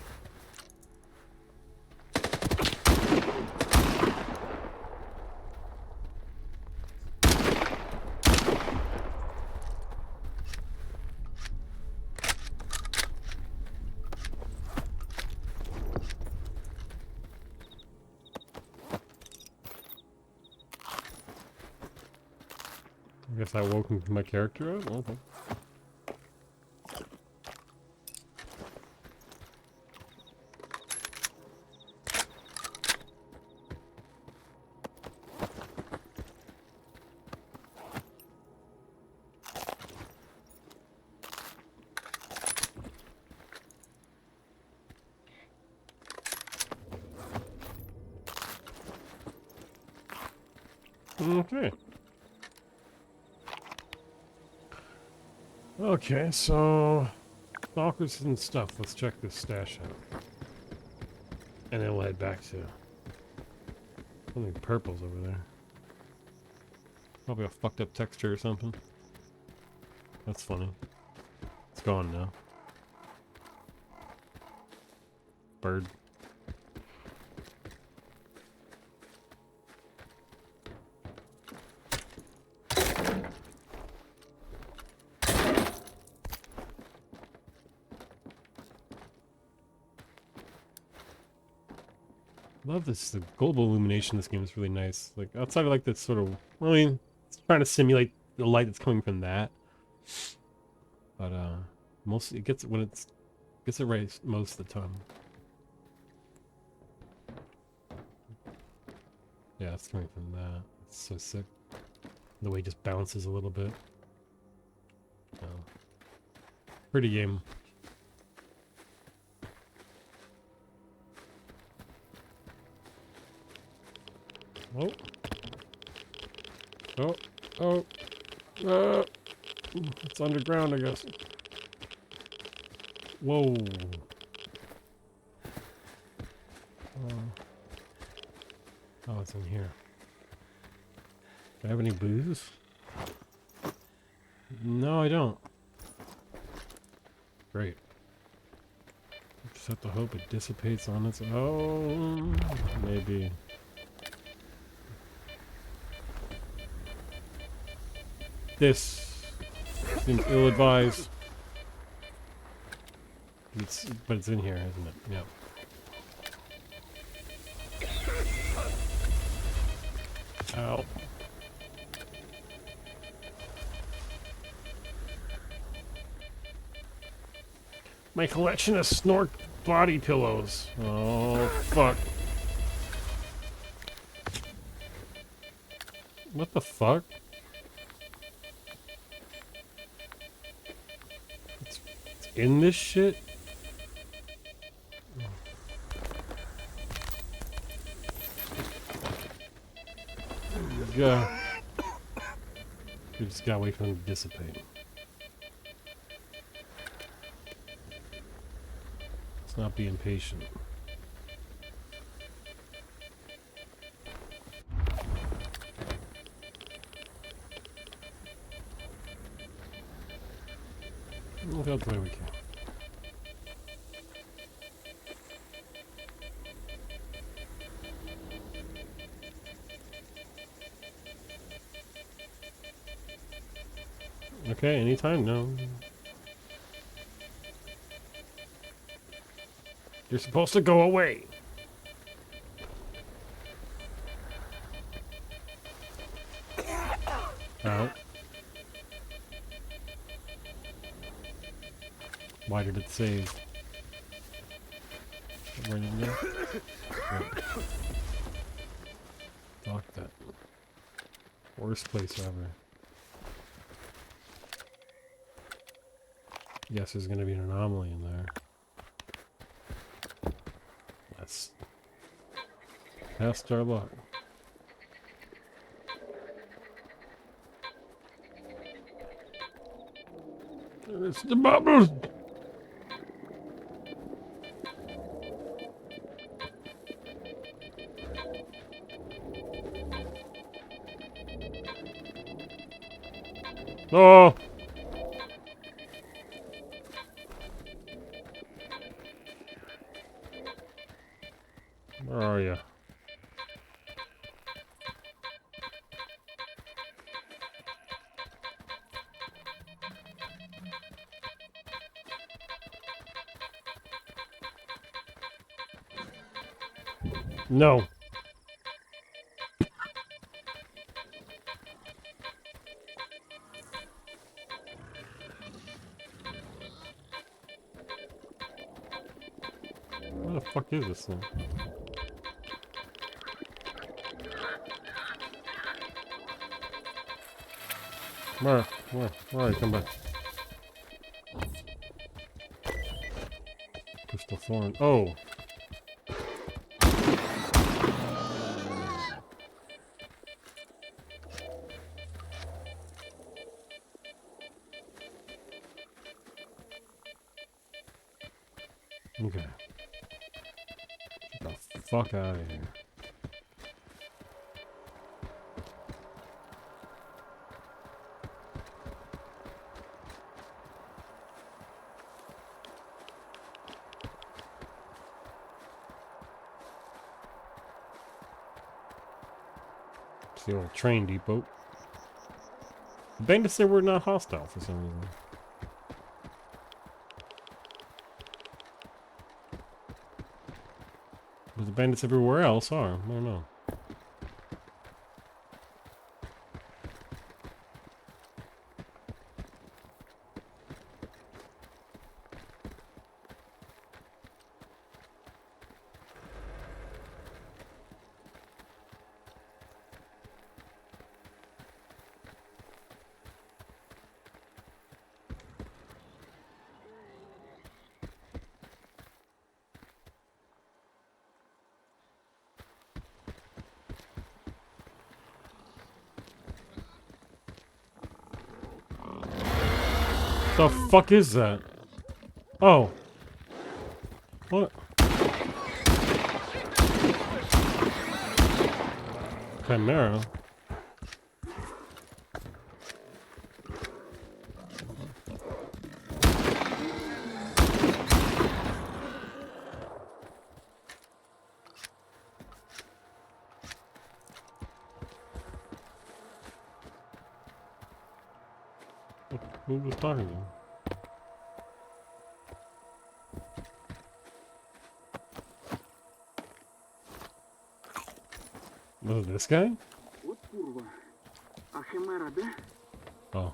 I guess I woke my character up? Okay. Okay. Okay, so Stalkers and stuff. Let's check this stash out. And then we'll head back to something purples over there. Probably a fucked up texture or something. That's funny. It's gone now. Bird. Love this. The global illumination in this game is really nice. Like outside of like this sort of, I mean, it's trying to simulate the light that's coming from that. But mostly it gets when it's gets it right most of the time. Yeah, it's coming from that. It's so sick. The way it just bounces a little bit. Oh. Pretty game. Oh. Oh. Oh. It's underground, I guess. Whoa. Oh, it's in here. Do I have any booze? No, I don't. Great. Just have to hope it dissipates on its own. Maybe. This seems ill-advised. But it's in here, isn't it? Yeah. Ow. My collection of snort body pillows. Oh, fuck. What the fuck? It's in this shit? Yeah. We just gotta wait for them to dissipate. Let's not be impatient. We'll go the way we can. Okay, anytime now. You're supposed to go away. Out. Why did it save? Right in there. Right. Fuck that. Worst place ever. Yes, there's gonna be an anomaly in there. Yes. Past our luck. It's the bubbles! Oh! Where are you? No. What the fuck is this thing? Where are you? Come back. Crystal thorn. Oh! Okay. Get the fuck out of here. It's the old train depot. The bandits said we're not hostile for some reason. But the bandits everywhere else are. I don't know. The fuck is that? Oh. What? Chimera? Who was talking to him? Was it this guy? От курва. А химера де? Oh.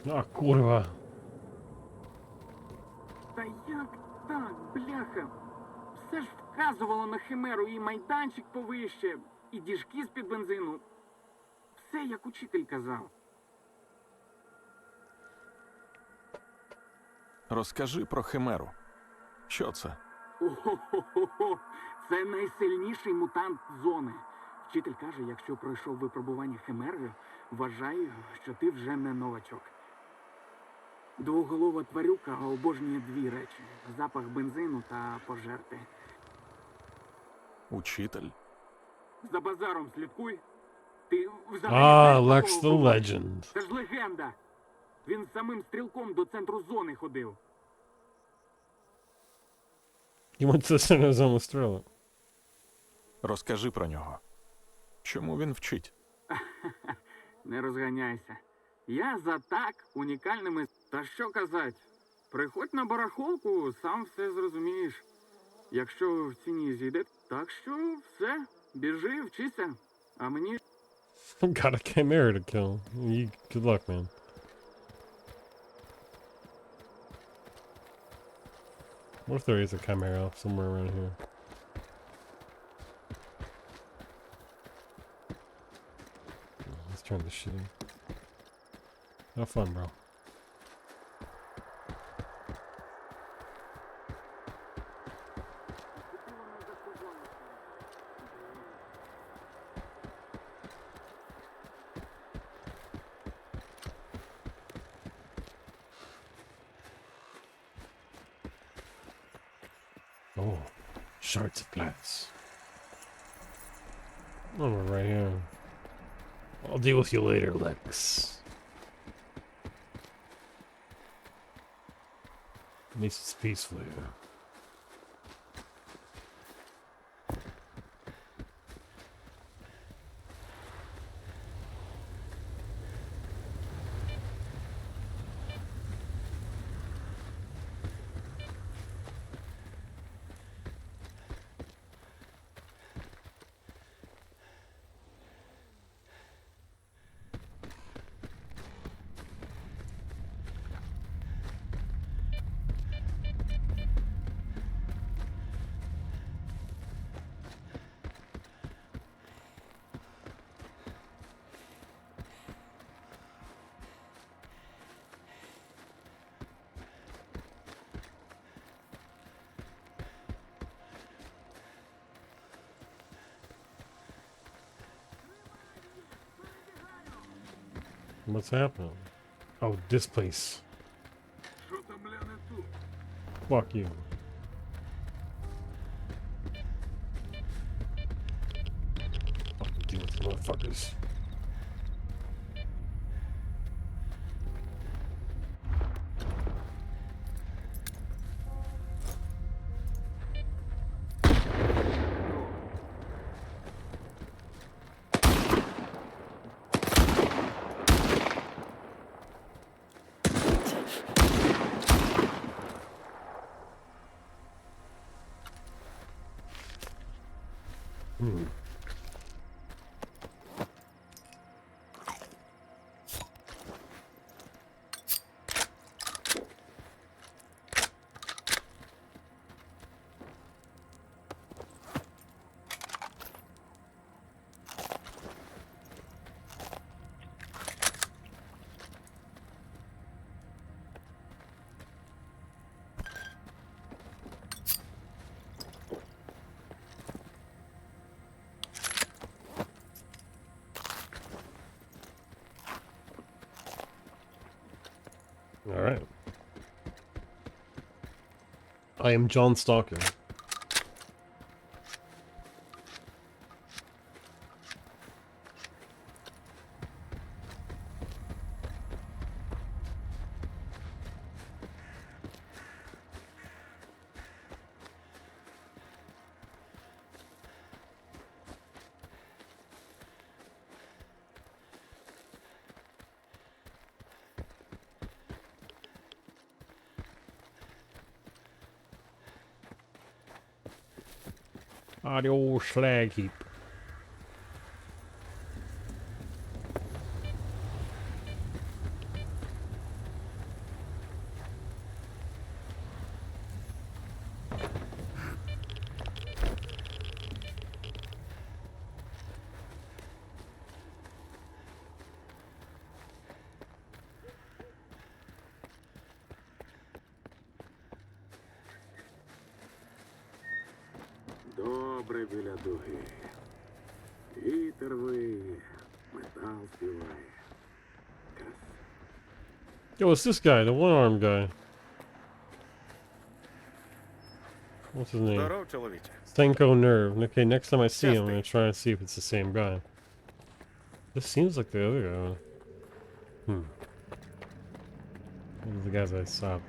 Ah, kurwa. Та як так, бляха? Все ж вказувало на химеру і майданчик повище, і діжки з-під бензину. Все, як учитель казав. Розкажи про химеру. Що це? О-хо-хо-хо! Це найсильніший мутант зони. Вчитель каже, якщо пройшов випробування химерою, вважаю, що ти вже не новачок. Двоголова тварюка обожнює дві речі: запах бензину та пожерти. Учитель? За базаром слідкуй. Ти взагалі Ah, знаєш, Lex такого the була? Legend. Це ж легенда. Він самим стрілком до центру зони ходив. He went to the center zone with Sterling. Розкажи про нього. Чому він вчить? Не розганяйся. Я за так унікальними... Та що казать? Приходь на барахолку, сам все зрозумієш. Якщо в ціні зійде, так що все, біжи, вчися. А мені... Got a chimera to kill. You, good luck, man. What if there is a chimera somewhere around here? Let's turn this shit in. Have fun, bro. Oh, shards of glass. Oh, we're right here. I'll deal with you later, Lex. At least it's peaceful here. What's happening? Oh, this place. Fuck you. Fucking deal with you motherfuckers. All right. I am John Stalker. Ah, the old slag heap. Добре біля дуги. Вітер виє, метал співає. Yo, it's this guy, the one-armed guy. What's his name? Здоров, чоловіче. Senko Nerve. Okay, next time I see him, I'm gonna try and see if it's the same guy. This seems like the other guy. One of the guys I saw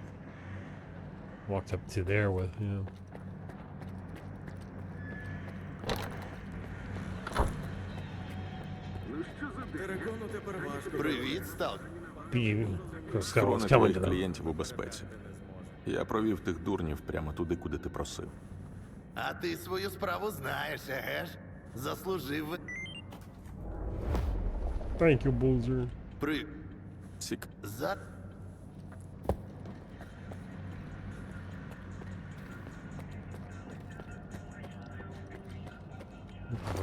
walked up to there with, yeah. Привіт, Сталкер. Схорони твоїх клієнтів у безпеці. Я провів тих дурнів прямо туди, куди ти просив. А ти свою справу знаєш, еге ж? Заслужив. Thank you, Boozer. Сік. За...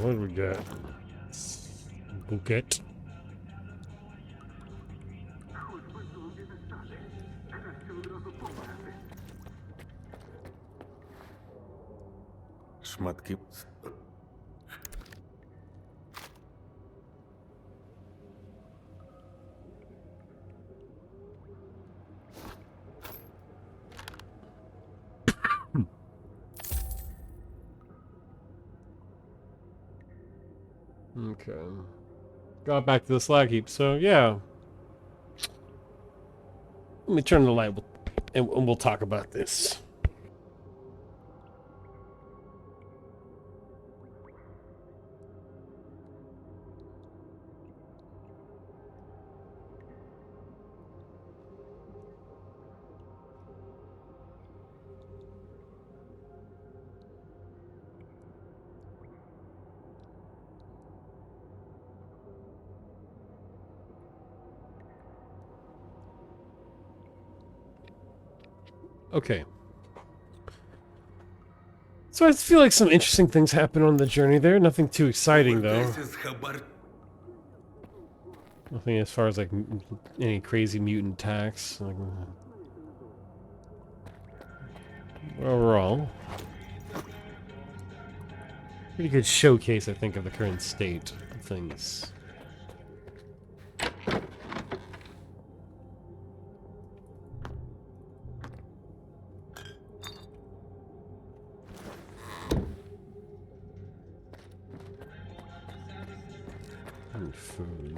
What do we got? Bouquet. Шматки. Okay. Got back to the slag heap, so yeah. Let me turn the light and we'll talk about this. Okay. So I feel like some interesting things happen on the journey there. Nothing too exciting, though. Nothing as far as, like, any crazy mutant attacks. Like, overall, pretty good showcase, I think, of the current state of things. food.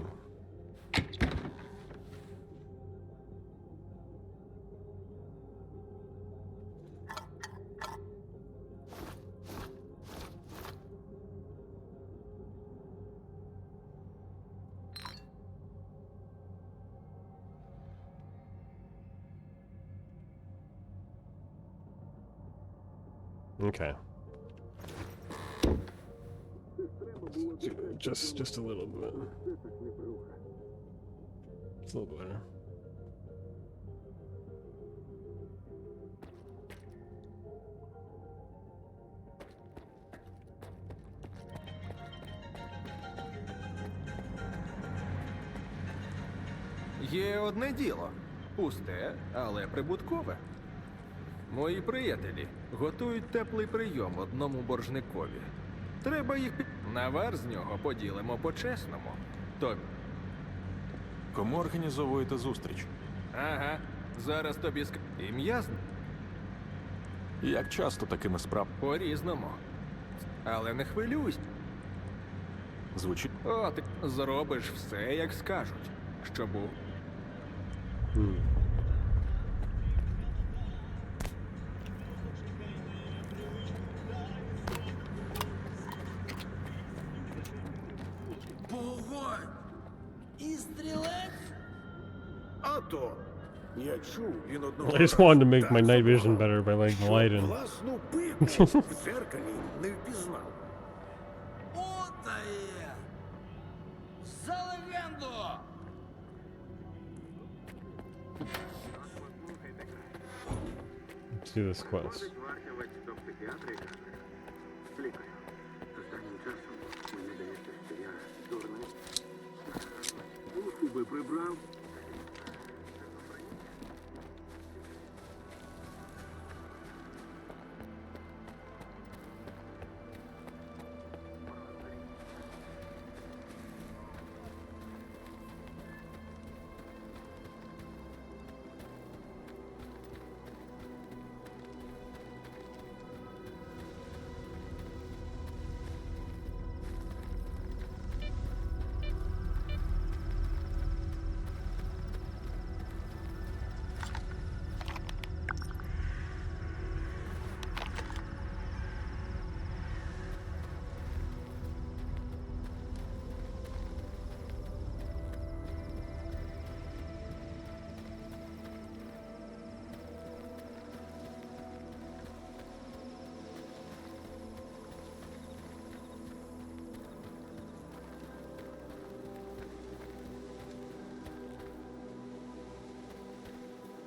Okay. Just a little bit. It's a little better. Є одне діло. Пусте, але прибуткове. Мої приятелі готують теплий прийом одному боржникові. Треба їх навар з нього поділимо по-чесному. Тобі. Кому організовуєте зустріч? Ага, зараз тобі ім'я Як часто такими справами? По-різному. Але не хвилюйся. Звучить. О, ти зробиш все, як скажуть. Що був. Вогонь! І стрілець? А то. Я чув, він одного I just wanted to make my night vision better by letting the light in. власну пику в зеркалі не впізнав. Отає! За легенду! Let's do this quest. Лікарю, останнім часом мені здається, що я дурний. Вуху би прибрав.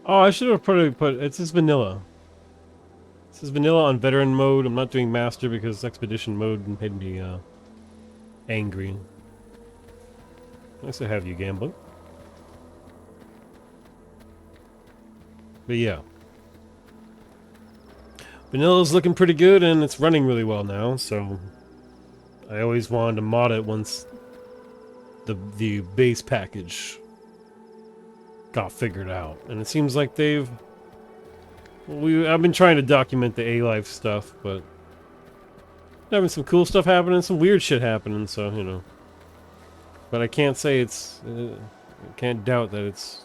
Oh, I should have probably put, it's just vanilla. This is vanilla on veteran mode. I'm not doing master because expedition mode made me angry. Nice to have you gambling. But yeah. Vanilla's looking pretty good and it's running really well now, so I always wanted to mod it once the base package got figured out. And it seems like they've I've been trying to document the A-Life stuff, but having some cool stuff happening, some weird shit happening, so, you know. But I can't say it's... I can't doubt that it's...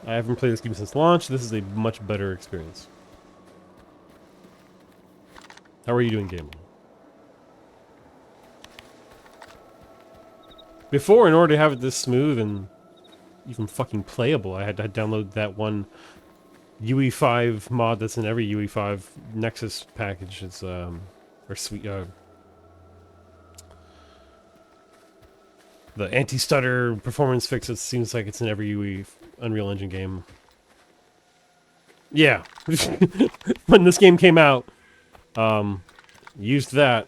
I haven't played this game since launch. This is a much better experience. How are you doing, game? Before, in order to have it this smooth and even fucking playable, I had to download that one UE5 mod that's in every UE5 Nexus package. It's or sweet the anti-stutter performance fix. It seems like it's in every UE Unreal Engine game. Yeah, when this game came out, used that.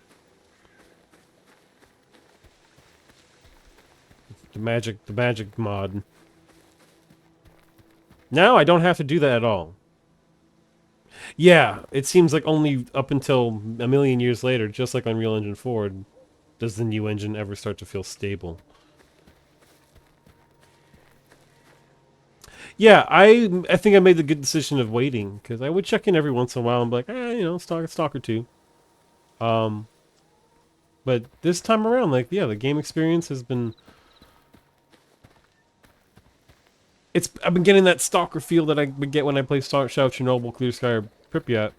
The magic mod. Now I don't have to do that at all. Yeah, it seems like only up until a million years later, just like Unreal Engine 4, does the new engine ever start to feel stable. Yeah, I think I made the good decision of waiting, because I would check in every once in a while and be like, you know, Stalker 2. But But this time around, like, yeah, the game experience has been... I've been getting that Stalker feel that I would get when I play Shadow Chernobyl, Clear Sky, or Pripyat.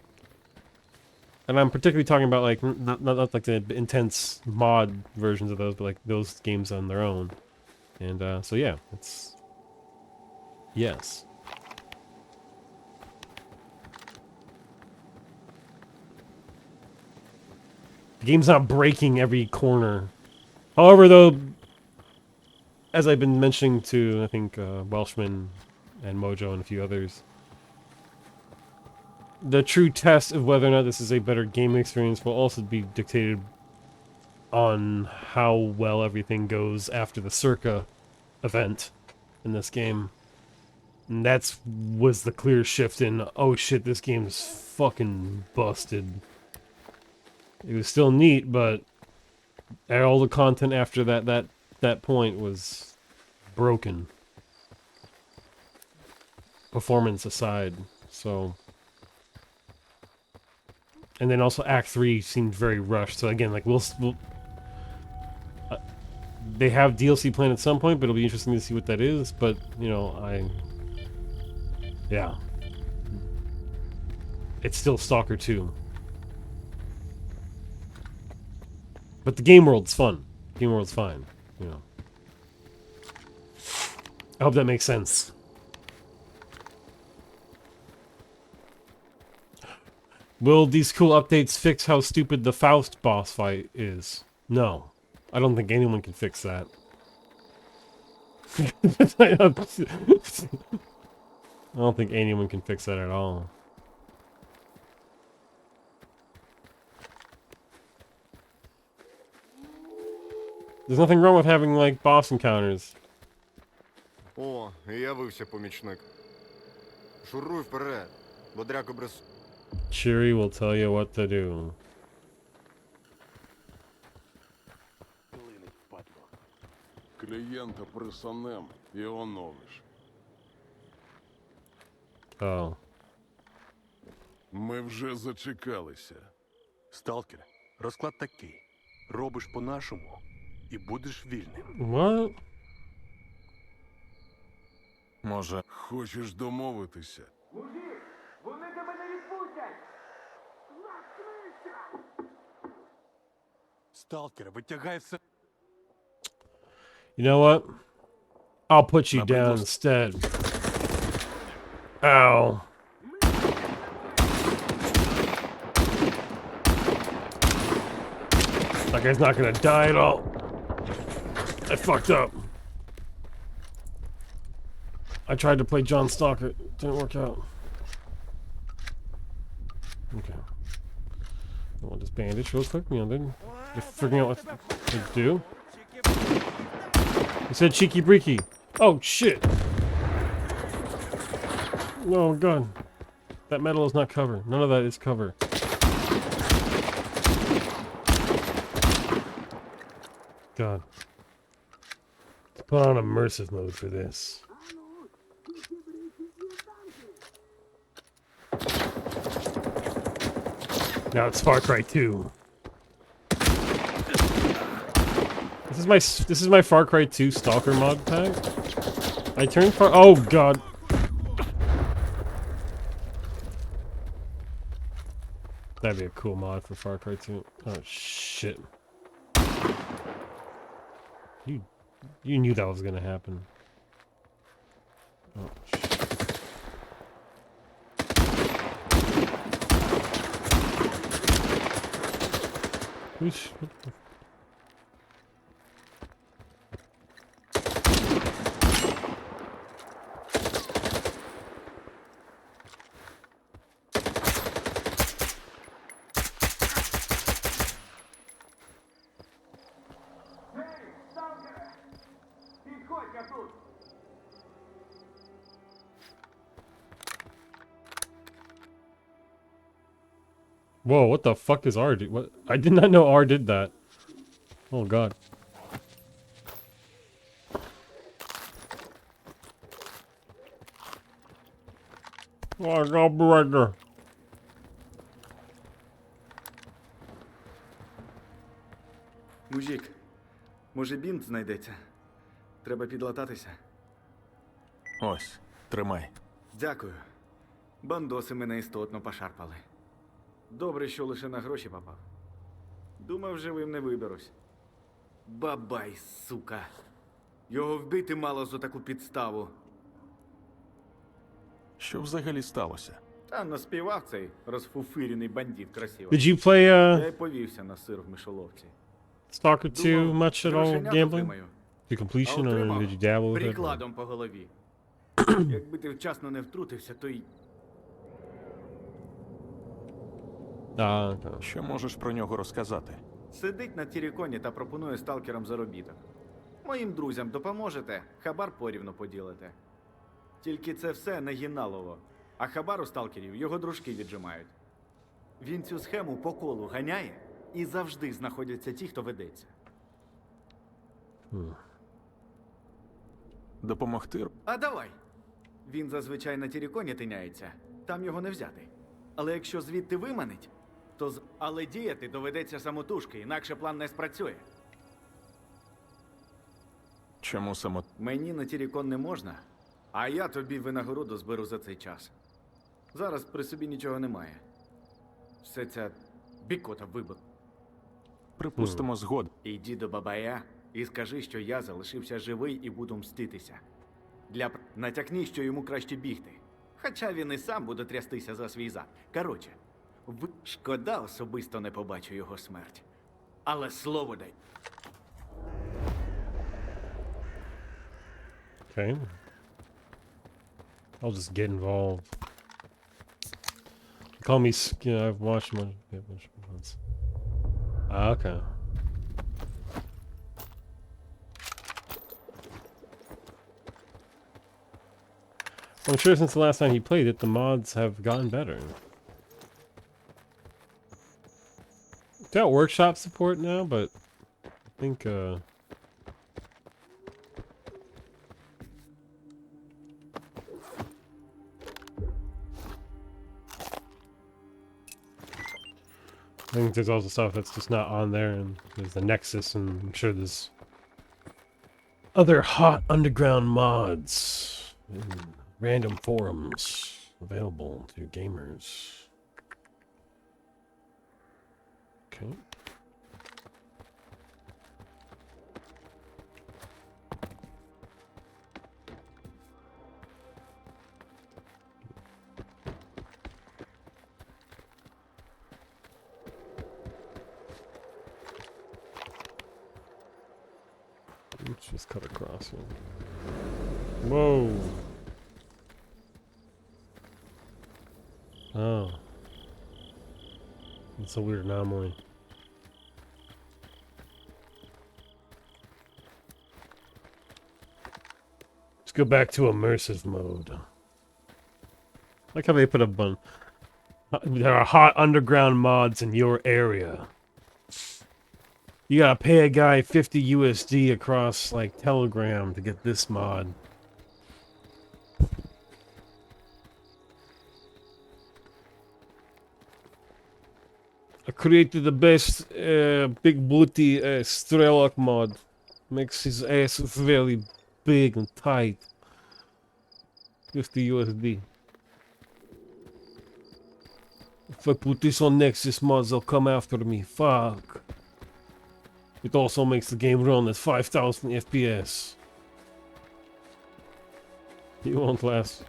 And I'm particularly talking about, like, not like the intense mod versions of those, but like those games on their own. And so yeah, it's... Yes. The game's not breaking every corner. However, though, as I've been mentioning to, I think, Welshman and Mojo and a few others, the true test of whether or not this is a better game experience will also be dictated on how well everything goes after the Circa event in this game. And was the clear shift in, oh shit, this game's fucking busted. It was still neat, but all the content after that point was broken. Performance aside, so... And then also Act 3 seemed very rushed, so again, like, we'll they have DLC planned at some point, but it'll be interesting to see what that is, but, you know, yeah. It's still Stalker 2. But the game world's fun. Game world's fine, you know. I hope that makes sense. Will these cool updates fix how stupid the Faust boss fight is? No. I don't think anyone can fix that. I don't think anyone can fix that at all. There's nothing wrong with having, like, boss encounters. О, і явився помічник. Шуруй вперед, бо дряко брес... Cheery will tell you what to do. Клієнта присанем і оновиш. Oh. Ми вже зачекалися. Сталкер, розклад такий. Робиш по-нашому і будеш вільним. What? Може, хочеш домовитися? Мужик, вони тебе не відпустять! Закрийся! Сталкер, витягай все. You know what? I'll put you down instead. Ow. That guy's not gonna die at all. I fucked up. I tried to play John Stalker. It didn't work out. Okay. I want this bandage real quick. You know, then just figuring out what to do. He said cheeky breaky. Oh shit. Oh god. That metal is not cover. None of that is cover. God. Let's put on immersive mode for this. Now it's Far Cry 2. This is my Far Cry 2 Stalker mod pack. I turned oh god. That'd be a cool mod for Far Cry 2. Oh shit. You knew that was gonna happen. Oh shit. What the... Whoa, what the fuck is R do? What? I did not know R did that. Oh god. Oh, I'll be right there. Мужик, може бінт знайдеться? Треба підлататися. Ось, тримай. Дякую. Бандоси мене істотно пошарпали. Добре, що лише на гроші попав. Думав, живим не виберусь. Бабай, сука. Його вбити мало за таку підставу. Що взагалі сталося? Та наспівав цей розфуфирений бандит красиво. Did you play Я й повівся на сир в мишоловці. Stalker 2 much at all Грошенят gambling? отримаю. To completion, А or отримав did you dabble with it? прикладом по голові. Якби ти вчасно не втрутився, то й... Okay. Що можеш про нього розказати? Сидить на тіріконі та пропонує сталкерам заробіток. Моїм друзям допоможете, хабар порівну поділите. Тільки це все нагіналово. А хабар у сталкерів його дружки віджимають. Він цю схему по колу ганяє, і завжди знаходяться ті, хто ведеться. Допомогти? А давай! Він зазвичай на тіріконі тиняється, там його не взяти. Але якщо звідти виманить, то але діяти доведеться самотужки, інакше план не спрацює. Чому само... Мені на тірікон не можна, а я тобі винагороду зберу за цей час. Зараз при собі нічого немає. Все ця бікота вибух. Припустимо згод. Іди до бабая і скажи, що я залишився живий і буду мститися. Натякни, що йому краще бігти. Хоча він і сам буде трястися за свій зад. Коротше, шкода, особисто не побачу його смерть. Але слово дай. Okay. I'll just get involved. Call me, I've watched much. Okay. I'm sure since the last time he played it, the mods have gotten better. It's got workshop support now, but I think there's also stuff that's just not on there, and there's the Nexus, and I'm sure there's other hot underground mods in random forums available to gamers. Okay. Let's just cut across here. Whoa. Oh. It's a weird anomaly. Let's go back to immersive mode. Like how they put a bun. There are hot underground mods in your area. You gotta pay a guy 50 USD across, like, Telegram to get this mod. I created the best big booty Strelok mod. Makes his ass very big and tight. 50 USD. If I put this on Nexus mods, they'll come after me. Fuck. It also makes the game run at 5,000 FPS. You won't last.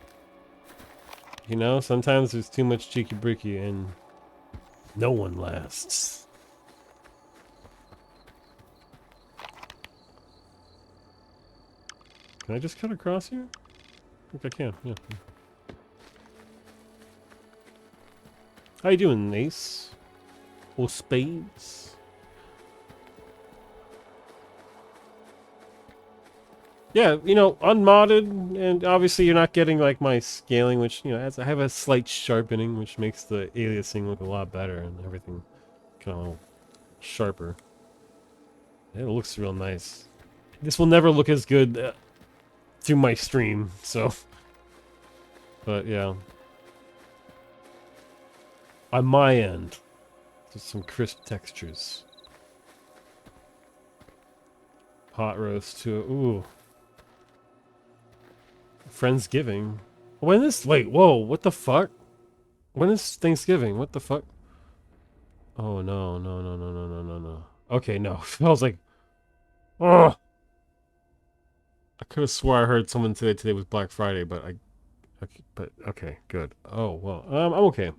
You know, sometimes there's too much cheeky bricky and no one lasts. Can I just cut across here? I think I can, yeah. How you doing, Ace? Or Spades? Yeah, you know, unmodded, and obviously you're not getting, like, my scaling, which, you know, I have a slight sharpening, which makes the aliasing look a lot better, and everything kind of sharper. It looks real nice. This will never look as good through my stream, so... But, yeah. On my end, just some crisp textures. Pot roast too. Ooh. Friendsgiving. When is... Wait, whoa, what the fuck? When is Thanksgiving? What the fuck? Oh, no, no, no, no, no, no, no, no. Okay, no. I was like... Ugh! I could have swore I heard someone say that today was Black Friday, but I... Okay, but, okay, good. Oh, well, I'm okay.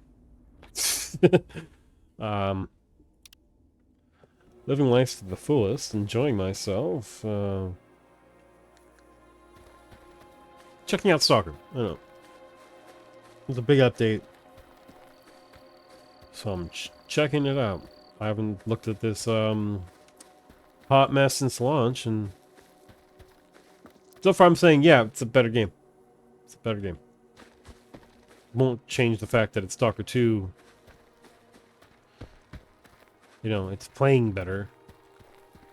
Living life to the fullest, enjoying myself, checking out Stalker. I don't know. It was a big update. So I'm checking it out. I haven't looked at this hot mess since launch, and so far I'm saying, yeah, it's a better game. It's a better game. Won't change the fact that it's Stalker 2. You know, it's playing better.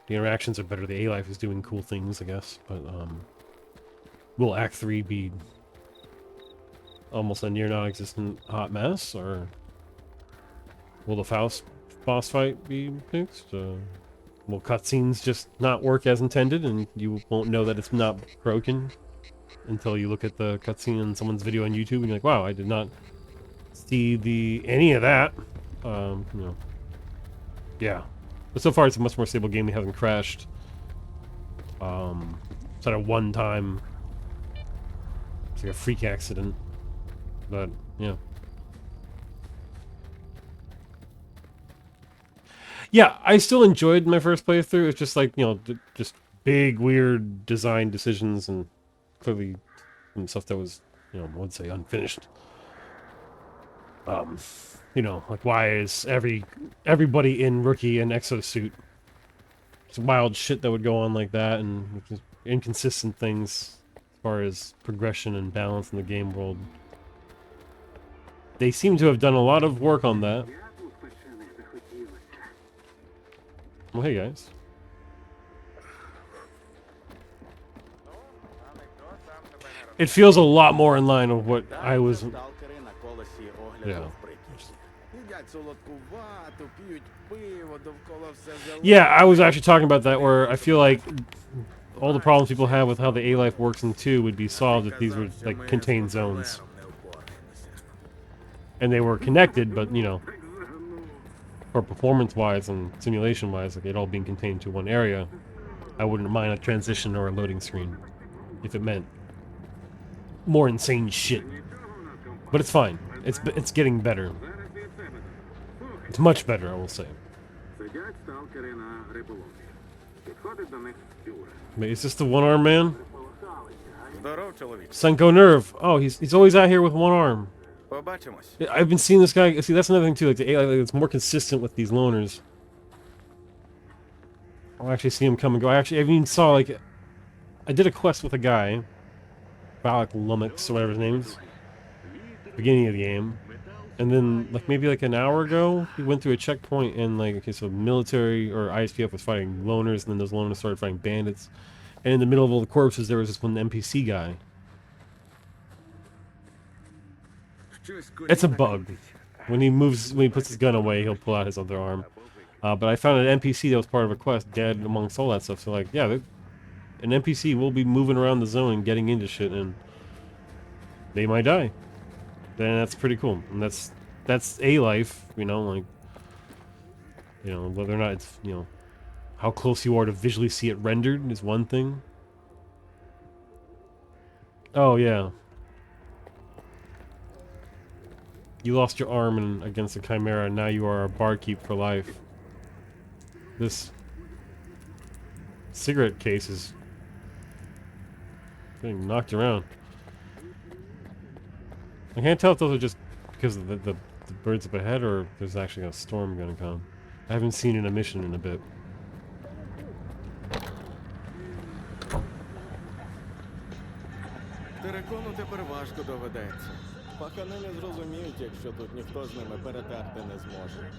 The interactions are better. The A-Life is doing cool things, I guess. But, will Act 3 be almost a near non-existent hot mess, or will the Faust boss fight be fixed? Will cutscenes just not work as intended, and you won't know that it's not broken until you look at the cutscene in someone's video on YouTube and you're like, wow, I did not see any of that. You know. Yeah. But so far it's a much more stable game. It hasn't crashed. It's not a one-time... It's like a freak accident. But, yeah. Yeah, I still enjoyed my first playthrough. It's just like, you know, just big, weird design decisions and clearly some stuff that was, you know, I would say unfinished. You know, like why is everybody in Rookie an exosuit? Some wild shit that would go on like that, and just inconsistent things as far as progression and balance in the game world. They seem to have done a lot of work on that. Well, hey guys. It feels a lot more in line with what I was... Yeah. Yeah, I was actually talking about that, where I feel like all the problems people have with how the A-Life works in 2 would be solved if these were, like, contained zones. And they were connected, but, you know, for performance-wise and simulation-wise, like, it all being contained to one area, I wouldn't mind a transition or a loading screen if it meant more insane shit. But it's fine. It's getting better. It's much better, I will say. Wait, is this the one-arm man? Senko Nerve. Oh, he's always out here with one arm. I've been seeing this guy. See, that's another thing too. Like the AI, like, it's more consistent with these loners. I'll actually see him come and go. I even saw, like, I did a quest with a guy, Balak Lummox or whatever his name is, beginning of the game, and then like maybe like an hour ago, he went through a checkpoint and like, okay, so military or ISPF was fighting loners, and then those loners started fighting bandits, and in the middle of all the corpses there was this one NPC guy. It's a bug. When he puts his gun away, he'll pull out his other arm. But I found an NPC that was part of a quest dead amongst all that stuff. So like, yeah, an NPC will be moving around the zone and getting into shit, and they might die. Then that's pretty cool. And that's A-Life, you know, like, you know, whether or not it's, you know, how close you are to visually see it rendered is one thing. Oh yeah. You lost your arm against a chimera, and now you are a barkeep for life. This cigarette case is getting knocked around. I can't tell if those are just because of the birds up ahead, or if there's actually a storm gonna come. I haven't seen an emission in a bit. Терекону тепер важко доведеться. Пахани не зрозуміють, якщо тут ніхто з ними перетерти не зможе.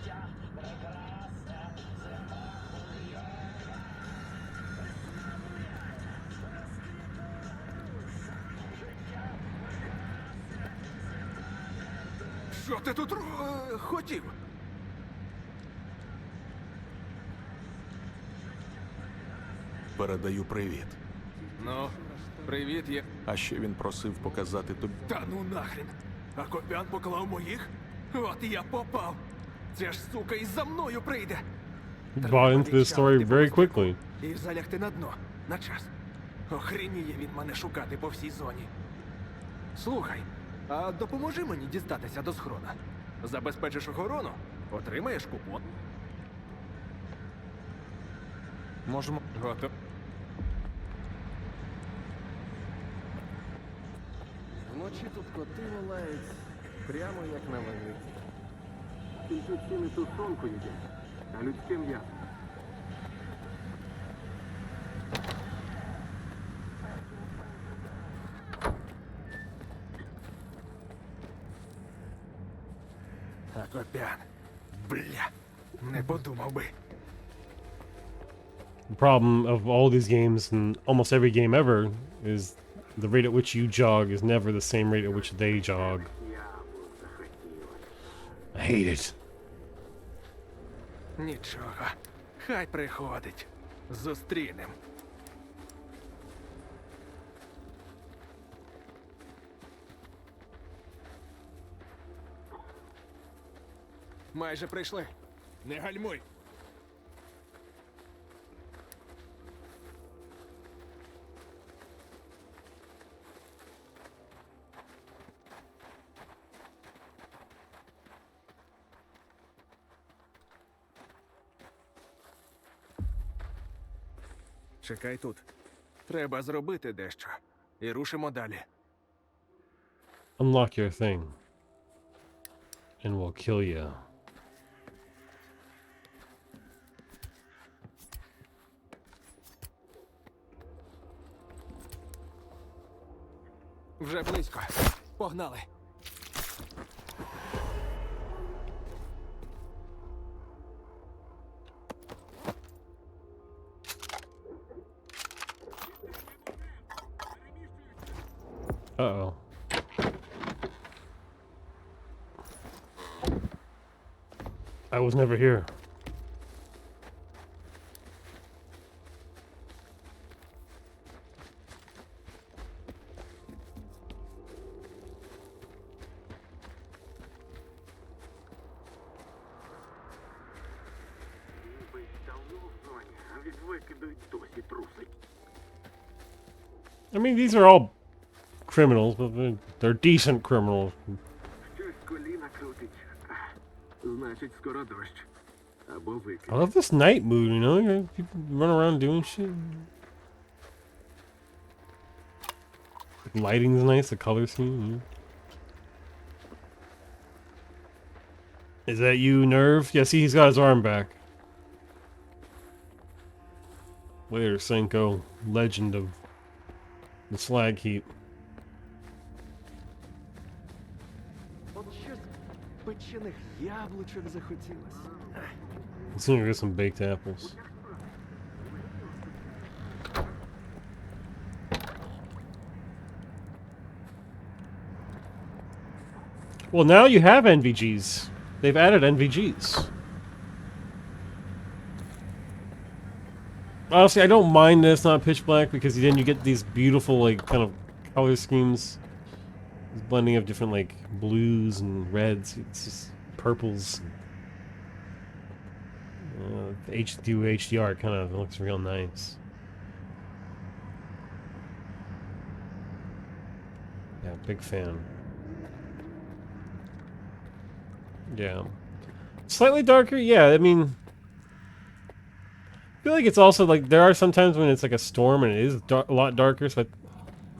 Що ти тут хотів? передаю привіт. Ну, привіт, я. А ще він просив показати тобі. Та ну нахрен! А Копян поклав моїх? От я попав! Ця ж сука і за мною прийде! Bought into this story very quickly. І залягти на дно, на час. Охреніє він мене шукати по всій зоні. Слухай, а допоможи мені дістатися до схрона. Забезпечиш охорону, отримаєш купон. Можемо. Готов. Вночі тут коти лають, прямо як на великі. Тільки ціни тут сонку їдять, а людське м'ясо. А Копян, бля, не подумав би. The problem of all these games and almost every game ever is the rate at which you jog is never the same rate at which they jog. I hate it. Нічого, хай приходить. Зустрінем. Майже прийшли. Не гальмуй. Чекай тут. Треба зробити дещо. І рушимо далі. Unlock your thing. And we'll kill you. Вже близько. Погнали. Uh-oh. I was never here. I mean, these are all criminals, but they're decent criminals. I love this night mood, you know? People run around doing shit. The lighting's nice, the color scheme. Yeah. Is that you, Nerve? Yeah, see, he's got his arm back. Later, Senko, legend of the slag heap. От щось печених яблучок захотілось. Let's see if we get some baked apples. Well, now you have NVGs. They've added NVGs. Honestly, I don't mind that it's not pitch black because then you get these beautiful, like, kind of color schemes. This blending of different, like, blues and reds. It's just purples. HDR kind of looks real nice. Yeah, big fan. Yeah. Slightly darker? Yeah, I mean... I feel like it's also like there are sometimes when it's like a storm and it is a lot darker, so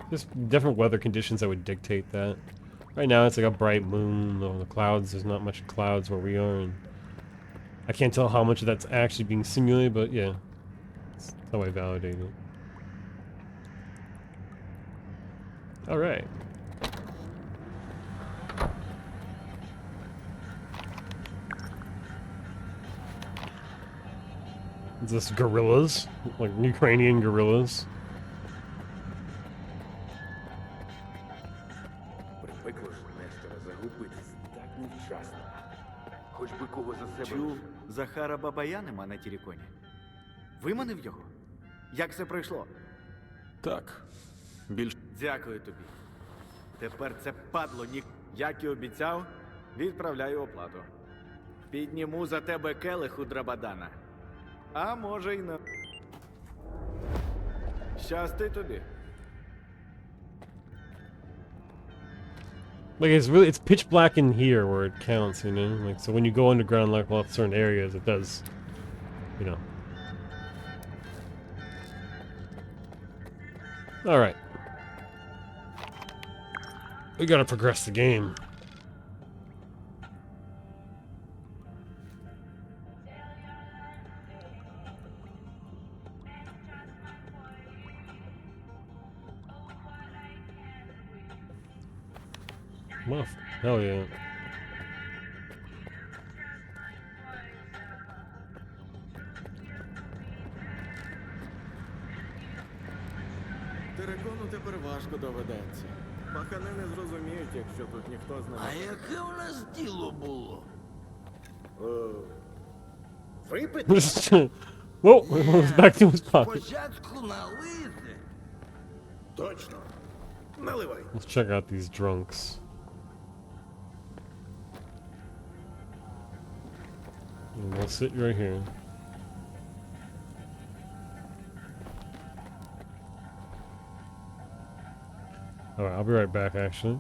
there's different weather conditions that would dictate that. Right now it's like a bright moon, though the clouds, there's not much clouds where we are, and I can't tell how much of that's actually being simulated, but yeah, that's how I validate it. Alright. Is this gorillas? Like Ukrainian gorillas? Чув, Захара Бабая нема на Тіріконі. Виманив його? Як все пройшло? Так. Більш... Дякую тобі. Тепер це падло як і обіцяв, відправляю оплату. Підніму за тебе келих у Драбадана. А може й не. Щасти тобі. Like, it's pitch black in here where it counts, you know? Like, so when you go underground, like, off certain areas, it does, you know. Alright. We gotta progress the game. Muff. Hell yeah. Терекону тепер важко доведеться. Пахани не зрозуміють, якщо тут ніхто з ними. А яке у нас діло було? Випити? Whoa, it's back to his pocket. Спочатку налити. Точно. Наливай. Let's check out these drunks. And we'll sit right here. Alright, I'll be right back, actually.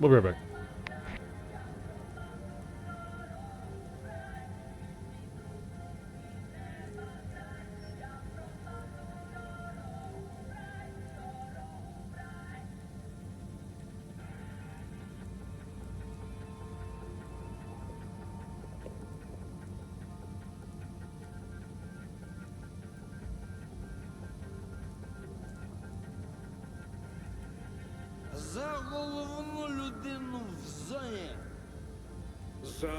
We'll be right back. За головну людину в зоні. За...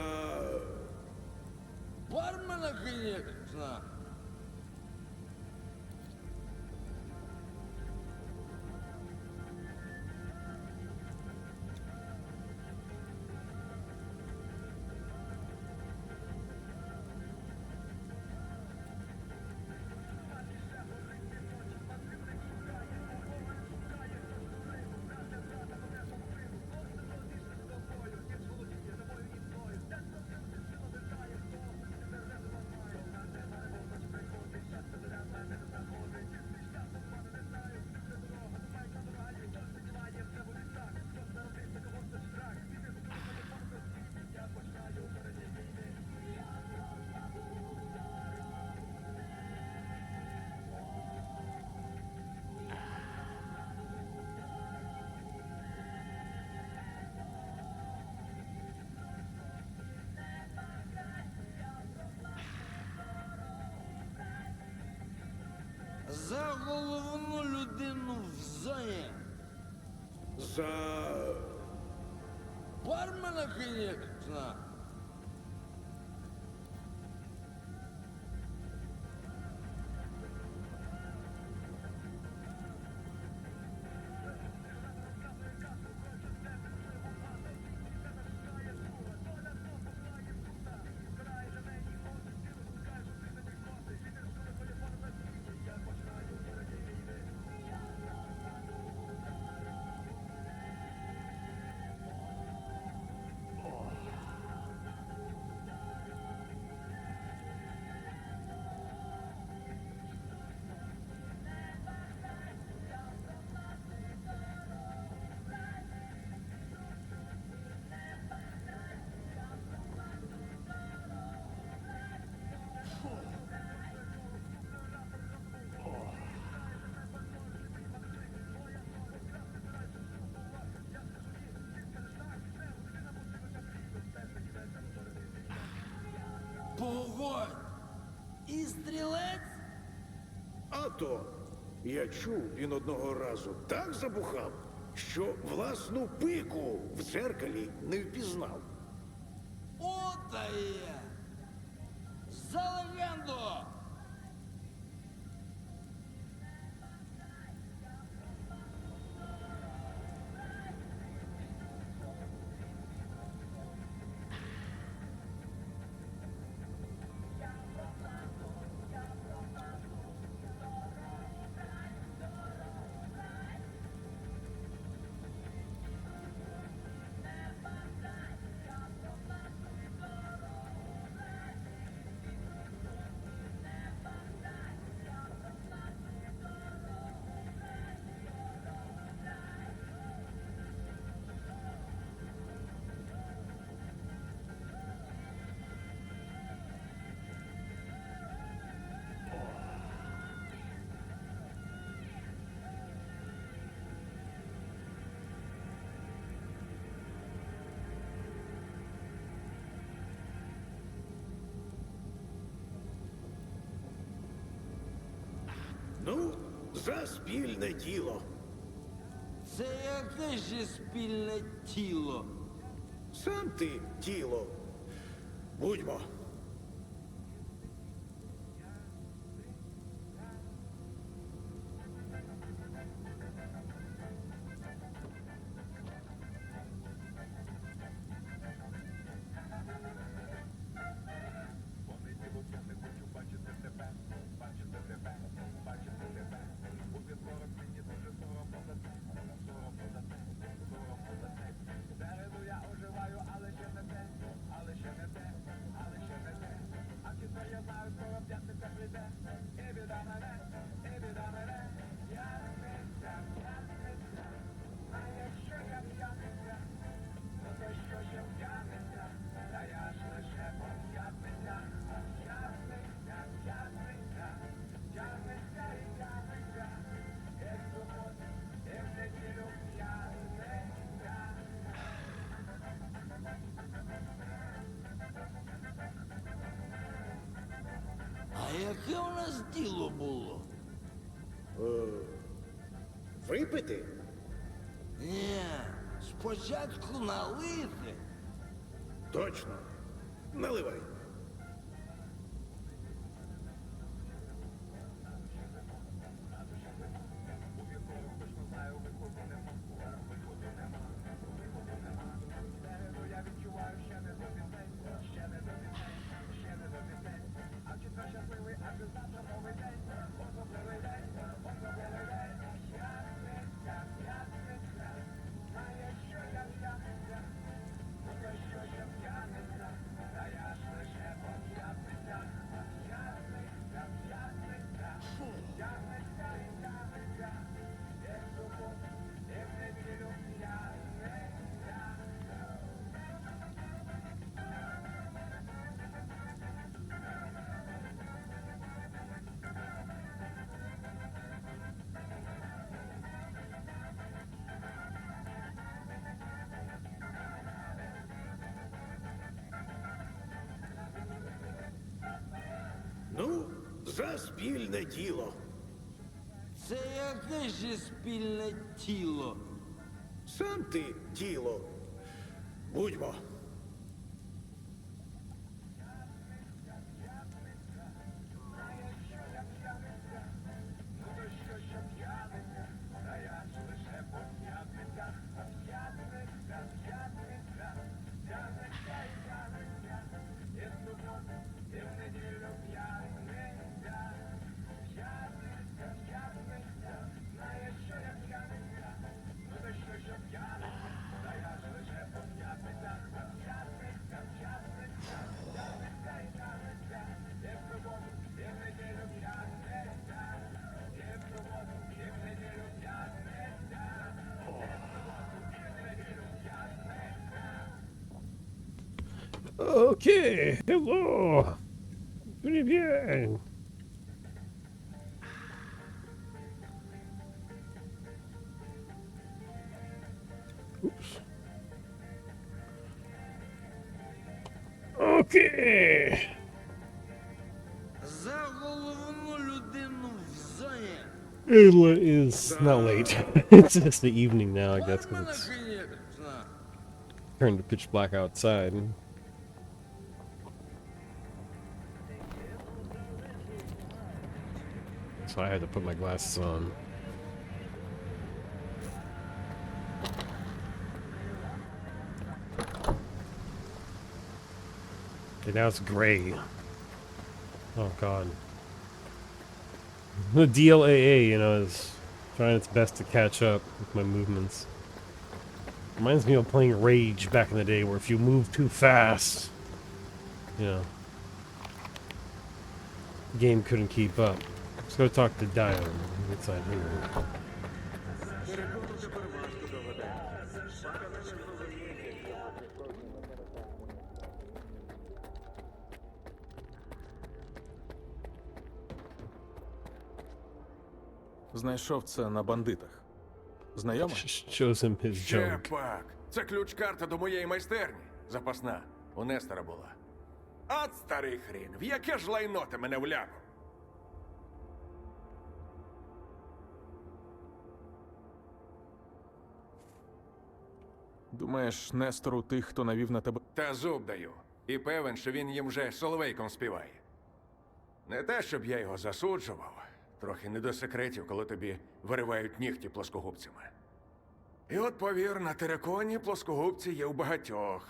Бармена, конечно. За головну людину в зоні. За... Бармена, конечно. Погодь! І стрілець? А то, я чув, він одного разу так забухав, що власну пику в дзеркалі не впізнав. Ота є! За легенду! Ну, за спільне діло. Це яке ж спільне тіло? Сам ти тіло. Будьмо. А яке у нас діло було? Випити? Ні, спочатку налити. Точно. Наливай. Ну, за спільне діло. Це яке ж спільне тіло? Сам ти тіло. Будьмо. Okay, hello. Muy bien. Oops. Okay. За головну людину в зоні. It's not late. It's just the evening now, I guess, because it's turned to pitch black outside. I had to put my glasses on. Okay, now it's gray. Oh god. The DLAA, you know, is trying its best to catch up with my movements. Reminds me of playing Rage back in the day, where if you move too fast, you know, the game couldn't keep up. Let's go talk to Dio inside here. Знайшов це на бандитах. Знайомо? Shows him his Ще junk. пак. Це ключ-карта до моєї майстерні. Запасна. У Нестора була. От старий хрін. В яке ж лайно ти мене вляпав? Думаєш, Нестору тих, хто навів на тебе. Та зуб даю. І певен, що він їм вже соловейком співає. Не те, щоб я його засуджував. Трохи не до секретів, коли тобі виривають нігті плоскогубцями. І от повір, на териконі плоскогубці є у багатьох.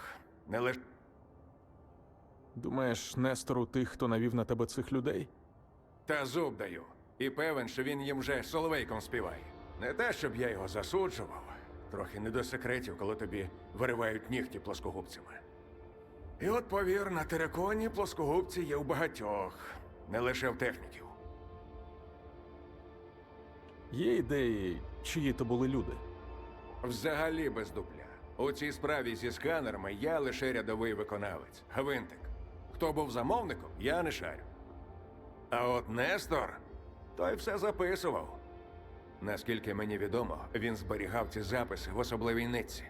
Не лише... Думаєш, Нестору тих, хто навів на тебе цих людей? Та зуб даю. І певен, що він їм вже соловейком співає. Не те, щоб я його засуджував. Трохи не до секретів, коли тобі виривають нігті плоскогубцями. І от повір, на териконі плоскогубці є у багатьох. Не лише в техніків. Є ідеї, чиї то були люди? Взагалі без дупля. У цій справі зі сканерами я лише рядовий виконавець. Гвинтик. Хто був замовником, я не шарю. А от Нестор, той все записував. Наскільки мені відомо, він зберігав ці записи в особливій нитці.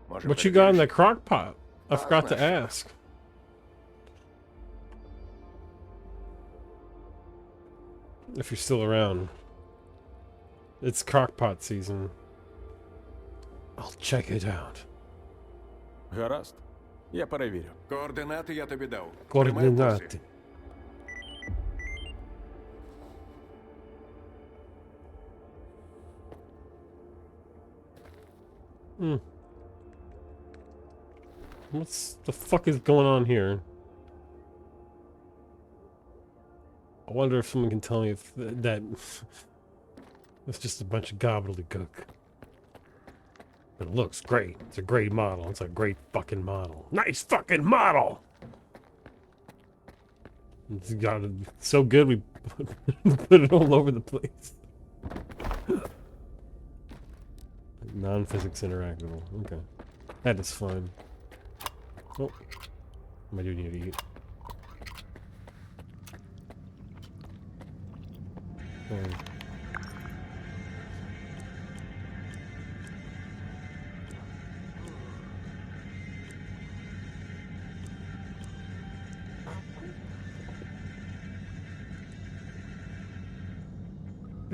Може, What you got in the crock pot? I forgot to ask. If you're still around. It's crockpot season. I'll check it out. Гаразд. Я перевірю. Координати я тобі дав. Координати. Hmm. What's the fuck is going on here? I wonder if someone can tell me if that it's just a bunch of gobbledygook. It looks great. It's a great model. It's a great fucking model. Nice fucking model! It's got it so good we put it all over the place. Non-physics interactable. Okay. That is fun. Oh. I do need to eat.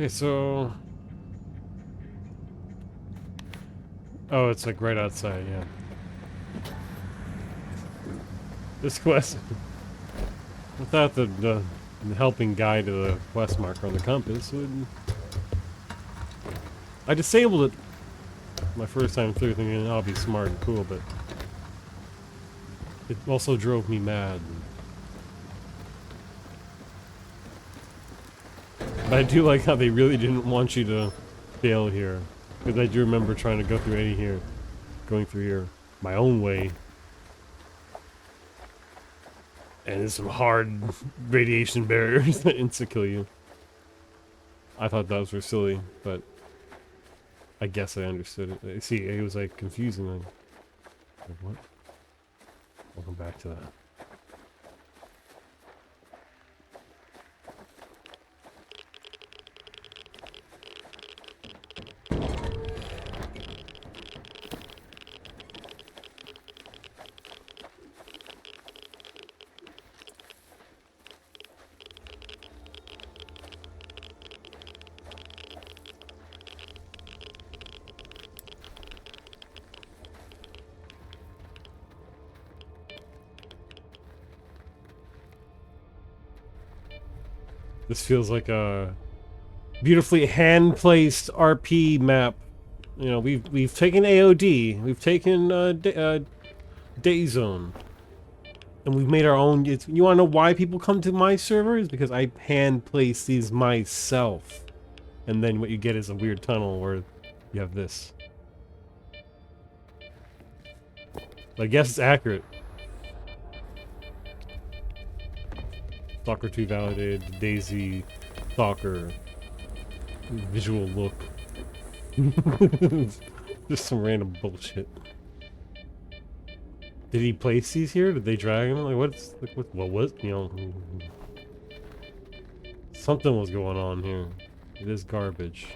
Okay, so... Oh, it's like right outside, yeah. This quest... Without the helping guide to the quest marker on the compass would... I disabled it my first time through thinking I'll be smart and cool, but... It also drove me mad. But I do like how they really didn't want you to fail here. Because I do remember trying to go through going through here my own way. And there's some hard radiation barriers that insta-kill you. I thought those were silly, but I guess I understood it. See, it was like confusing. Like what? Welcome back to that. This feels like a Beautifully hand-placed RP map. You know, we've taken AOD, we've taken Day Zone, and we've made our own. You want to know why people come to my servers? Because I hand-place these myself, and then what you get is a weird tunnel where you have this. I guess it's accurate. Stalker 2 validated, Daisy, Stalker, visual look. Just some random bullshit. Did he place these here? Did they drag him? Like what was, you know, something was going on here. It is garbage.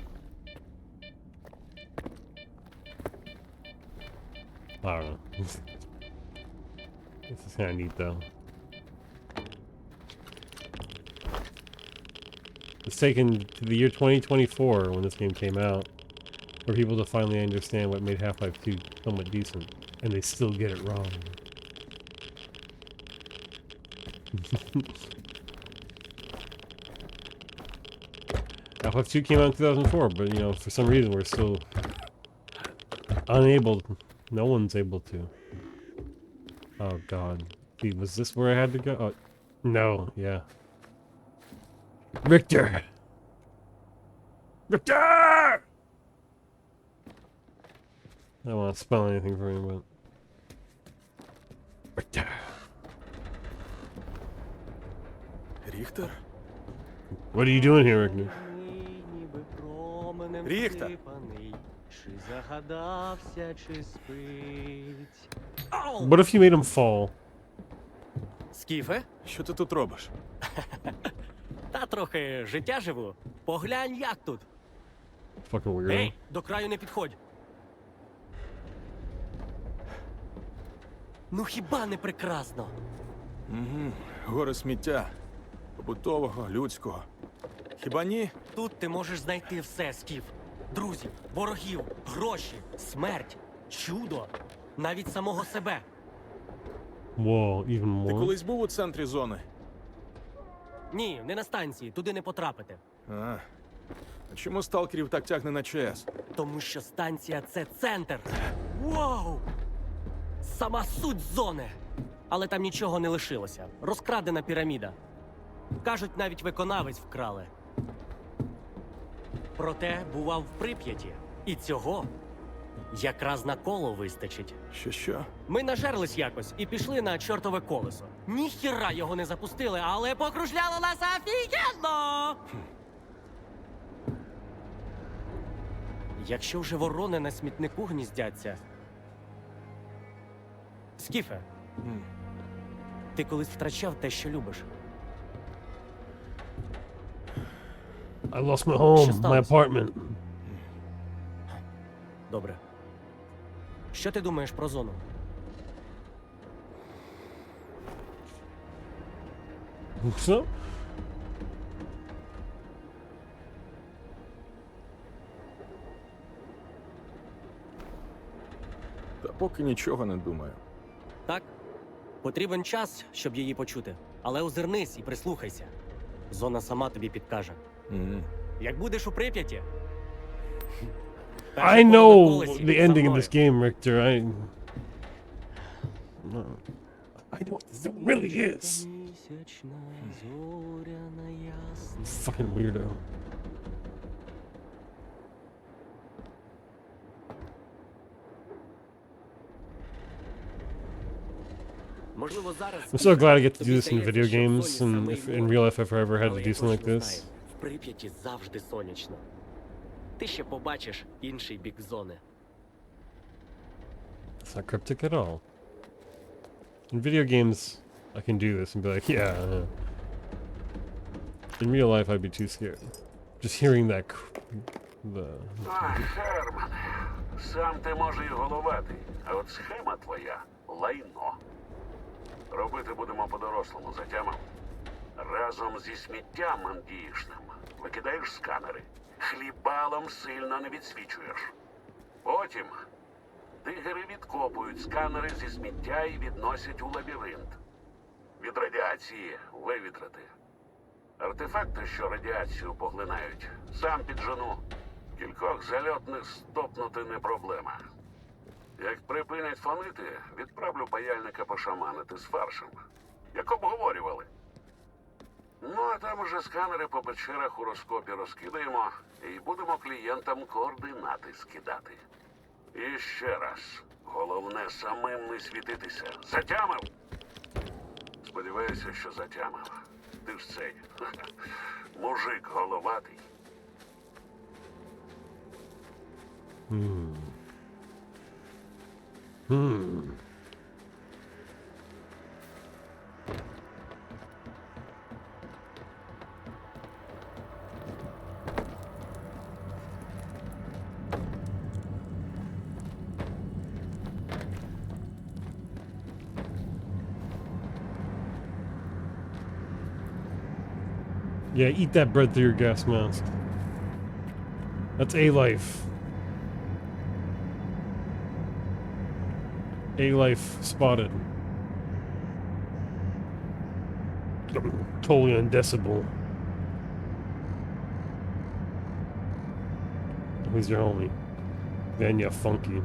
I don't know. This is kind of neat though. It's taken to the year 2024 when this game came out for people to finally understand what made Half-Life 2 somewhat decent, and they still get it wrong. Half-Life 2 came out in 2004, but you know, for some reason we're still unable, no one's able to. Oh god. See, was this where I had to go? Oh, no, yeah. Richter! Richter! I don't want to spell anything for him, but... Richter. Richter? What are you doing here, Richter? Richter! What if you made him fall? Скіфе? Що ти тут робиш? Та трохи життя живу. Поглянь, як тут. Fucking weirdo. Ей, до краю не підходь. Ну хіба не прекрасно? Угу. Гори сміття. Побутового, людського. Хіба ні? Тут ти можеш знайти все, Скіф. Друзів, ворогів, гроші, смерть, чудо, навіть самого себе. Whoa, even more? Ти колись був у центрі зони? Ні, не на станції, туди не потрапити. А чому сталкерів так тягне на ЧС? Тому що станція – це центр. Вау! Сама суть зони. Але там нічого не лишилося. Розкрадена піраміда. Кажуть, навіть виконавець вкрали. Проте бував в Прип'яті. І цього якраз на коло вистачить. Що? Ми нажерлись якось і пішли на чортове колесо. Ніхіра його не запустили, але покружляло нас офігенно! Якщо вже ворони на смітнику гніздяться... Скіфе, ти колись втрачав те, що любиш? I lost my home, my apartment. Добре. Що ти думаєш про зону? Що? Та поки нічого не думаю. Так? Потрібен час, щоб її почути. Але озирнись і прислухайся. Зона сама тобі підкаже. Як будеш у Прип'яті... I know the ending of this game, Richter. I know what this really is. Fucking weirdo. I'm so glad I get to do this in video games, and if in real life if I ever had to do something like this. В Прип'яті завжди сонячно. Ти ще побачиш інший бік зони. It's not cryptic at all. In video games, I can do this and be like, yeah. In real life, I'd be too scared. Just hearing that. Герман, сам ти може і головатий, а от схема твоя лайно. Робити будемо по-дорослому, затямив. Разом зі сміттям андіїшним викидаєш сканери. Хлібалом сильно не відсвічуєш. Потім дигери відкопують сканери зі сміття і відносять у лабіринт. Від радіації вивітрити. Артефакти, що радіацію поглинають, сам піджену. Кількох зальотних стопнути не проблема. Як припинять фонити, відправлю паяльника пошаманити з фаршем. Як обговорювали. Ну, а там уже сканери по печерах у розкопі розкидаємо і будемо клієнтам координати скидати. І ще раз, головне самим не світитися. Затямив? Сподіваюся, що затямив. Ти ж цей мужик головатий. Yeah, eat that bread through your gas mask. That's A-Life. A-Life spotted. Totally undecibel. Who's your homie? Vanya Funky.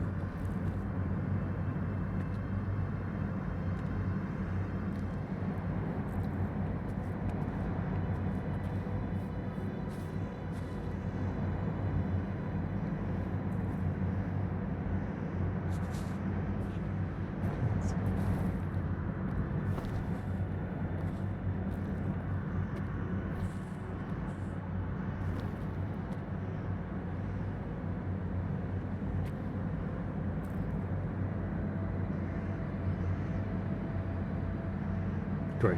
Great.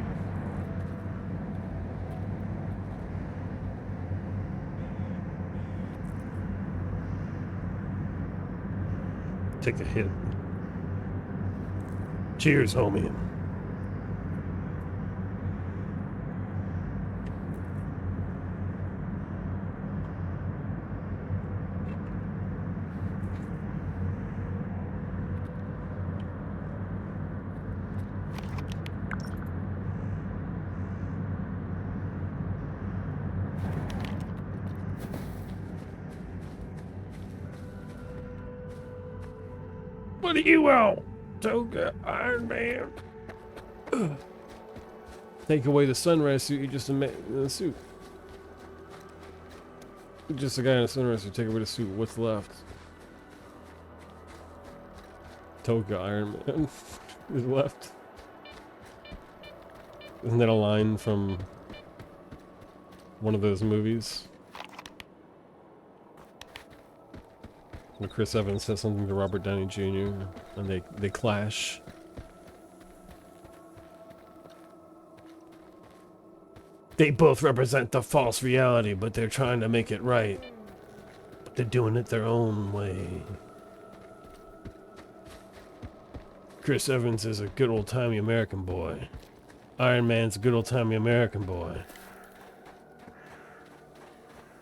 Take a hit. Cheers, homie. What are you out? Toga, Iron Man. Ugh. Take away the sunrise suit, you're just a man in a suit. You're just a guy in a sunrise suit, take away the suit, what's left? Toga, Iron Man is left. Isn't that a line from one of those movies? When Chris Evans says something to Robert Downey Jr. and they clash. They both represent the false reality, but they're trying to make it right. But they're doing it their own way. Chris Evans is a good old-timey American boy. Iron Man's a good old-timey American boy.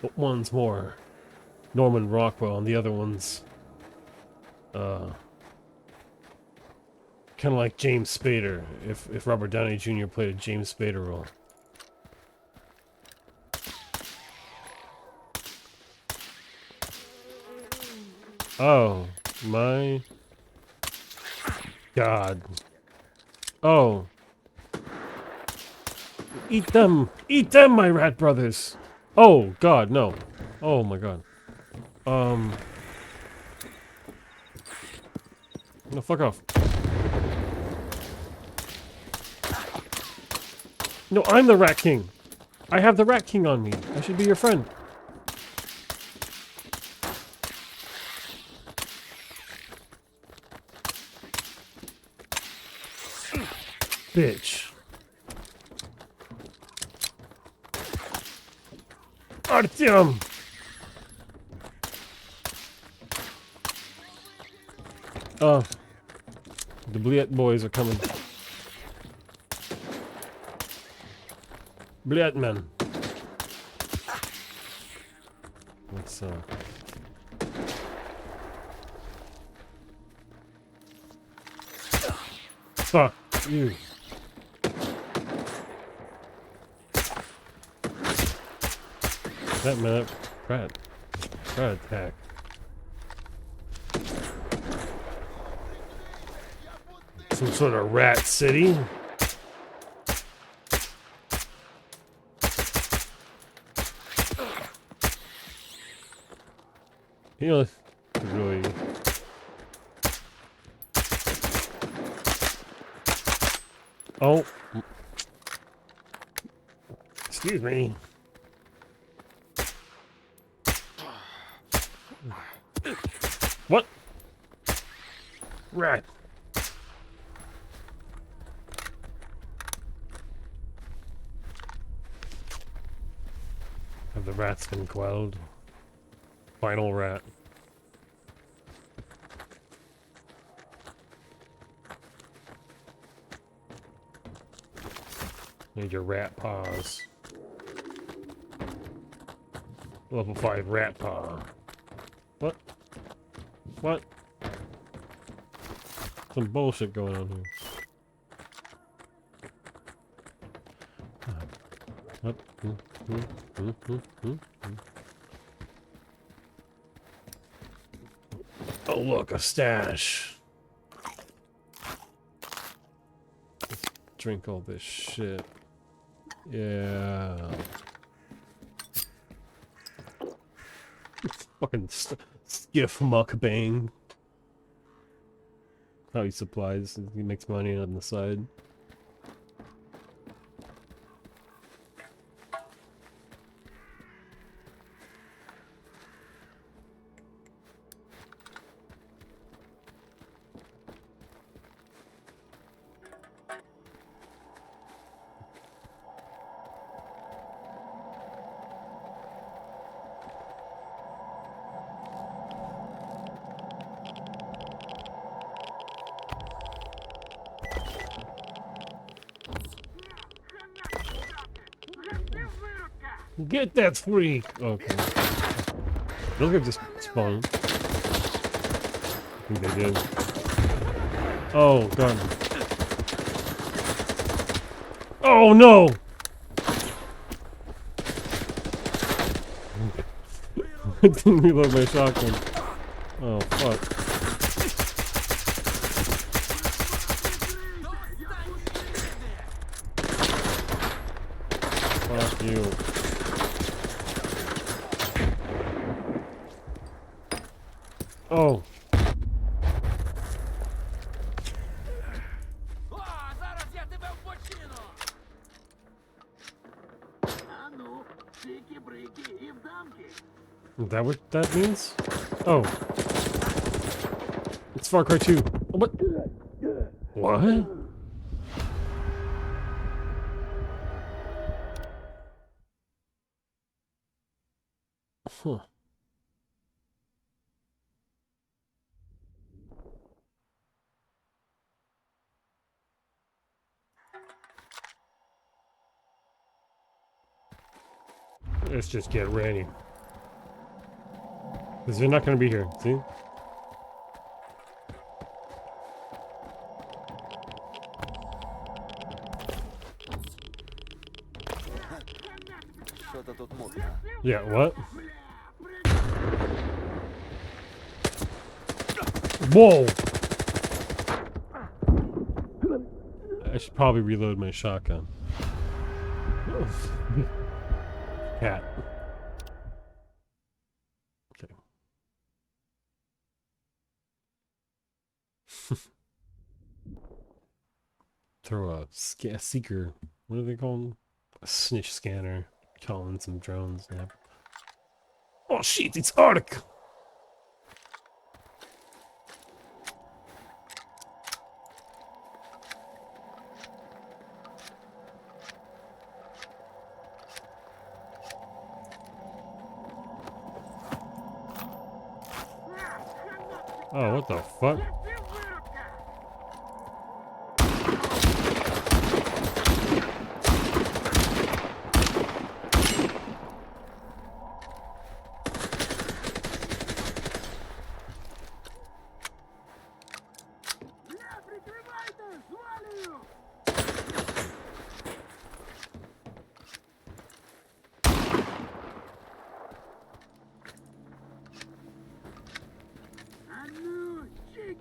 But one's more Norman Rockwell, and the other one's kind of like James Spader, if Robert Downey Jr. played a James Spader role. Oh my God. Oh. Eat them, my rat brothers. Oh God, no. Oh my God. No, fuck off. No, I'm the Rat King. I have the Rat King on me. I should be your friend. Bitch. Artyom! The Bliet boys are coming. Bliet men. Let's fuck you. That map. Rat attack. Some sort of rat city. You know, really. Oh. Excuse me. What? Rat. Have the rats been quelled? Final rat. Need your rat paws. Level 5 rat paw. What? What? Some bullshit going on here. What? Oh look, a stash. Let's drink all this shit. Yeah. Fucking skiff mukbang. How he supplies, he makes money on the side. Get that freak! Okay. Look at this spawn. I think they did. Oh, God. Oh, no! I didn't reload my shotgun. Oh, fuck. Fuck you. Oh. Is that what that means? Oh. It's Far Cry 2. What? What? Huh. Let's just get ready. Because they're not going to be here, see? Yeah, what? Whoa! I should probably reload my shotgun. Cat. Okay. Throw a seeker. What do they call them? A snitch scanner. Calling some drones. Yeah. Oh shit! It's Ark. Oh, what the fuck?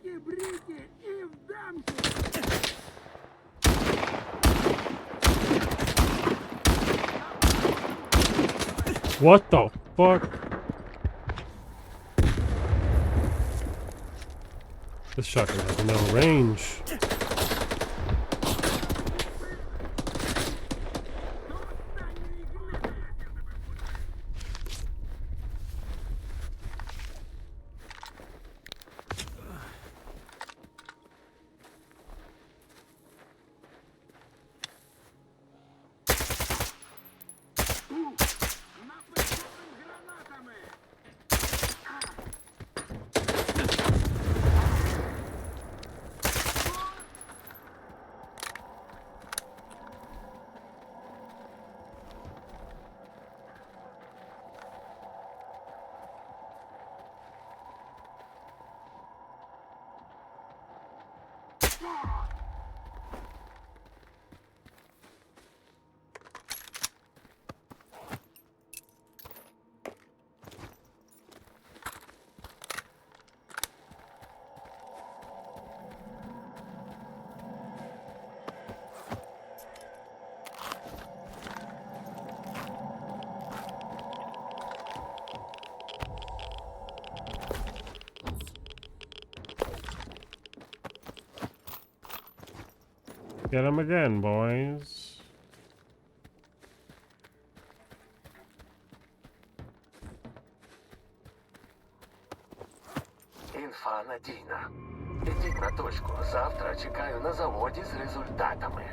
Брики-брики и в дамки! What the fuck? This shotgun has no range. Get him again, boys. Інфа надійна. Ідіть на точку. Завтра чекаю на заводі з результатами.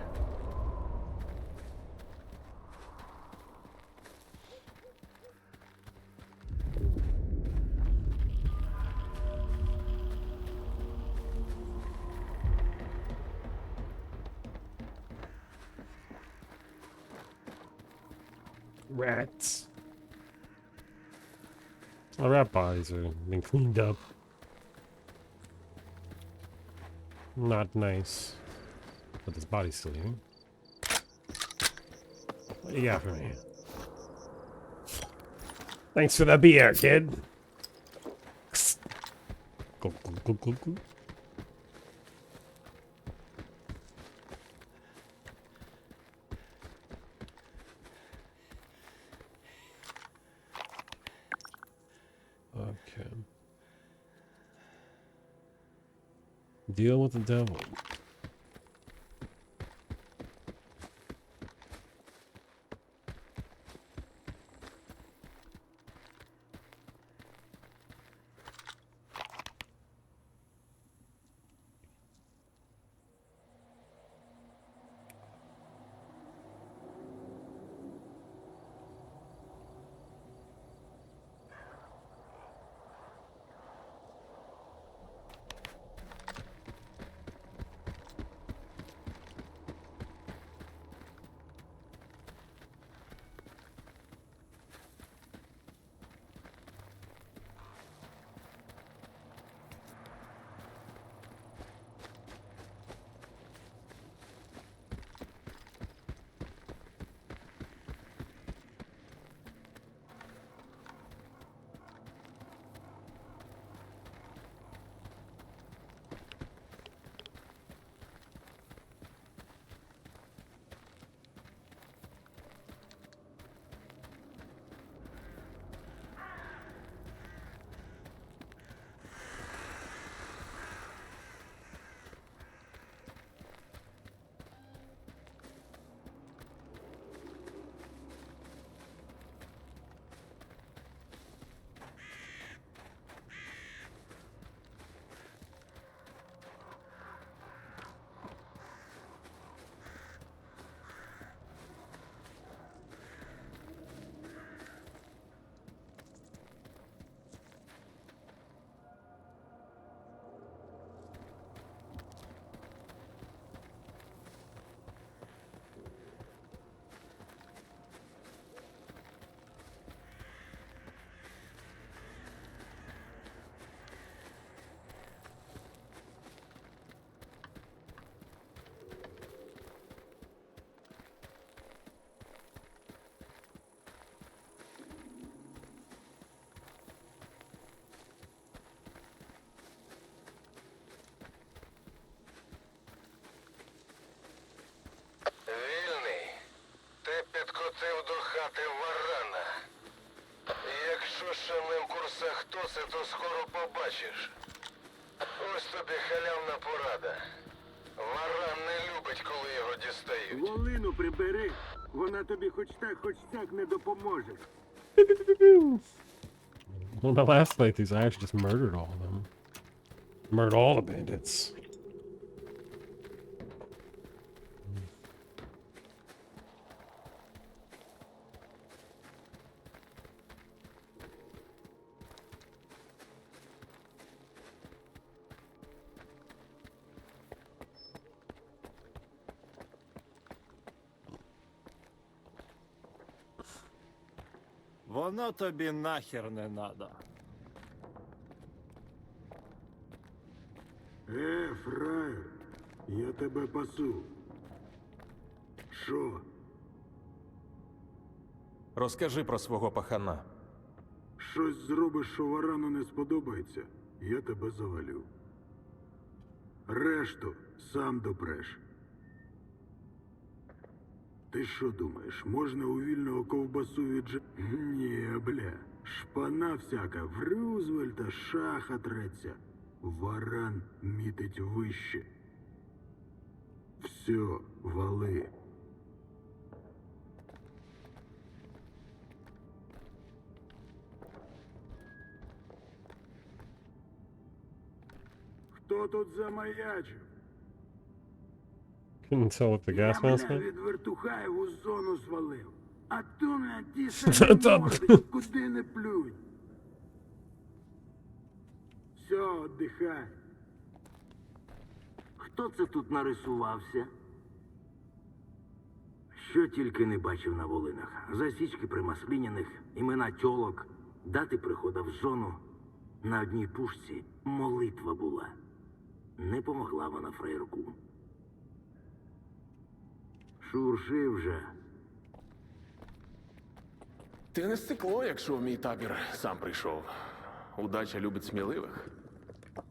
Rats. Our rat bodies are been cleaned up. Not nice. But this body's still here. What do you got for me? Thanks for the beer, kid. Go, go, go, go, go. Okay. Deal with the devil. знати варана. Якщо ще не в курсах хто це, то скоро побачиш. Ось тобі халявна порада. Варан не любить, коли його дістають. Волину прибери, вона тобі хоч так не допоможе. Well, in my last playthroughs, I actually just murdered all of them. Murdered all the bandits. Воно тобі нахер не надо. Фраєр, я тебе пасу. Що? Розкажи про свого пахана. Щось зробиш, що варану не сподобається, я тебе завалю. Решту сам допреш. Ти що думаєш, можна у вільного ковбасу віджи... Ні, бля, шпана всяка в Рузвельта шаха треться. Варан мітить вище. Все, вали. Хто тут замаячив? Couldn't tell if the gas mask went. Від вертухаїв у зону свалив. А то на ті самі морди, куди не плюнь. Все, отдихай. Хто це тут нарисувався? Що тільки не бачив на волинах. Засічки при масліняних, імена тьолок, дати прихода в зону. На одній пушці молитва була. Не помогла вона фраєрку. Шурши вже. Ти не стекло, якщо в мій табір сам прийшов. Удача любить сміливих.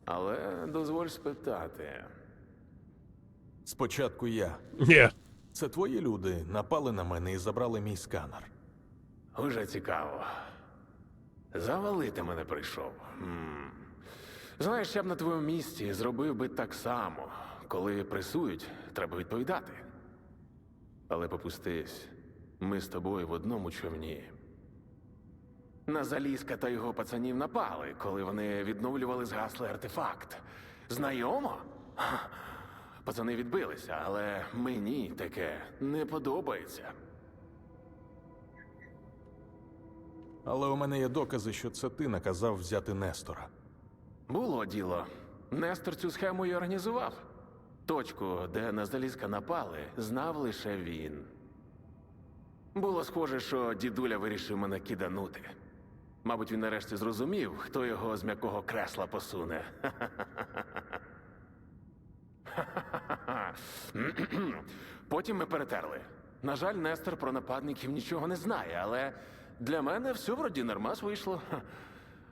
Але дозволь спитати. Спочатку я. Yeah. Це твої люди напали на мене і забрали мій сканер. Уже цікаво. Завалити мене прийшов. Знаєш, я б на твоєму місці зробив би так само. Коли пресують, треба відповідати. Але попустись, ми з тобою в одному човні. На Залізка та його пацанів напали, коли вони відновлювали згаслий артефакт. Знайомо? Пацани відбилися, але мені таке не подобається. Але у мене є докази, що це ти наказав взяти Нестора. Було діло. Нестор цю схему і організував. Точку, де на Залізка напали, знав лише він. Було схоже, що дідуля вирішив мене киданути. Мабуть, він нарешті зрозумів, хто його з м'якого кресла посуне. Потім ми перетерли. На жаль, Нестор про нападників нічого не знає, але для мене все вроді нормас вийшло.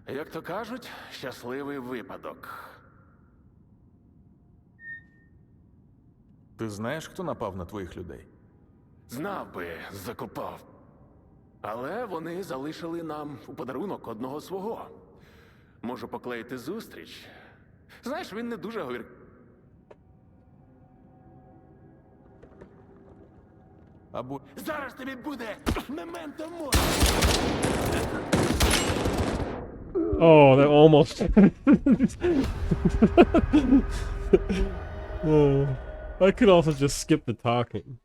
Як то кажуть, щасливий випадок. Ти знаєш, хто напав на твоїх людей? Знав би, закопав. Але вони залишили нам у подарунок одного свого. Можу поклеїти зустріч. Знаєш, він не дуже говір... Або... Зараз тобі буде мементо морі! Oh, that almost... I could also just skip the talking.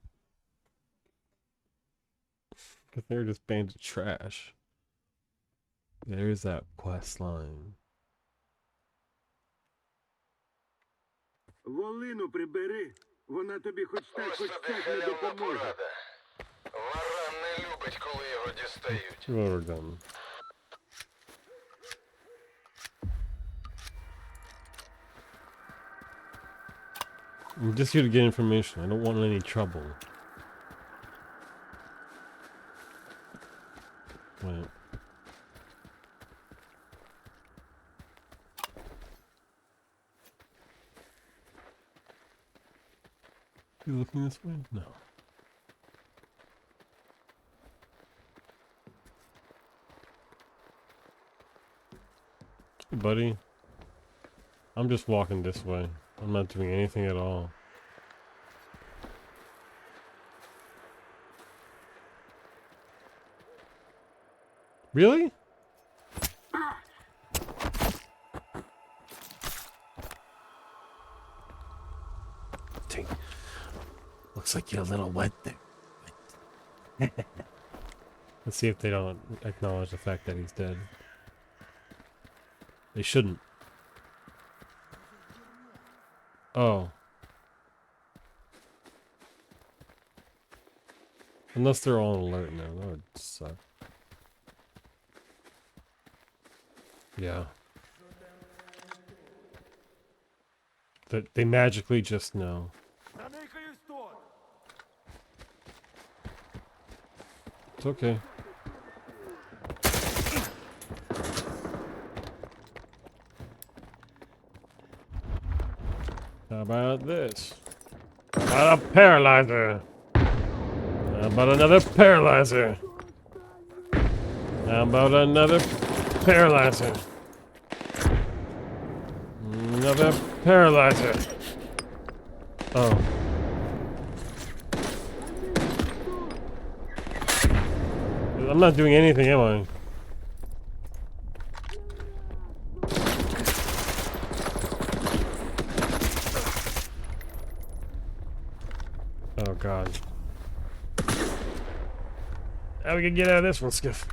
Because they're just bandit trash. There's that quest line. Волину прибери, вона тобі хоч так не допоможе. Варан не любить, коли його дістають. Well, we're done. I'm just here to get information. I don't want any trouble. Wait. You looking this way? No. buddy. I'm just walking this way. I'm not doing anything at all. Really? Dang. Looks like you're a little wet there. Let's see if they don't acknowledge the fact that he's dead. They shouldn't. Oh. Unless they're all on alert now. That would suck. Yeah. That they magically just know. It's okay. How about this? How about a paralyzer? How about another paralyzer? How about another paralyzer? Another paralyzer. Oh. I'm not doing anything, am I? Oh god. How we can get out of this one, Skiff?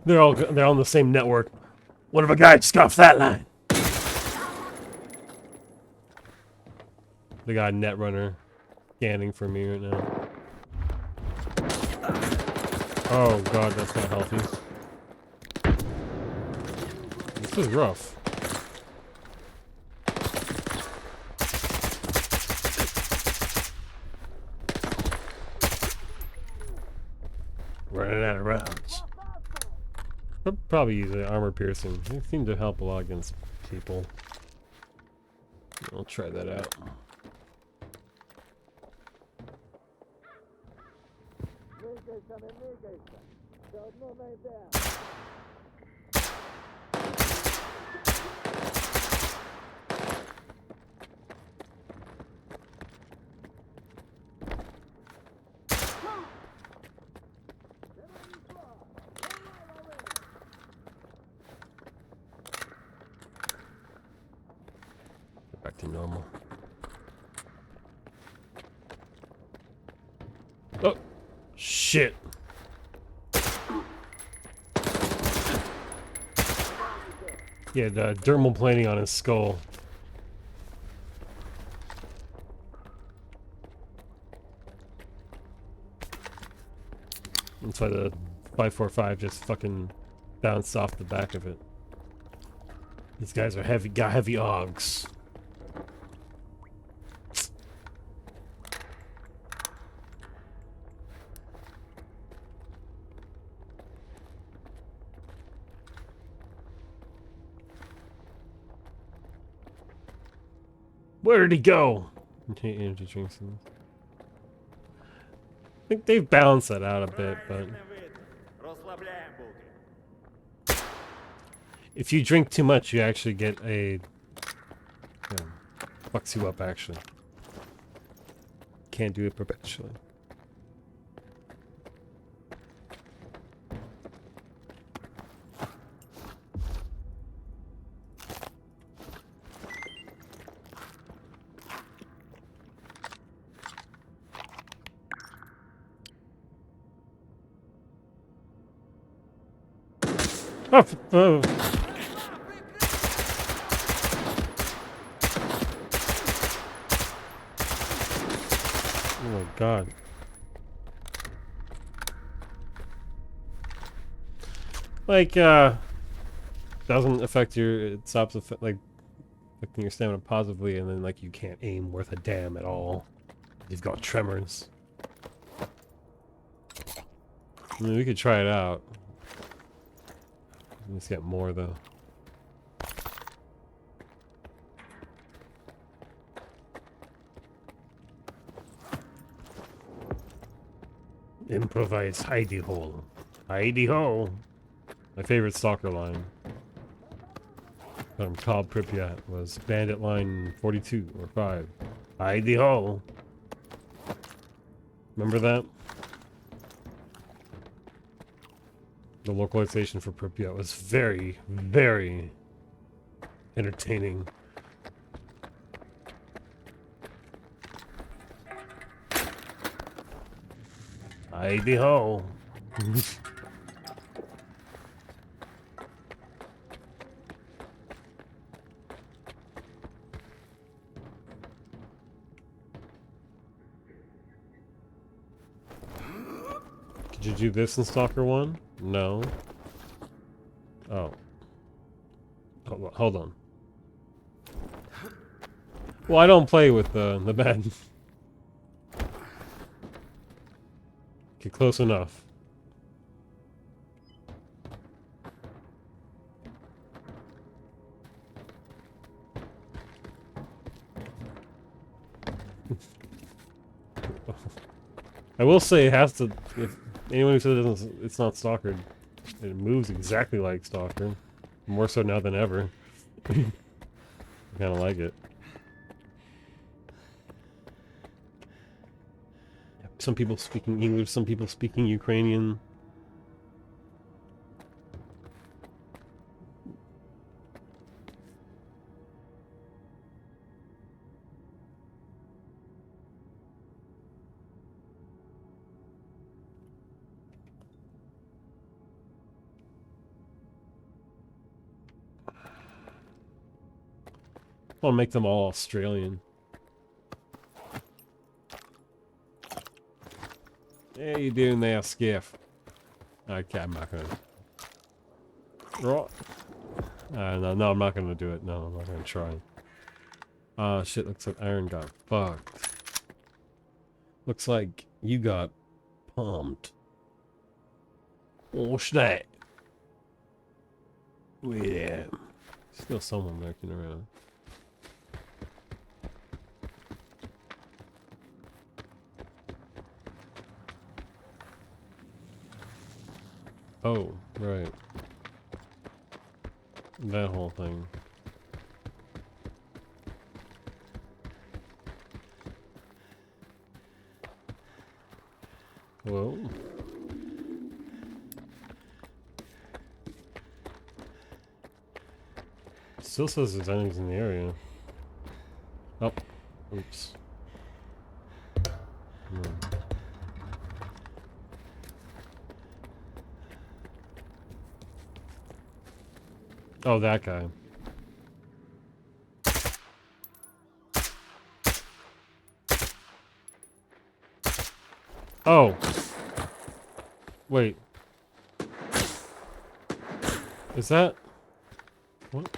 they're on the same network. What if a guy scuffs that line? The guy Netrunner scanning for me right now. Oh god, that's not healthy. This is rough. Running out of rounds. I'll probably use an armor piercing. They seem to help a lot against people. I'll try that out. Back to normal. Oh, shit. He had dermal plating on his skull. That's why the 545 just fucking bounced off the back of it. These guys are got heavy augs. Where did he go? Energy drinks. I think they've balanced that out a bit, but if you drink too much, you actually get a fucks you up. Actually, can't do it perpetually. Oh, oh. Oh my god. Like, doesn't affect your, it stops, like, affecting your stamina positively, and then like you can't aim worth a damn at all. You've got tremors. I mean, we could try it out. Let's get more though. Improvise hidey hole. Hidey hole. My favorite Stalker line from Cobb Pripyat was Bandit line 42 or 5. Hidey hole. Remember that? The localization for Pripyat was very, very entertaining. Hidey ho. Did you do this in Stalker 1? No. Oh. Hold on. Well, I don't play with the bed. Get close enough. I will say it has to. If anyone who says it's not Stalker, it moves exactly like Stalker. More so now than ever. I kind of like it. Some people speaking English, some people speaking Ukrainian. I'll make them all Australian. How you doing there, Skiff? Okay, I'm not gonna. Right. No, I'm not gonna do it. No, I'm not gonna try. Shit, looks like Iron got fucked. Looks like you got pumped. What's that? Yeah. Still someone lurking around. Oh, right. That whole thing. Whoa. Still says there's enemies in the area. Oh. Oops. No. Oh, that guy. Oh. Wait. Is that... What?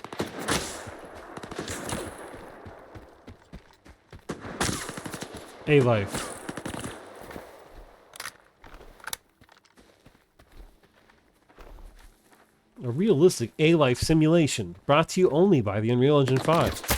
A-Life. A realistic A-Life simulation, brought to you only by the Unreal Engine 5.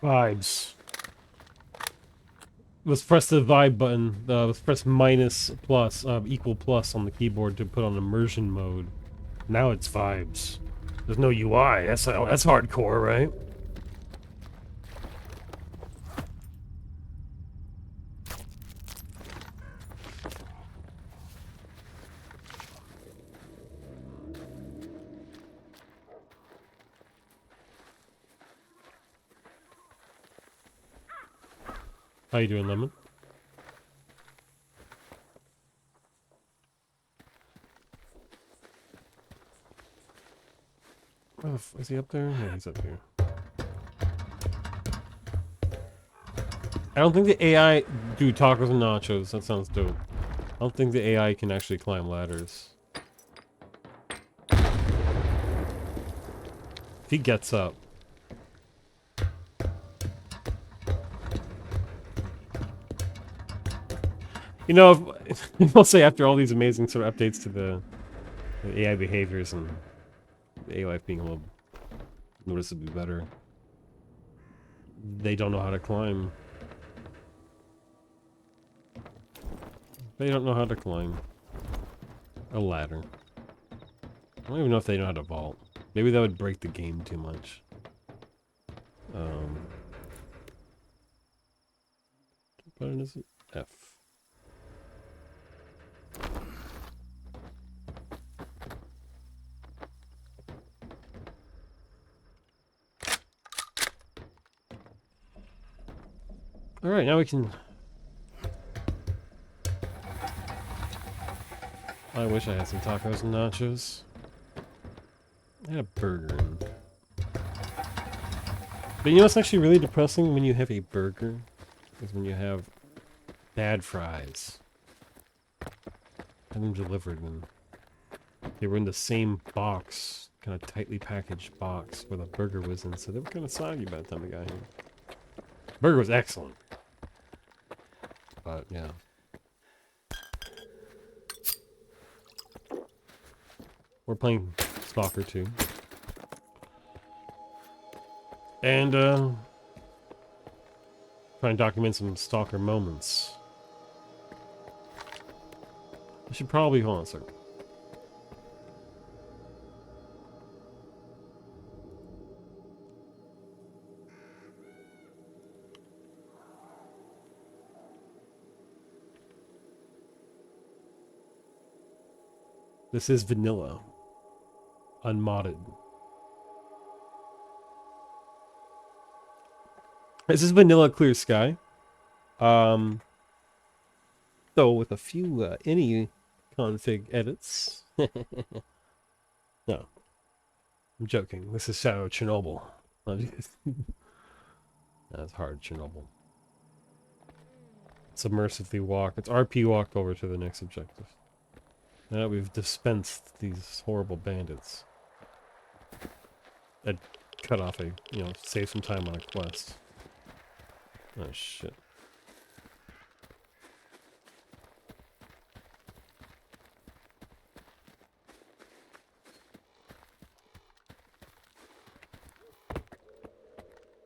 Vibes. Let's press the vibe button. Let's press minus plus, equal plus on the keyboard to put on immersion mode. Now it's vibes. There's no UI. That's hardcore, right? How you doing, Lemon? Oh, is he up there? Yeah, he's up here. I don't think the AI do tacos and nachos. That sounds dope. I don't think the AI can actually climb ladders. If he gets up. You know, I'll say after all these amazing sort of updates to the AI behaviors and the AI life being a little noticeably better, they don't know how to climb. They don't know how to climb a ladder. I don't even know if they know how to vault. Maybe that would break the game too much. What button is it? F. Alright, now we can... I wish I had some tacos and nachos. I had a burger. But you know what's actually really depressing when you have a burger? Is when you have bad fries. Had them delivered and they were in the same box, kind of tightly packaged box where the burger was in, so they were kind of soggy by the time they got here. Burger was excellent. But, yeah. We're playing Stalker 2. And, trying to document some Stalker moments. I should probably... Hold on a second. This is vanilla. Unmodded. This is vanilla clear sky. So with a few any config edits. No. I'm joking. This is Shadow Chernobyl. That's hard, Chernobyl. Submersively walk. It's RP walk over to the next objective. Now that we've dispensed these horrible bandits. I'd cut off a, save some time on a quest. Oh shit.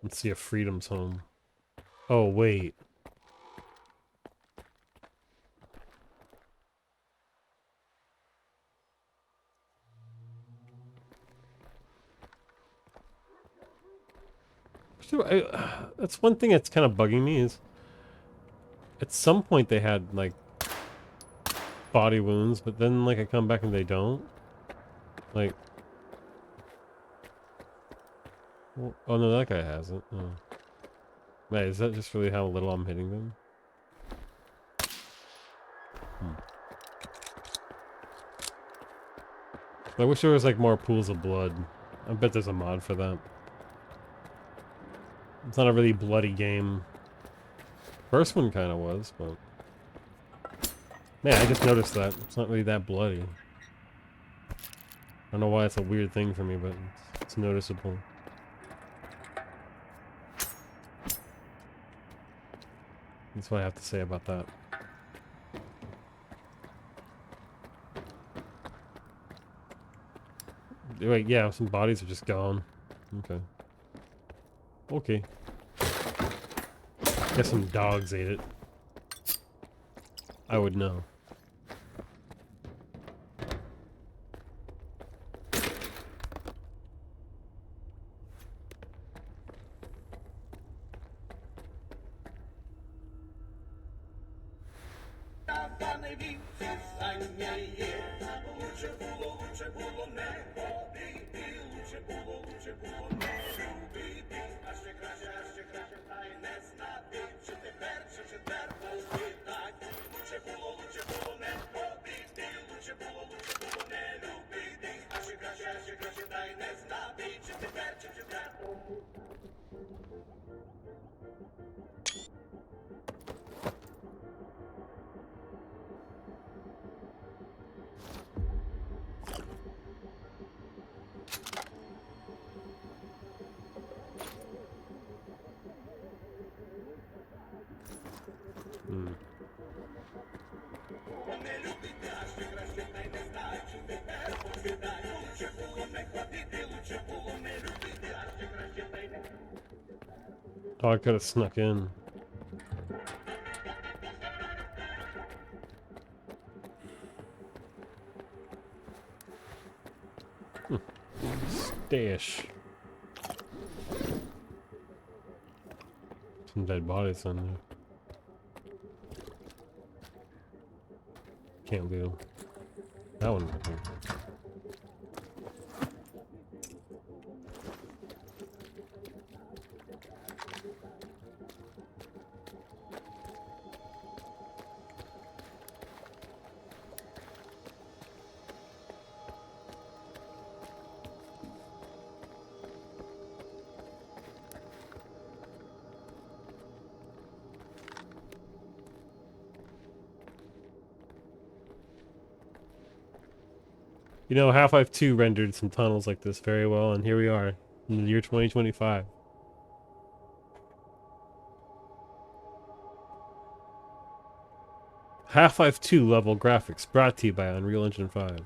Let's see if Freedom's home. Oh, wait. That's one thing that's kind of bugging me is at some point they had like body wounds, but then like I come back and they don't. Like, well, oh no, that guy hasn't. Oh. Man, is that just really how little I'm hitting them? I wish there was like more pools of blood. I bet there's a mod for that. It's not a really bloody game. First one kind of was, but... Man, I just noticed that. It's not really that bloody. I don't know why it's a weird thing for me, but it's noticeable. That's what I have to say about that. Wait, yeah, some bodies are just gone. Okay. Okay. Guess some dogs ate it. I would know. Oh, I could have snuck in. Stash. Some dead bodies in there. Can't do. That one. You know, Half-Life 2 rendered some tunnels like this very well, and here we are in the year 2025. Half-Life 2 level graphics brought to you by Unreal Engine 5.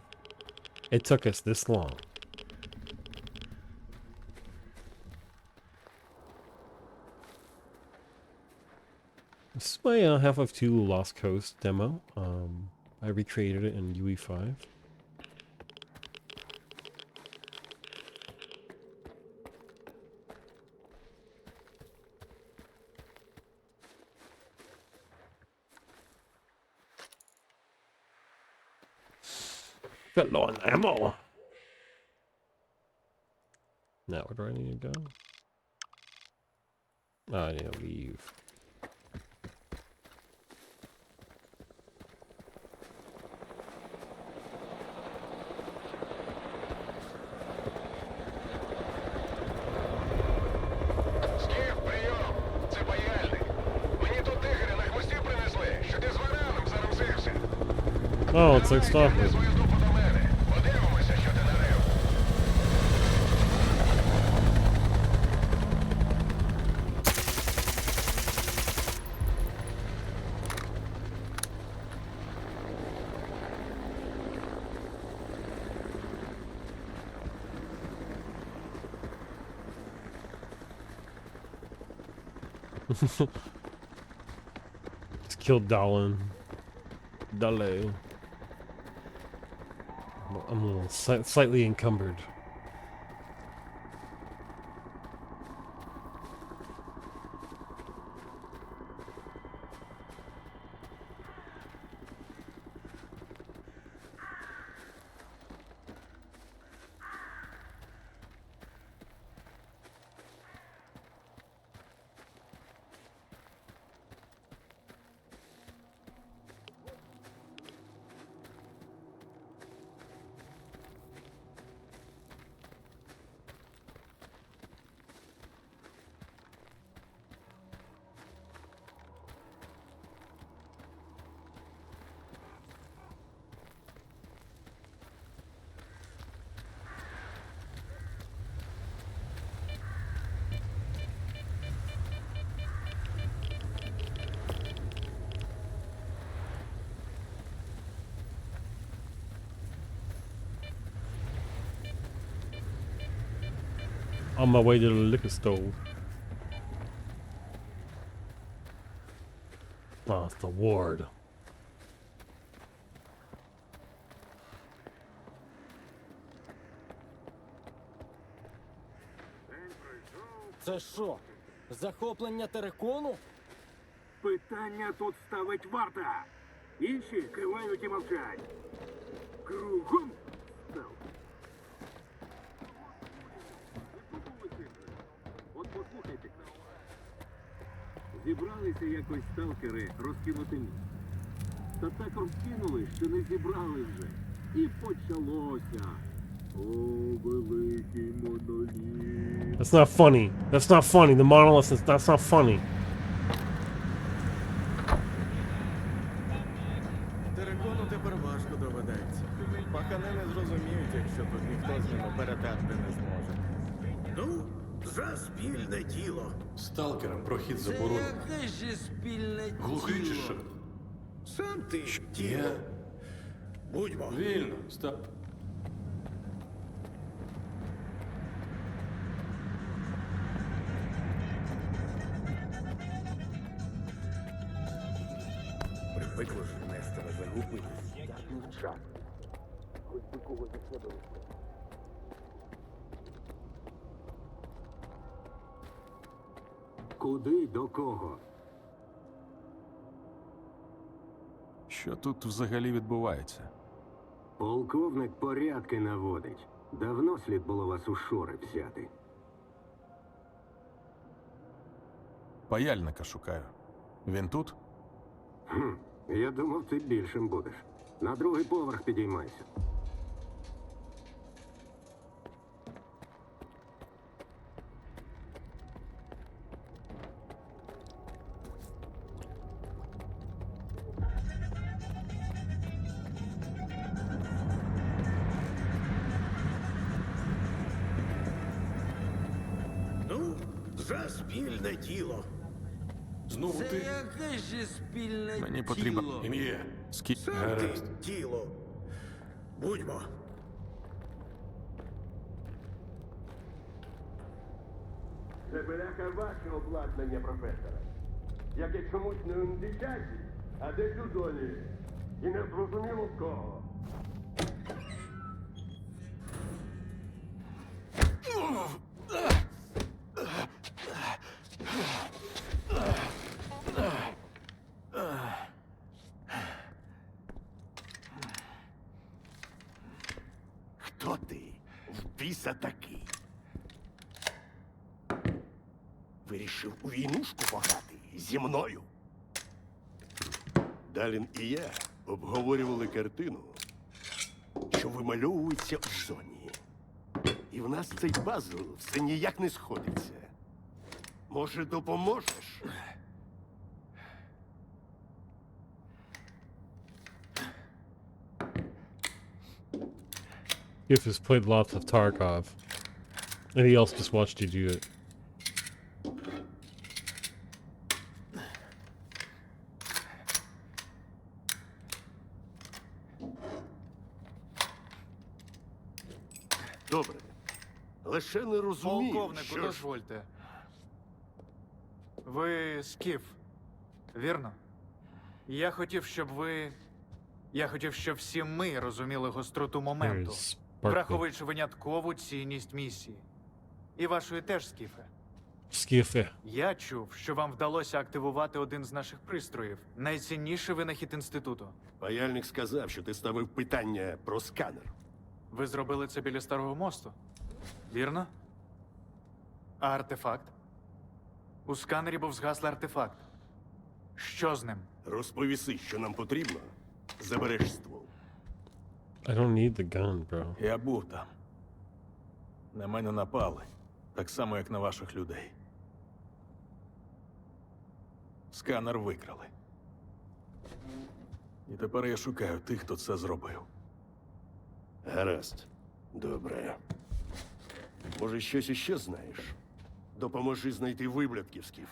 It took us this long. This is my Half-Life 2 Lost Coast demo. I recreated it in UE5. Got low on ammo. Now where do I need to go? Oh, I need to leave. Скіф, прийом! Це паяльник. Мені тут тигри на хвості принесли, що ти з вараном зарозився. Oh, it's like Stalker. Свою дупу до мене. Подивимося, що ти нарив. Just killed Dallin. Dale. I'm a little slightly encumbered. On my way to the liquor store. Oh, it's the ward. Це що? Захоплення терикону? Питання тут ставить варта. Інші кивають і мовчать. Кругом став. От послухайте. Зібралися якось сталкери розкинути міст. Та так розкинули, що не зібрали вже. І почалося. That's not funny. That's not funny. The monolith is, that's not funny. Терекону тепер важко доведеться. Пахани не зрозуміють, якщо тут ніхто з ними перетерти не зможе. Ну, за спільне діло. Сталкерам прохід заборонено. Яке ж спільне Глухий чи що? Сам ти діло. Будьмо. Вільно, став. Припекло ж Нестора загубити. Як не вчати. Хоч би кого заходили. Куди, до кого? Що тут взагалі відбувається? Полковник порядки наводить. Давно слід було вас у шори взяти. Паяльника шукаю. Він тут? Я думав, ти більшим будеш. На другий поверх підіймайся. Ну, за спільне діло. Знову Це ти? яке ж спільне Мені тіло? потрібно Ім'я. Сам Гаразд. ти діло. Будьмо. Це бляха ваше обладнання, професора. Яке чомусь не у дитячі, а десь у зоні. І не зрозуміло в кого. Хто ти? В біса такий? Вирішив у війнушку пограти зі мною? Далін і я обговорювали картину, що вимальовується в зоні. І в нас цей пазл все ніяк не сходиться. Може, допоможеш? If has played lots of Tarkov. And he else just watched you do it. Добре. Лише не розумію, Полковнику, що ж... дозвольте. Ви скіф, вірно? Я хотів, щоб всі ми розуміли гостроту моменту, Sparkly. враховуючи виняткову цінність місії. І вашої теж, скіфе. Скіфи. Я чув, що вам вдалося активувати один з наших пристроїв. Найцінніший винахід інституту. Паяльник сказав, що ти ставив питання про сканер. Ви зробили це біля старого мосту, вірно? А артефакт? У сканері був згаслий артефакт. Що з ним? Розповіси, що нам потрібно. Забереш ствол. I don't need the gun, bro. Я був там. На мене напали. Так само, як на ваших людей. Сканер викрали. І тепер я шукаю тих, хто це зробив. Гаразд. Добре. Може, щось іще знаєш? Допоможи знайти виблядків, Скіф.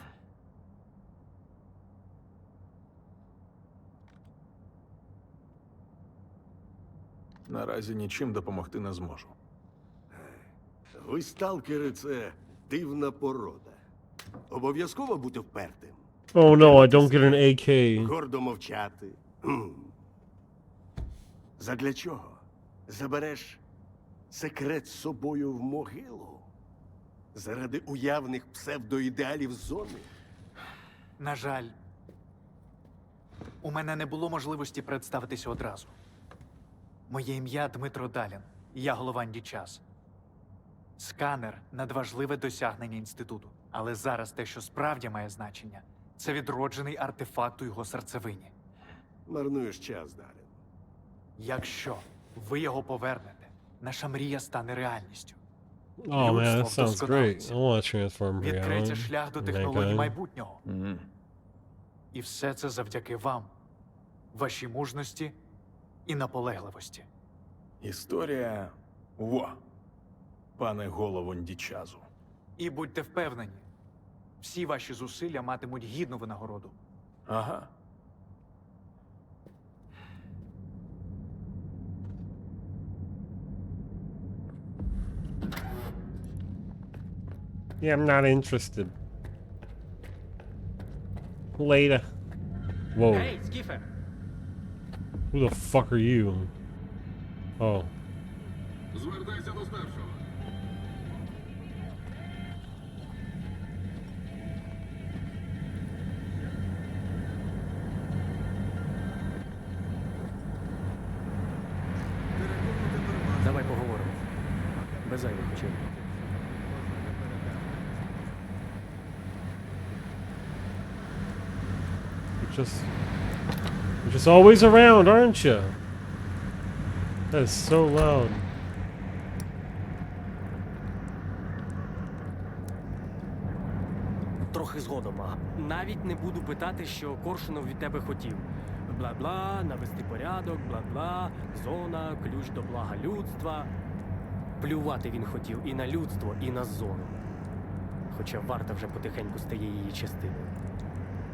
Наразі нічим допомогти не зможу. Ви, сталкери, це дивна порода. Обов'язково бути впертим. Oh no, I don't get an AK. Гордо мовчати. Задля чого? Забереш секрет з собою в могилу? Заради уявних псевдоідеалів зони? На жаль, у мене не було можливості представитися одразу. Моє ім'я Дмитро Далін, і я голова Час. Сканер – надважливе досягнення інституту. Але зараз те, що справді має значення, це відроджений артефакт у його серцевині. Марнуєш час, Далін. Якщо ви його повернете, наша мрія стане реальністю. Oh man, that Людство sounds great. вдосконалиться. I want to transform Відкриється reality. шлях до That технологій guy. майбутнього. І все це завдяки вам, вашій мужності і наполегливості. Історія. Во. Пане головонь Дічазу. І будьте впевнені, всі ваші зусилля матимуть гідну винагороду. Ага. Yeah, I'm not interested. Later. Whoa. Гей, Скіфе! Who the fuck are you? Oh. Звертайся до старшого. Давай поговоримо. Без зайвих очей. You're just always around, aren't you? That is so loud. Трохи згодом, а навіть не буду питати, що Коршунов від тебе хотів. Бла-бла, навести порядок, бла-бла, зона, ключ до блага людства. Плювати він хотів і на людство, і на зону. Хоча варта вже потихеньку стає її частиною.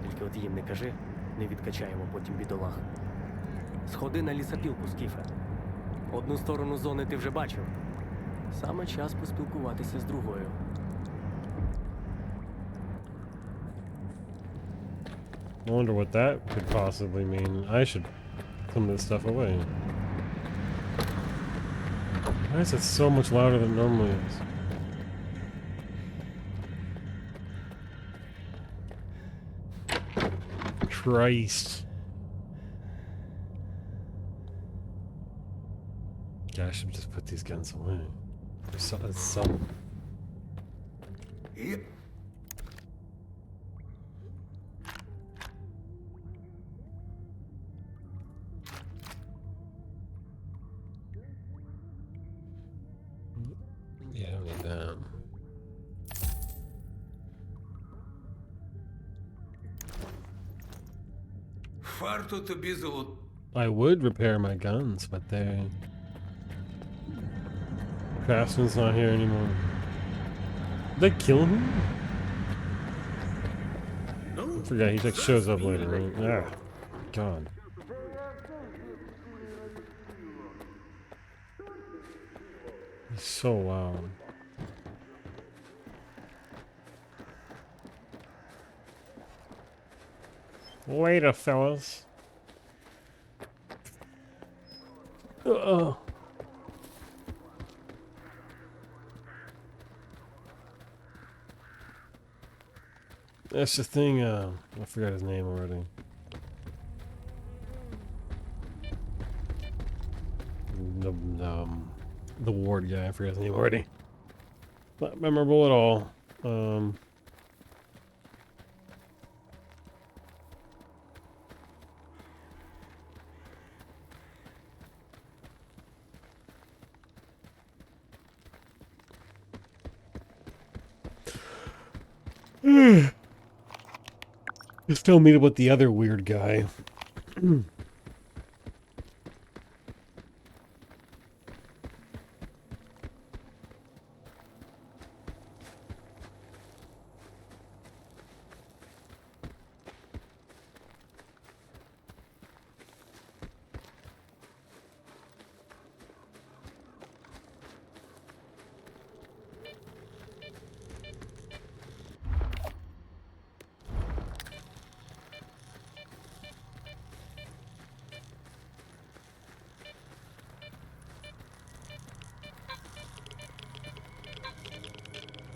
Тільки от їм не кажи, не відкачаємо потім бідолах. Сходи на лісопілку, Скіфе. Одну сторону зони ти вже бачив. Саме час поспілкуватися з другою. I wonder what that could possibly mean. I should put some of this stuff away. Why is it so much louder than it normally is? Christ. Yeah, I should just put these guns away. There's some. Yeah, I don't need that. Варто тобі I would repair my guns, but they... Craftsman's not here anymore. Did they kill him? I forgot, he like shows up later, right? Ah, God. He's so loud. Later, fellas. Uh-oh. That's the thing, I forgot his name already. The ward guy, I forgot his name already. Not memorable at all. Just tell me about the other weird guy.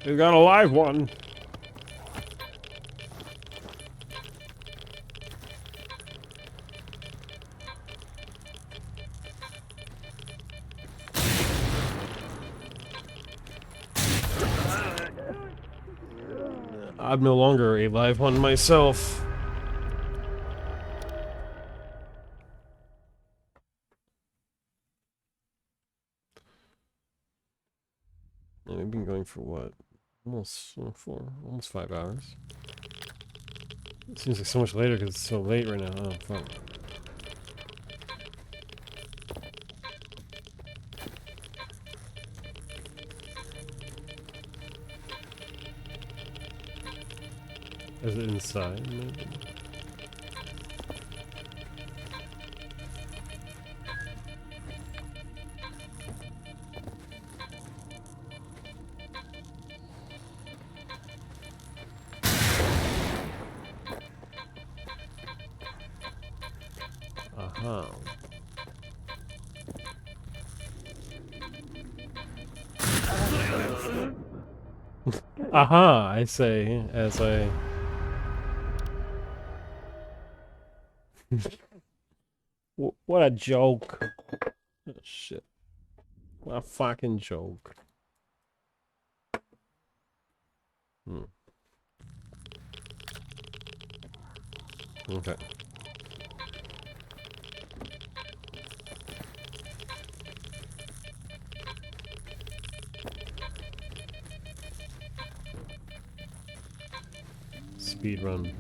We got a live one. I'm no longer a live one myself. And we've been going for what? Almost 5 hours. It seems like so much later because it's so late right now. Oh, fuck. Is it inside, maybe? Aha. Aha, I say, as I... What a joke. Oh, shit. What a fucking joke. Okay. Speed run.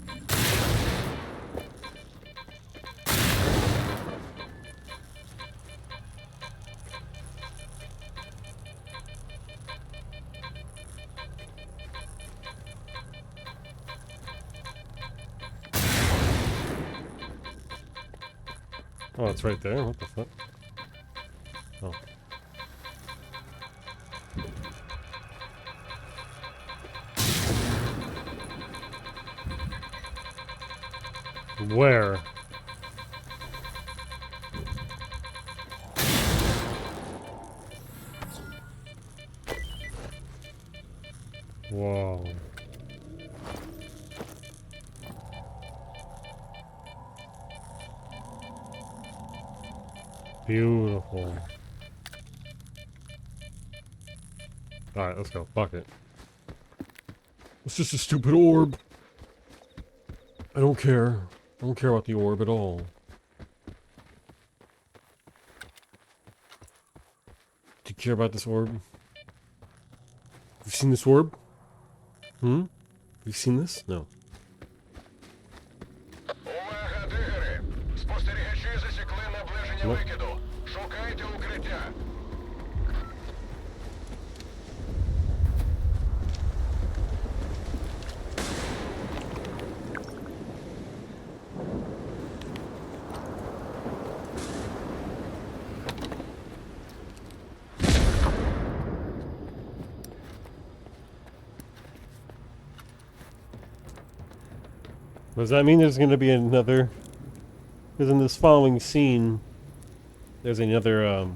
Oh, it's right there. What the fuck? Oh. Where? Whoa. Beautiful. Alright, let's go. Fuck it. It's just a stupid orb. I don't care. I don't care about the orb at all. Do you care about this orb? Have you seen this orb? Have you seen this? No. Увага, дигери! Спостерігачі засікли наближення викиду. Шукайте укриття. Does that mean there's going to be another... Because in this following scene, there's another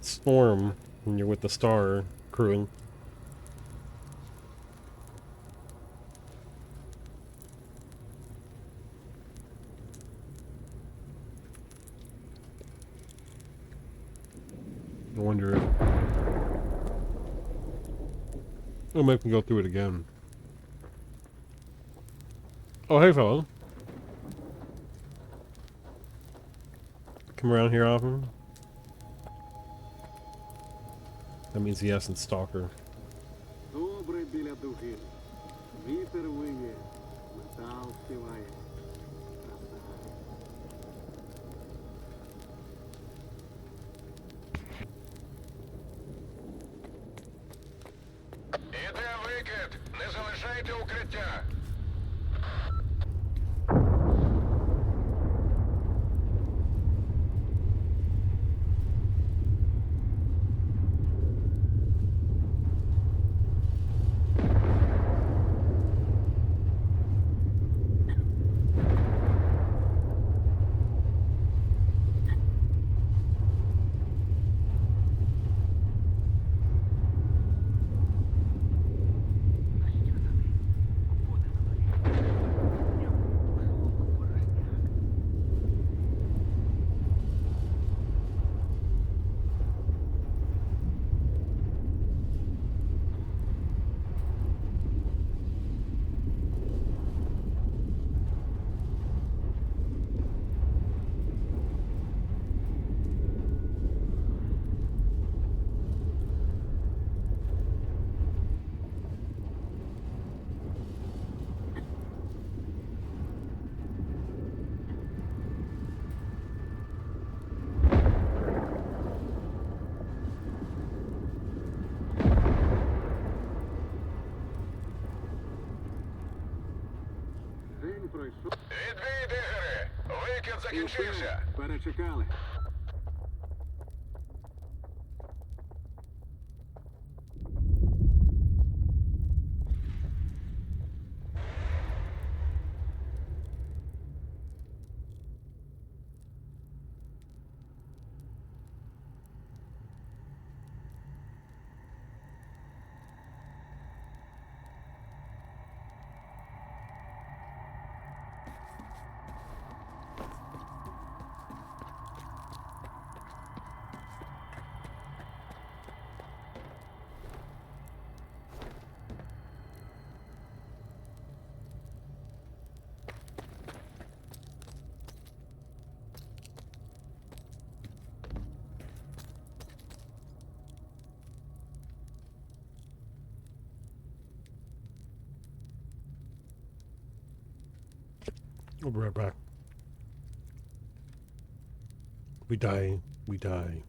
storm when you're with the Star crew. I wonder if... I might can go through it again. Oh, hey, fella. Come around here often? That means he hasn't Stalker. Добре біля дуги. Вітер виє, метал співає. Іде викид! Не залишайте укриття! День пройшов. Відбій, дигери! Викид закінчився! Перечекали. We'll be right back. We die. We die.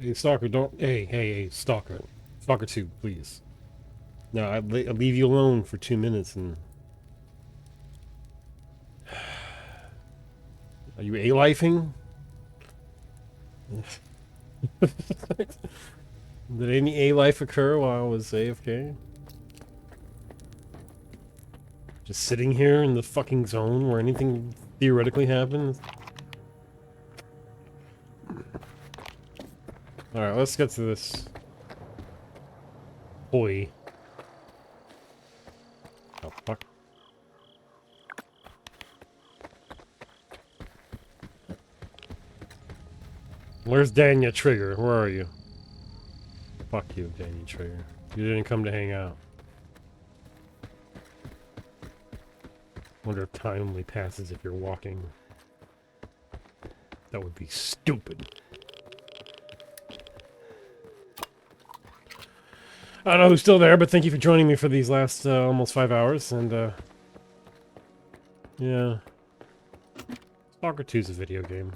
Hey, Stalker, don't... Hey, Stalker. Stalker 2, please. No, I'll leave you alone for 2 minutes and... Are you A-lifing? Did any A-life occur while I was AFK? Just sitting here in the fucking zone where anything theoretically happens? Alright, let's get to this. Boy. Oh, fuck. Where's Daniel Trigger? Where are you? Fuck you, Daniel Trigger. You didn't come to hang out. Wonder if time only passes if you're walking. That would be stupid. I don't know who's still there, but thank you for joining me for these last almost 5 hours, and yeah. Stalker 2 is a video game.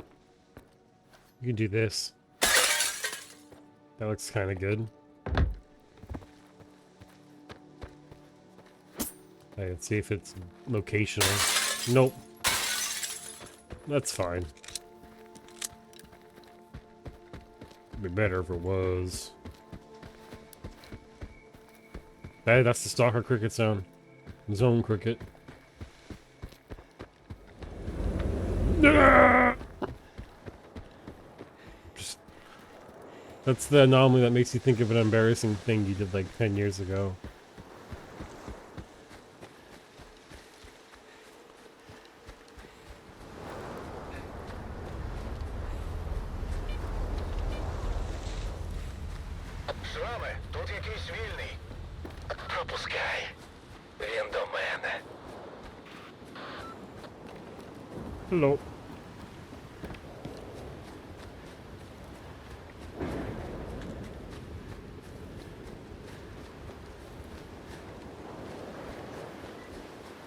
You can do this. That looks kind of good. Hey, let's see if it's locational. Nope. That's fine. It'd be better if it was. Hey, that's the Stalker cricket sound. Zone cricket. Just, that's the anomaly that makes you think of an embarrassing thing you did like 10 years ago. Шрами, тут якийсь вільний. Пропускай. Він до мене. Hello.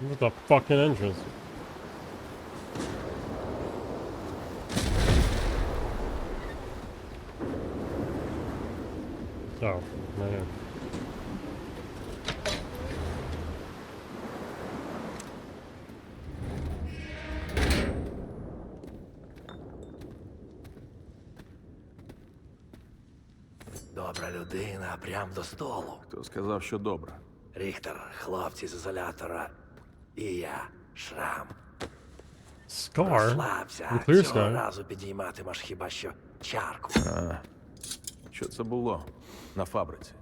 What the fucking entrance? Oh, man. Добра людина, прям до столу. Хто сказав, що добре? Ріхтер, хлопці з ізолятора. І я, Шрам. Scar? Розслабся, Clear цього Sky. разу підійматимеш хіба що чарку. Що це було? На фабриці.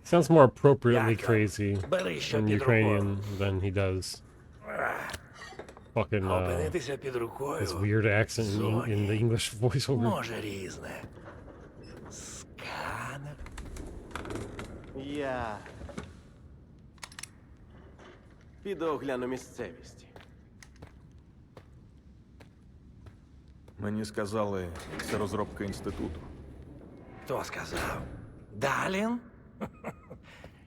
Sounds more appropriately crazy Бери, що in під Ukrainian than he does fucking Опинитися під рукою. his weird accent in the English voiceover. Може різне. Сканер. Я піду огляну місцевість. Мені сказали, це розробка інституту. Хто сказав? Далін?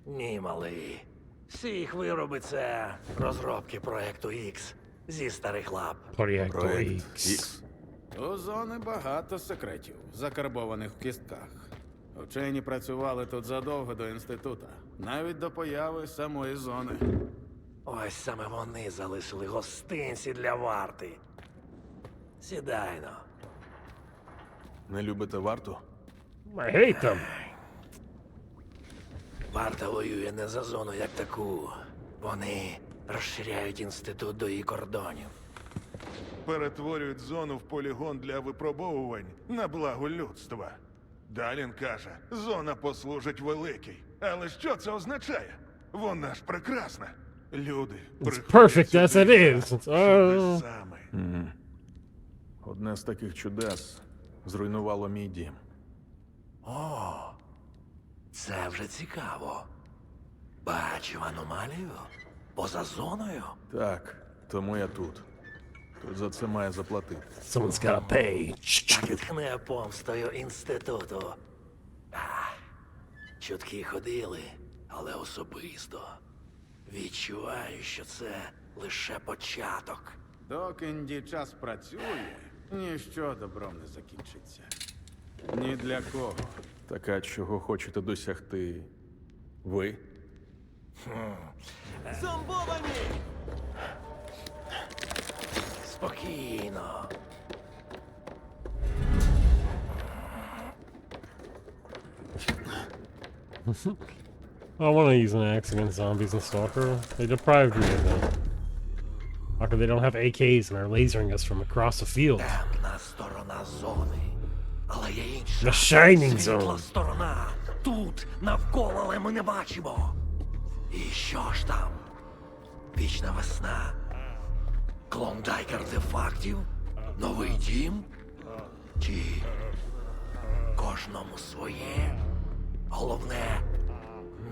Ні, малий. Всі їх вироби це розробки проекту X зі старих лап. Проект X. У зони багато секретів, закарбованих в кістках. Вчені працювали тут задовго до інститута, навіть до появи самої зони. Ось саме вони залишили гостинці для варти. Сідайно. Не любите варту? I hate them. Варта воює не за зону як таку. Вони розширяють інститут до її кордонів. Перетворюють зону в полігон для випробовувань на благо людства. Далін каже, зона послужить великій. Але що це означає? Вона ж прекрасна. Люди It's perfect as it is. It's, Мгм. Одне з таких чудес зруйнувало мій дім. О, це вже цікаво. Бачу аномалію? Поза зоною? Так, тому я тут. Хтось за це має заплатити. Someone's gotta pay. Так і тхне помстою інституту. Чутки ходили, але особисто. Відчуваю, що це лише початок. Доки час працює, ніщо добром не закінчиться. Ні для кого. Так а чого хочете досягти ви? Зомбовані! Спокійно. I want to use an axe against zombies and Stalker. They deprived me of that. How come they don't have AKs and are lasering us from across the field? Темна сторона зони. Але є інша. The Shining Світла Zone. сторона. Тут, навколо, але ми не бачимо. І що ж там? Вічна весна. Клондайк артефактів? Новий дім? Чи кожному своє? Головне,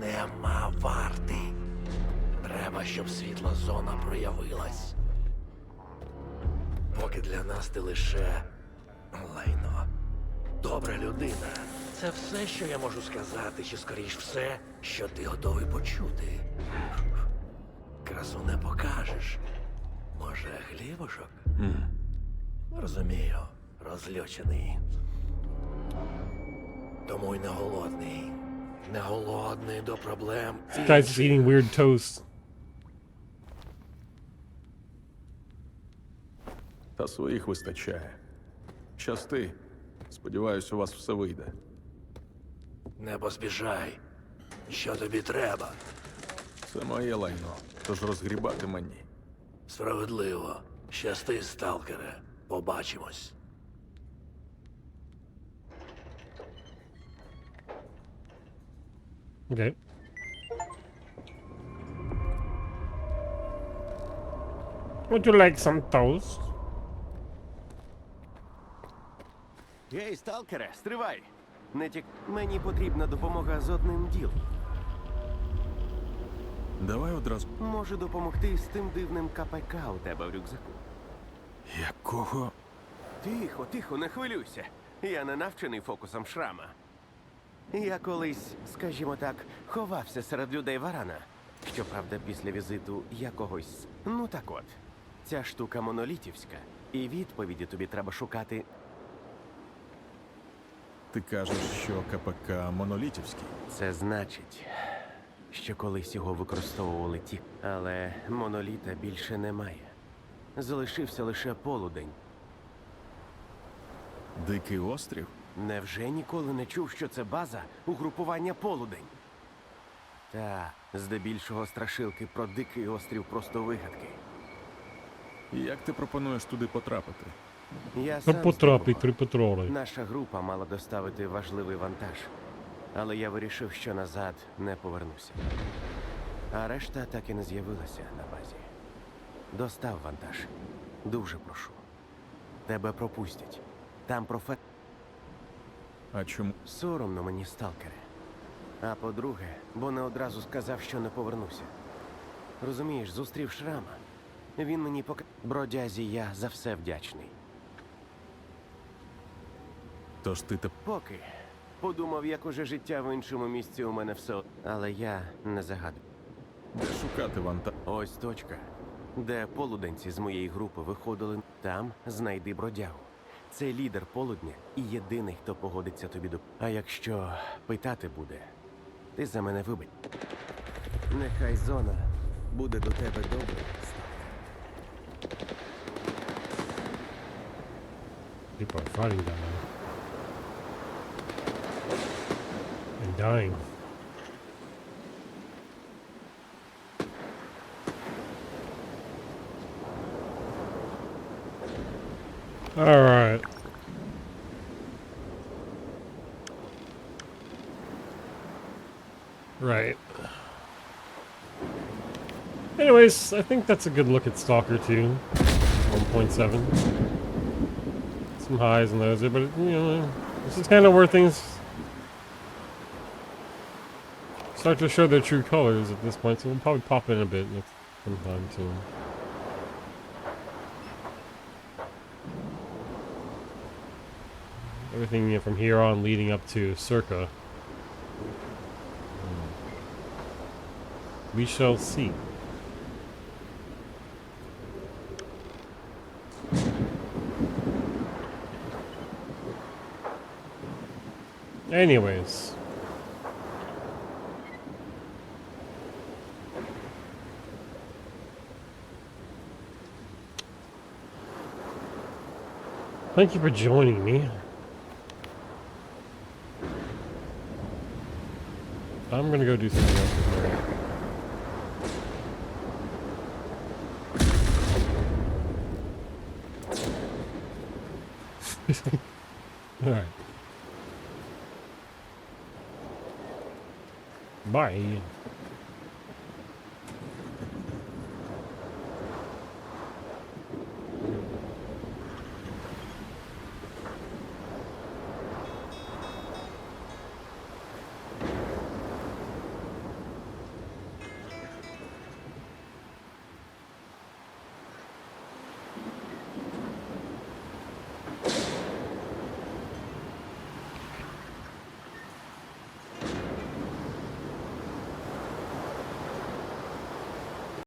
нема варти. Треба, щоб світла зона проявилась. Поки для нас ти лише лайно. Добра людина. Це все, що я можу сказати, чи скоріш все, що ти готовий почути. Красу не покажеш. Може, хлібушок? Розумію, розлючений. Тому й не голодний. Не голодний до проблем. This guy's just eating weird toast. Та своїх вистачає. Щасти. Сподіваюсь, у вас все вийде. Не поспішай. Що тобі треба? Це моє лайно, тож розгрібати мені. Справедливо. Щасти, сталкере. Побачимось. Okay. Would you like some toast? Гей, сталкере, стривай! Мені потрібна допомога з одним ділом. Давай одразу. Можу допомогти з тим дивним КПК у тебе в рюкзаку. Якого? Тихо, тихо, не хвилюйся. Я не навчений фокусом шрама. Я колись, скажімо так, ховався серед людей варана. Щоправда, після візиту якогось. Ну так от, ця штука монолітівська, і відповіді тобі треба шукати. Ти кажеш, що КПК монолітівський? Це значить, що колись його використовували ті, але моноліта більше немає. Залишився лише полудень. Дикий острів? Невже ніколи не чув, що це база угрупування полудень? Та, здебільшого страшилки про дикий острів просто вигадки. І як ти пропонуєш туди потрапити? Я сам Потрапить при Петрові. Наша група мала доставити важливий вантаж, але я вирішив, що назад не повернуся. А решта так і не з'явилася на базі. Достав вантаж. Дуже прошу. Тебе пропустять. Там А чому? Соромно мені, сталкере. А по-друге, бо не одразу сказав, що не повернуся. Розумієш, зустрів шрама. Він мені Бродязі я за все вдячний. Тож ти Поки. Подумав, як уже життя в іншому місці у мене все. Але я не загадую. Де шукати вантаж? Ось точка. Де полуденці з моєї групи виходили. Там знайди бродягу. Це лідер полудня і єдиний, хто погодиться тобі до... А якщо питати буде, ти за мене вибач. Нехай зона буде до тебе добре. People are fighting down there. And dying. Alright. Right. Anyways, I think that's a good look at Stalker 2. 1.7. Some highs and lows there, but you know, this is kind of where things start to show their true colors at this point, so we'll probably pop in a bit next sometime soon. Everything from here on leading up to Circa. We shall see. Anyways. Thank you for joining me. I'm gonna go do something else with Mary. Alright. Bye.